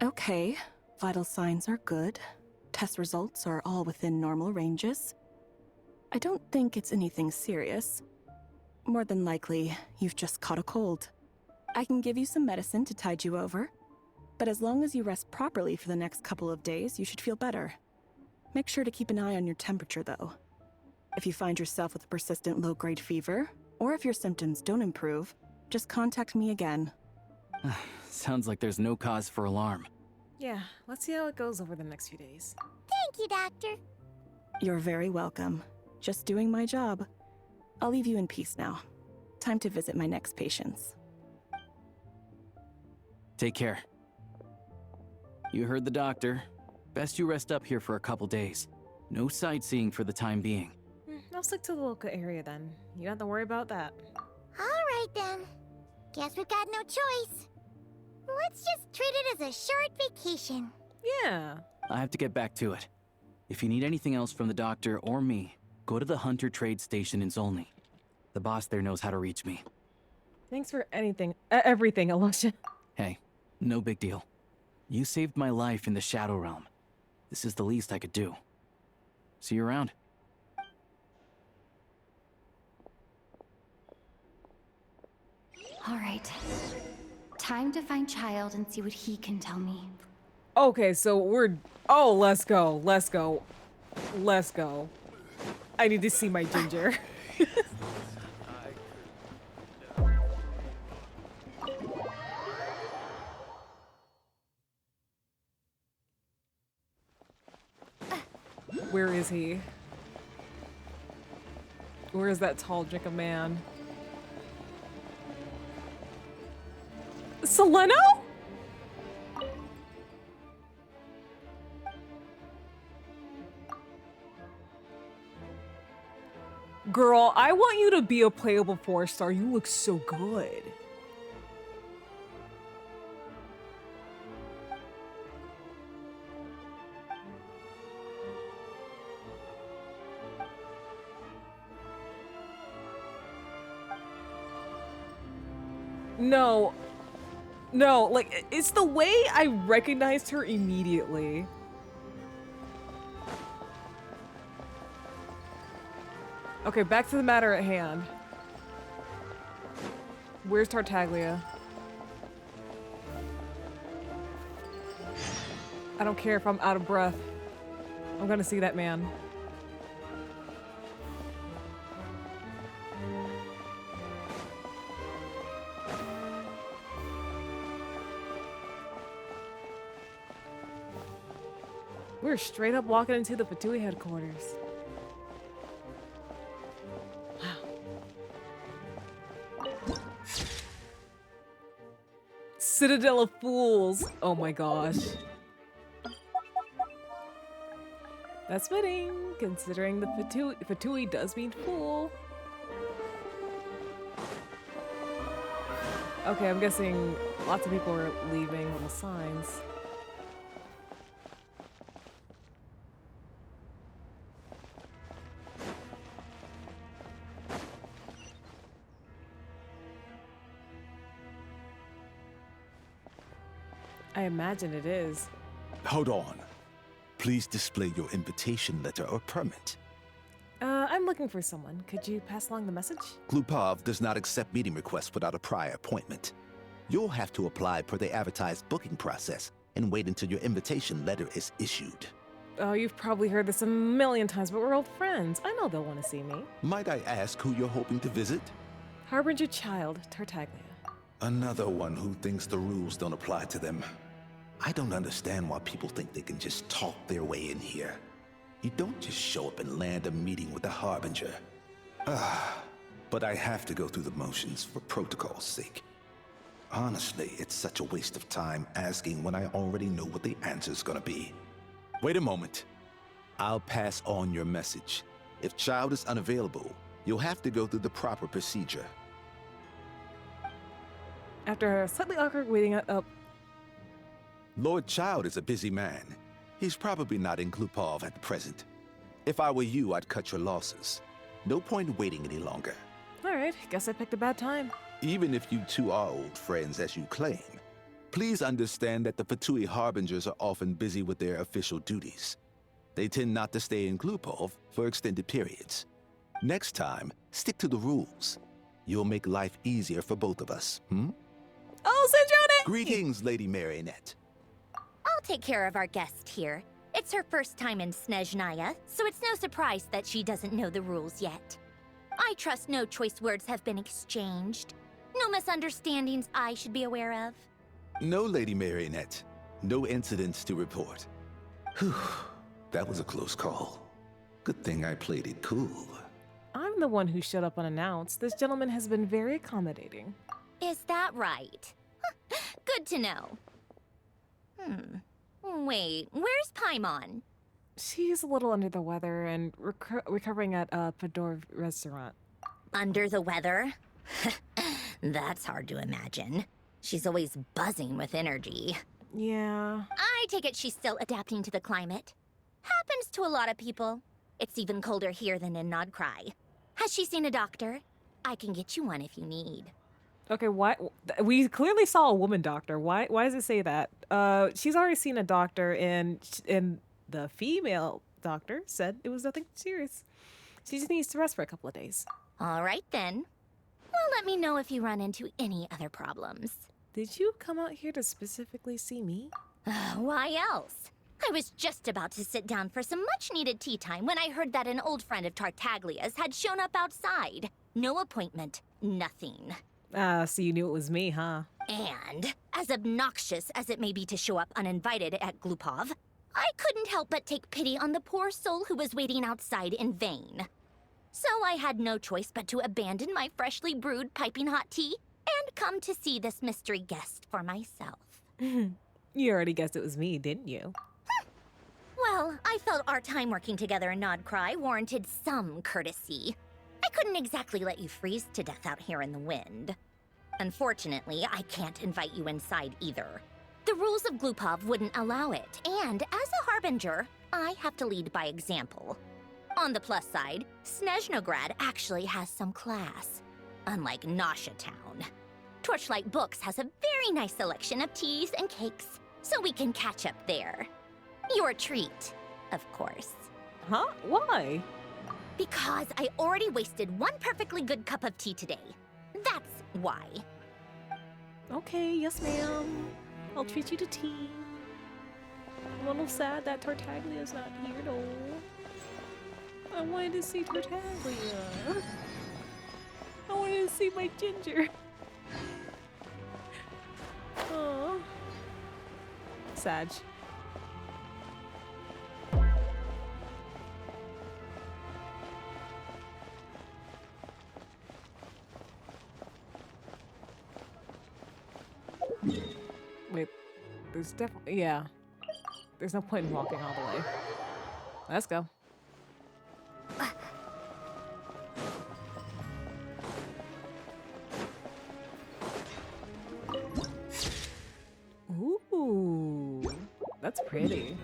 Okay, vital signs are good. Test results are all within normal ranges. I don't think it's anything serious. More than likely, you've just caught a cold. I can give you some medicine to tide you over, but as long as you rest properly for the next couple of days, you should feel better. Make sure to keep an eye on your temperature, though. If you find yourself with a persistent low-grade fever, or if your symptoms don't improve, just contact me again. Sounds like there's no cause for alarm. Yeah, let's see how it goes over the next few days. Thank you, Doctor. You're very welcome. Just doing my job. I'll leave you in peace now. Time to visit my next patients. Take care. You heard the doctor. Best you rest up here for a couple days. No sightseeing for the time being. I'll stick to the local area then. You don't have to worry about that. All right then. Guess we've got no choice. Let's just treat it as a short vacation. Yeah. I have to get back to it. If you need anything else from the doctor or me, go to the Hunter Trade Station in Zolny. The boss there knows how to reach me. Thanks for anything, everything, Alasha. Hey, no big deal. You saved my life in the Shadow Realm. This is the least I could do. See you around. All right. Time to find Child and see what he can tell me. Okay, so we're... Oh, let's go. Let's go. Let's go. I need to see my ginger. Where is he? Where is that tall drink of man? Seleno? Girl, I want you to be a playable 4-star. You look so good. No. No, like, it's the way I recognized her immediately. Okay, back to the matter at hand. Where's Tartaglia? I don't care if I'm out of breath. I'm gonna see that man. We're straight up walking into the Fatui headquarters. Wow. Citadel of Fools. Oh my gosh. That's fitting, considering the Fatui does mean fool. Okay, I'm guessing lots of people are leaving little signs. I imagine it is. Hold on. Please display your invitation letter or permit. I'm looking for someone. Could you pass along the message? Glupov does not accept meeting requests without a prior appointment. You'll have to apply per the advertised booking process and wait until your invitation letter is issued. Oh, you've probably heard this a million times, but we're old friends. I know they'll want to see me. Might I ask who you're hoping to visit? Harbinger Child, Tartaglia. Another one who thinks the rules don't apply to them. I don't understand why people think they can just talk their way in here. You don't just show up and land a meeting with the Harbinger. But I have to go through the motions for protocol's sake. Honestly, it's such a waste of time asking when I already know what the answer's gonna be. Wait a moment. I'll pass on your message. If Child is unavailable, you'll have to go through the proper procedure. After a slightly awkward waiting up. Lord Child is a busy man. He's probably not in Glupov at the present. If I were you, I'd cut your losses. No point waiting any longer. Alright, guess I picked a bad time. Even if you two are old friends as you claim, please understand that the Fatui Harbingers are often busy with their official duties. They tend not to stay in Glupov for extended periods. Next time, stick to the rules. You'll make life easier for both of us, Oh, Snezhnaya! Greetings, Lady Marionette. I'll take care of our guest here. It's her first time in Snezhnaya, so it's no surprise that she doesn't know the rules yet. I trust no choice words have been exchanged. No misunderstandings I should be aware of. No, Lady Marionette. No incidents to report. Whew, that was a close call. Good thing I played it cool. I'm the one who showed up unannounced. This gentleman has been very accommodating. Is that right? Good to know. Wait, where's Paimon? She's a little under the weather and recovering at a Fedor restaurant. Under the weather? That's hard to imagine. She's always buzzing with energy. Yeah. I take it she's still adapting to the climate. Happens to a lot of people. It's even colder here than in Nodcry. Has she seen a doctor? I can get you one if you need. Okay, why? We clearly saw a woman doctor. Why does it say that? She's already seen a doctor, and the female doctor said it was nothing serious. She just needs to rest for a couple of days. All right, then. Well, let me know if you run into any other problems. Did you come out here to specifically see me? Why else? I was just about to sit down for some much-needed tea time when I heard that an old friend of Tartaglia's had shown up outside. No appointment, nothing. So you knew it was me, huh? And, as obnoxious as it may be to show up uninvited at Glupov, I couldn't help but take pity on the poor soul who was waiting outside in vain. So I had no choice but to abandon my freshly brewed piping hot tea and come to see this mystery guest for myself. You already guessed it was me, didn't you? Well, I felt our time working together in Nod Cry warranted some courtesy. I couldn't exactly let you freeze to death out here in the wind. Unfortunately, I can't invite you inside either. The rules of Glupov wouldn't allow it, and as a harbinger, I have to lead by example. On the plus side, Snezhnograd actually has some class, unlike Nasha Town. Torchlight Books has a very nice selection of teas and cakes, so we can catch up there. Your treat, of course. Huh? Why? Because I already wasted one perfectly good cup of tea today. That's why. Okay, yes ma'am. I'll treat you to tea. I'm a little sad that Tartaglia's not here though. I wanted to see Tartaglia. I wanted to see my Ginger. Aww. Sag. Wait, there's definitely, yeah. There's no point in walking all the way. Let's go. Ooh, that's pretty.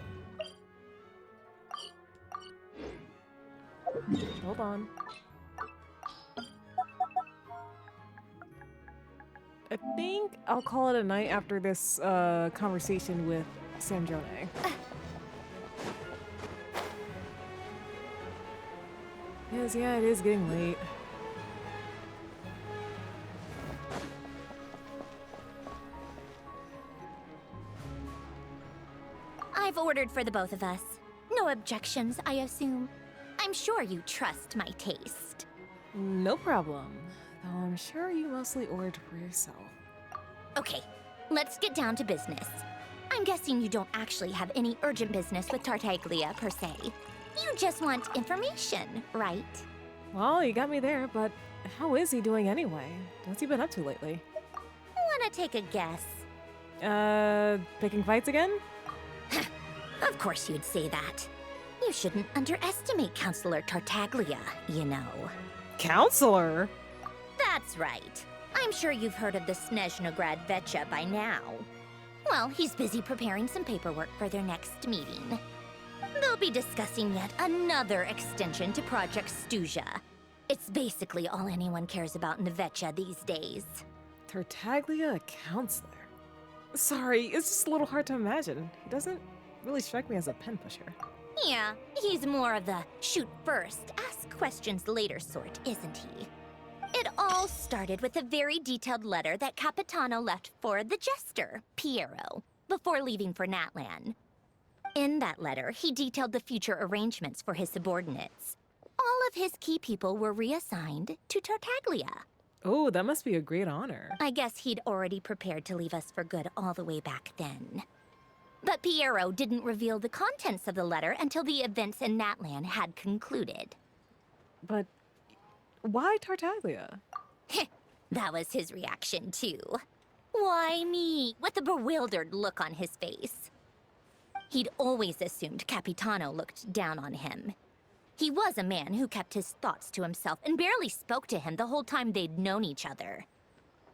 Hold on. I think I'll call it a night after this conversation with Snezhnaya. Yes, yeah, it is getting late. I've ordered for the both of us. No objections, I assume. I'm sure you trust my taste. No problem. Though I'm sure you mostly ordered for yourself. Okay, let's get down to business. I'm guessing you don't actually have any urgent business with Tartaglia, per se. You just want information, right? Well, you got me there, but how is he doing anyway? What's he been up to lately? Wanna take a guess? Picking fights again? Of course you'd say that. You shouldn't underestimate Counselor Tartaglia, you know. Counselor? That's right. I'm sure you've heard of the Snezhnograd Vecha by now. Well, he's busy preparing some paperwork for their next meeting. They'll be discussing yet another extension to Project Stuzha. It's basically all anyone cares about in the Vecha these days. Tartaglia, a counselor? Sorry, it's just a little hard to imagine. He doesn't really strike me as a pen pusher. Yeah, he's more of the shoot first, ask questions later sort, isn't he? It all started with a very detailed letter that Capitano left for the jester, Piero, before leaving for Natlan. In that letter, he detailed the future arrangements for his subordinates. All of his key people were reassigned to Tartaglia. Oh, that must be a great honor. I guess he'd already prepared to leave us for good all the way back then. But Piero didn't reveal the contents of the letter until the events in Natlan had concluded. But why Tartaglia? That was his reaction, too. Why me? With a bewildered look on his face. He'd always assumed Capitano looked down on him. He was a man who kept his thoughts to himself and barely spoke to him the whole time they'd known each other.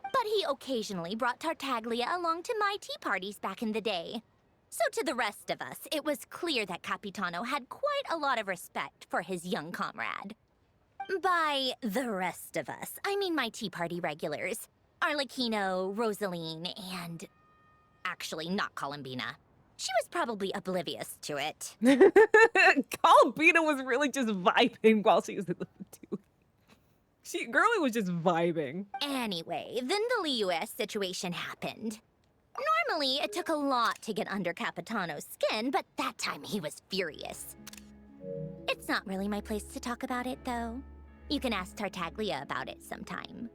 But he occasionally brought Tartaglia along to my tea parties back in the day. So to the rest of us, it was clear that Capitano had quite a lot of respect for his young comrade. By the rest of us, I mean my Tea Party regulars. Arlecchino, Rosaline, and... actually, not Columbina. She was probably oblivious to it. Columbina was really just vibing while she was in the Fatui. Girlie was just vibing. Anyway, then the Liu-S situation happened. Normally, it took a lot to get under Capitano's skin, but that time he was furious. It's not really my place to talk about it, though. You can ask Tartaglia about it sometime.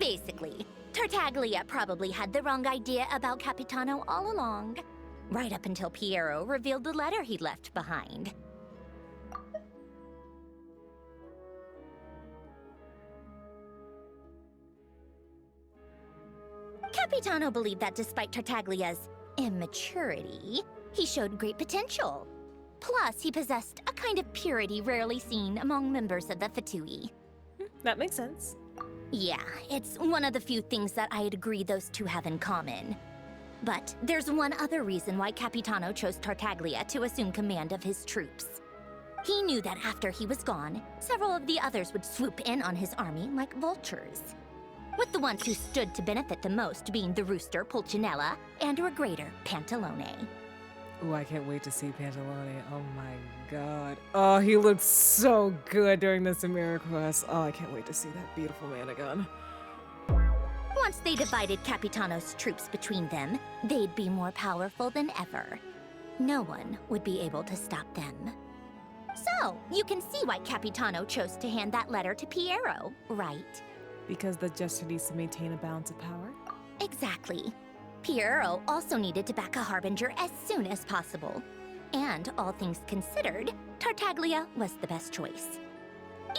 Basically, Tartaglia probably had the wrong idea about Capitano all along. Right up until Piero revealed the letter he'd left behind. Capitano believed that despite Tartaglia's immaturity, he showed great potential. Plus, he possessed a kind of purity rarely seen among members of the Fatui. That makes sense. Yeah, it's one of the few things that I'd agree those two have in common. But there's one other reason why Capitano chose Tartaglia to assume command of his troops. He knew that after he was gone, several of the others would swoop in on his army like vultures. With the ones who stood to benefit the most being the rooster Pulcinella and Regrator Pantalone. Ooh, I can't wait to see Pantalone. Oh my god. Oh, he looks so good during the Samira quest. Oh, I can't wait to see that beautiful man again. Once they divided Capitano's troops between them, they'd be more powerful than ever. No one would be able to stop them. So, you can see why Capitano chose to hand that letter to Piero, right? Because the gesture needs to maintain a balance of power? Exactly. Piero also needed to back a Harbinger as soon as possible. And all things considered, Tartaglia was the best choice.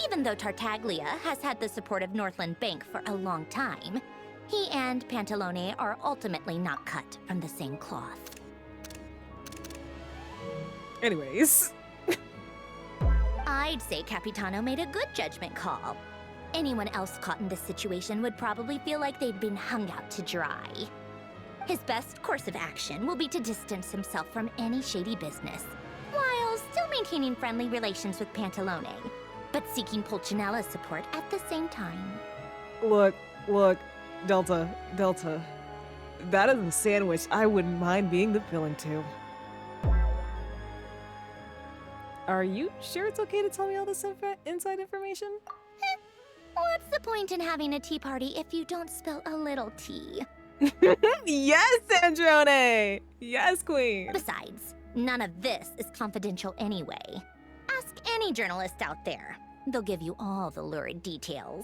Even though Tartaglia has had the support of Northland Bank for a long time, he and Pantalone are ultimately not cut from the same cloth. Anyways. I'd say Capitano made a good judgment call. Anyone else caught in this situation would probably feel like they'd been hung out to dry. His best course of action will be to distance himself from any shady business, while still maintaining friendly relations with Pantalone, but seeking Pulcinella's support at the same time. Look, Delta. That is a sandwich I wouldn't mind being the villain to. Are you sure it's okay to tell me all this inside information? What's the point in having a tea party if you don't spill a little tea? Yes, Sandrone! Yes, queen! Besides, none of this is confidential anyway. Ask any journalist out there. They'll give you all the lurid details.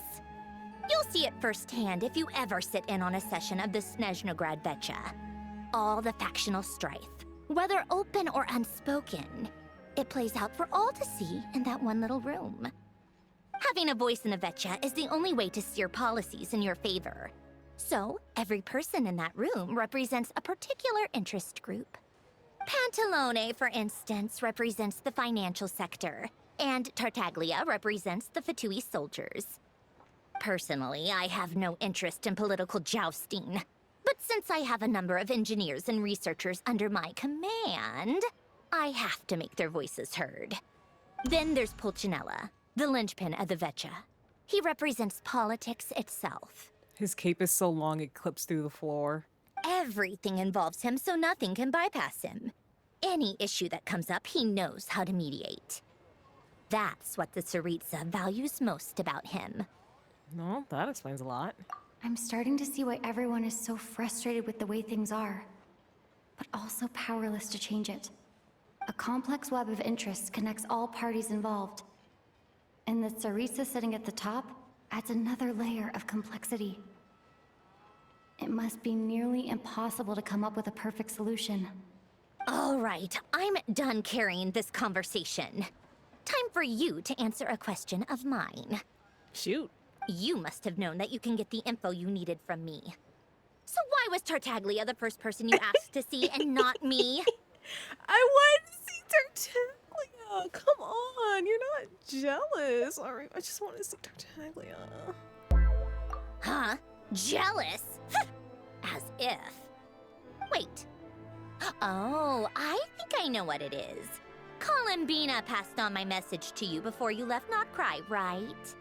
You'll see it firsthand if you ever sit in on a session of the Snezhnaya Vecha. All the factional strife, whether open or unspoken, it plays out for all to see in that one little room. Having a voice in a Vecha is the only way to steer policies in your favor. So, every person in that room represents a particular interest group. Pantalone, for instance, represents the financial sector, and Tartaglia represents the Fatui soldiers. Personally, I have no interest in political jousting, but since I have a number of engineers and researchers under my command, I have to make their voices heard. Then there's Pulcinella, the linchpin of the Vecha. He represents politics itself. His cape is so long it clips through the floor. Everything involves him, so nothing can bypass him. Any issue that comes up, he knows how to mediate. That's what the Tsaritsa values most about him. No, that explains a lot. I'm starting to see why everyone is so frustrated with the way things are, but also powerless to change it. A complex web of interests connects all parties involved. And the Tsaritsa sitting at the top adds another layer of complexity. It must be nearly impossible to come up with a perfect solution. All right, I'm done carrying this conversation. Time for you to answer a question of mine. Shoot. You must have known that you can get the info you needed from me. So why was Tartaglia the first person you asked to see and not me? I want to see Tartaglia. Come on, you're not jealous. All right, I just want to see Tartaglia. Huh? Jealous? As if. Wait. Oh, I think I know what it is. Columbina passed on my message to you before you left Not Cry, right?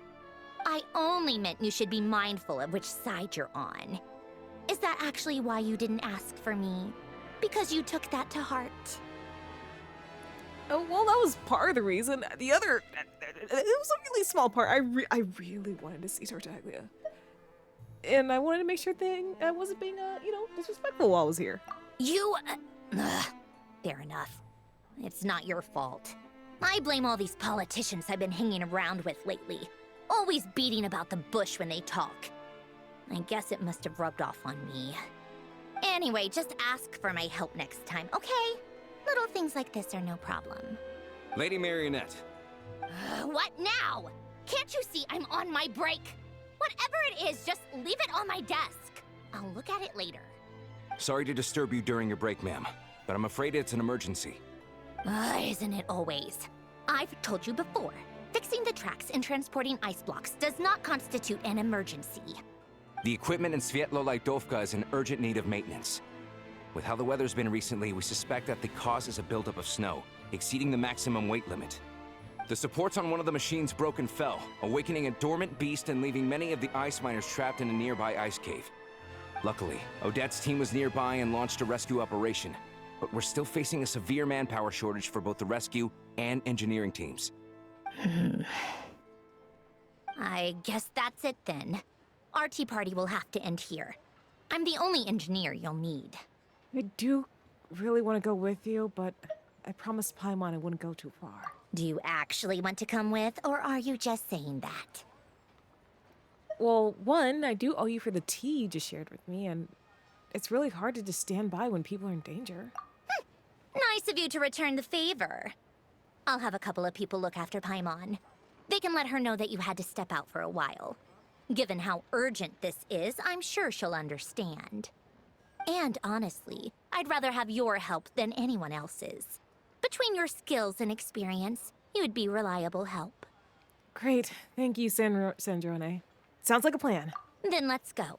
I only meant you should be mindful of which side you're on. Is that actually why you didn't ask for me? Because you took that to heart? Oh, well, that was part of the reason. The other, it was a really small part. I really wanted to see Tartaglia. And I wanted to make sure I wasn't being, disrespectful while I was here. Fair enough. It's not your fault. I blame all these politicians I've been hanging around with lately. Always beating about the bush when they talk. I guess it must have rubbed off on me. Anyway, just ask for my help next time, okay? Little things like this are no problem. Lady Marionette. What now? Can't you see I'm on my break? Whatever it is, just leave it on my desk. I'll look at it later. Sorry to disturb you during your break, ma'am, but I'm afraid it's an emergency. Isn't it always? I've told you before, fixing the tracks and transporting ice blocks does not constitute an emergency. The equipment in Svietlolaidovka is in urgent need of maintenance. With how the weather's been recently, we suspect that the cause is a buildup of snow, exceeding the maximum weight limit. The supports on one of the machines broke and fell, awakening a dormant beast and leaving many of the ice miners trapped in a nearby ice cave. Luckily, Odette's team was nearby and launched a rescue operation, but we're still facing a severe manpower shortage for both the rescue and engineering teams. I guess that's it then. Our tea party will have to end here. I'm the only engineer you'll need. I do really want to go with you, but I promised Paimon I wouldn't go too far. Do you actually want to come with, or are you just saying that? Well, one, I do owe you for the tea you just shared with me, and it's really hard to just stand by when people are in danger. Nice of you to return the favor. I'll have a couple of people look after Paimon. They can let her know that you had to step out for a while. Given how urgent this is, I'm sure she'll understand. And honestly, I'd rather have your help than anyone else's. Between your skills and experience, you'd be reliable help. Great. Thank you, Snezhnaya. Sounds like a plan. Then let's go.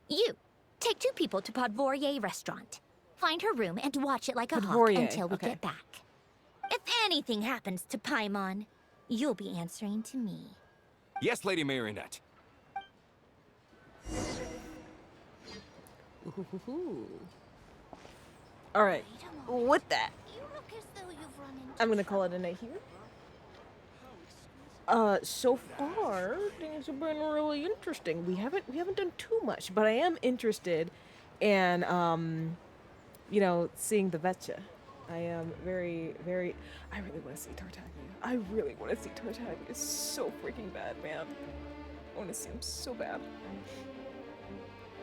You, take 2 people to Podvorye restaurant. Find her room and watch it like a hawk until we get back. If anything happens to Paimon, you'll be answering to me. Yes, Lady Marionette. All right, with that, I'm gonna call it a night here. So far things have been really interesting. We haven't done too much, but I am interested in seeing the Vetcha. I am very, very. I really want to see Tartaglia. I really want to see Tartaglia. It's so freaking bad, man. I want to see him so bad.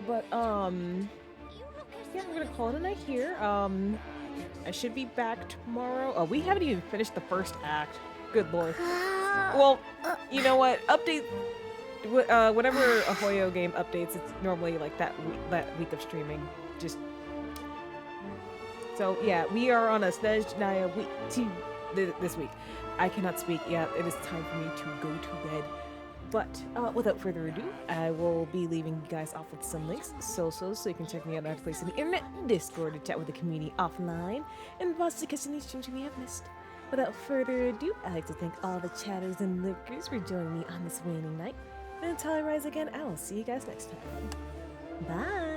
But yeah, I'm gonna call it a night here. I should be back tomorrow. Oh, we haven't even finished the first act. Good lord. Well, you know what? Update. Whenever a Hoyo game updates, it's normally like that week of streaming. Just. So yeah, we are on a Snezhnaya week this week. I cannot speak yet. It is time for me to go to bed. But without further ado, I will be leaving you guys off with some links, so you can check me out at other places on the internet, Discord to chat with the community offline, and possibly catch any streams you may have missed. Without further ado, I'd like to thank all the chatters and lurkers for joining me on this waning night. And until I rise again, I will see you guys next time. Bye!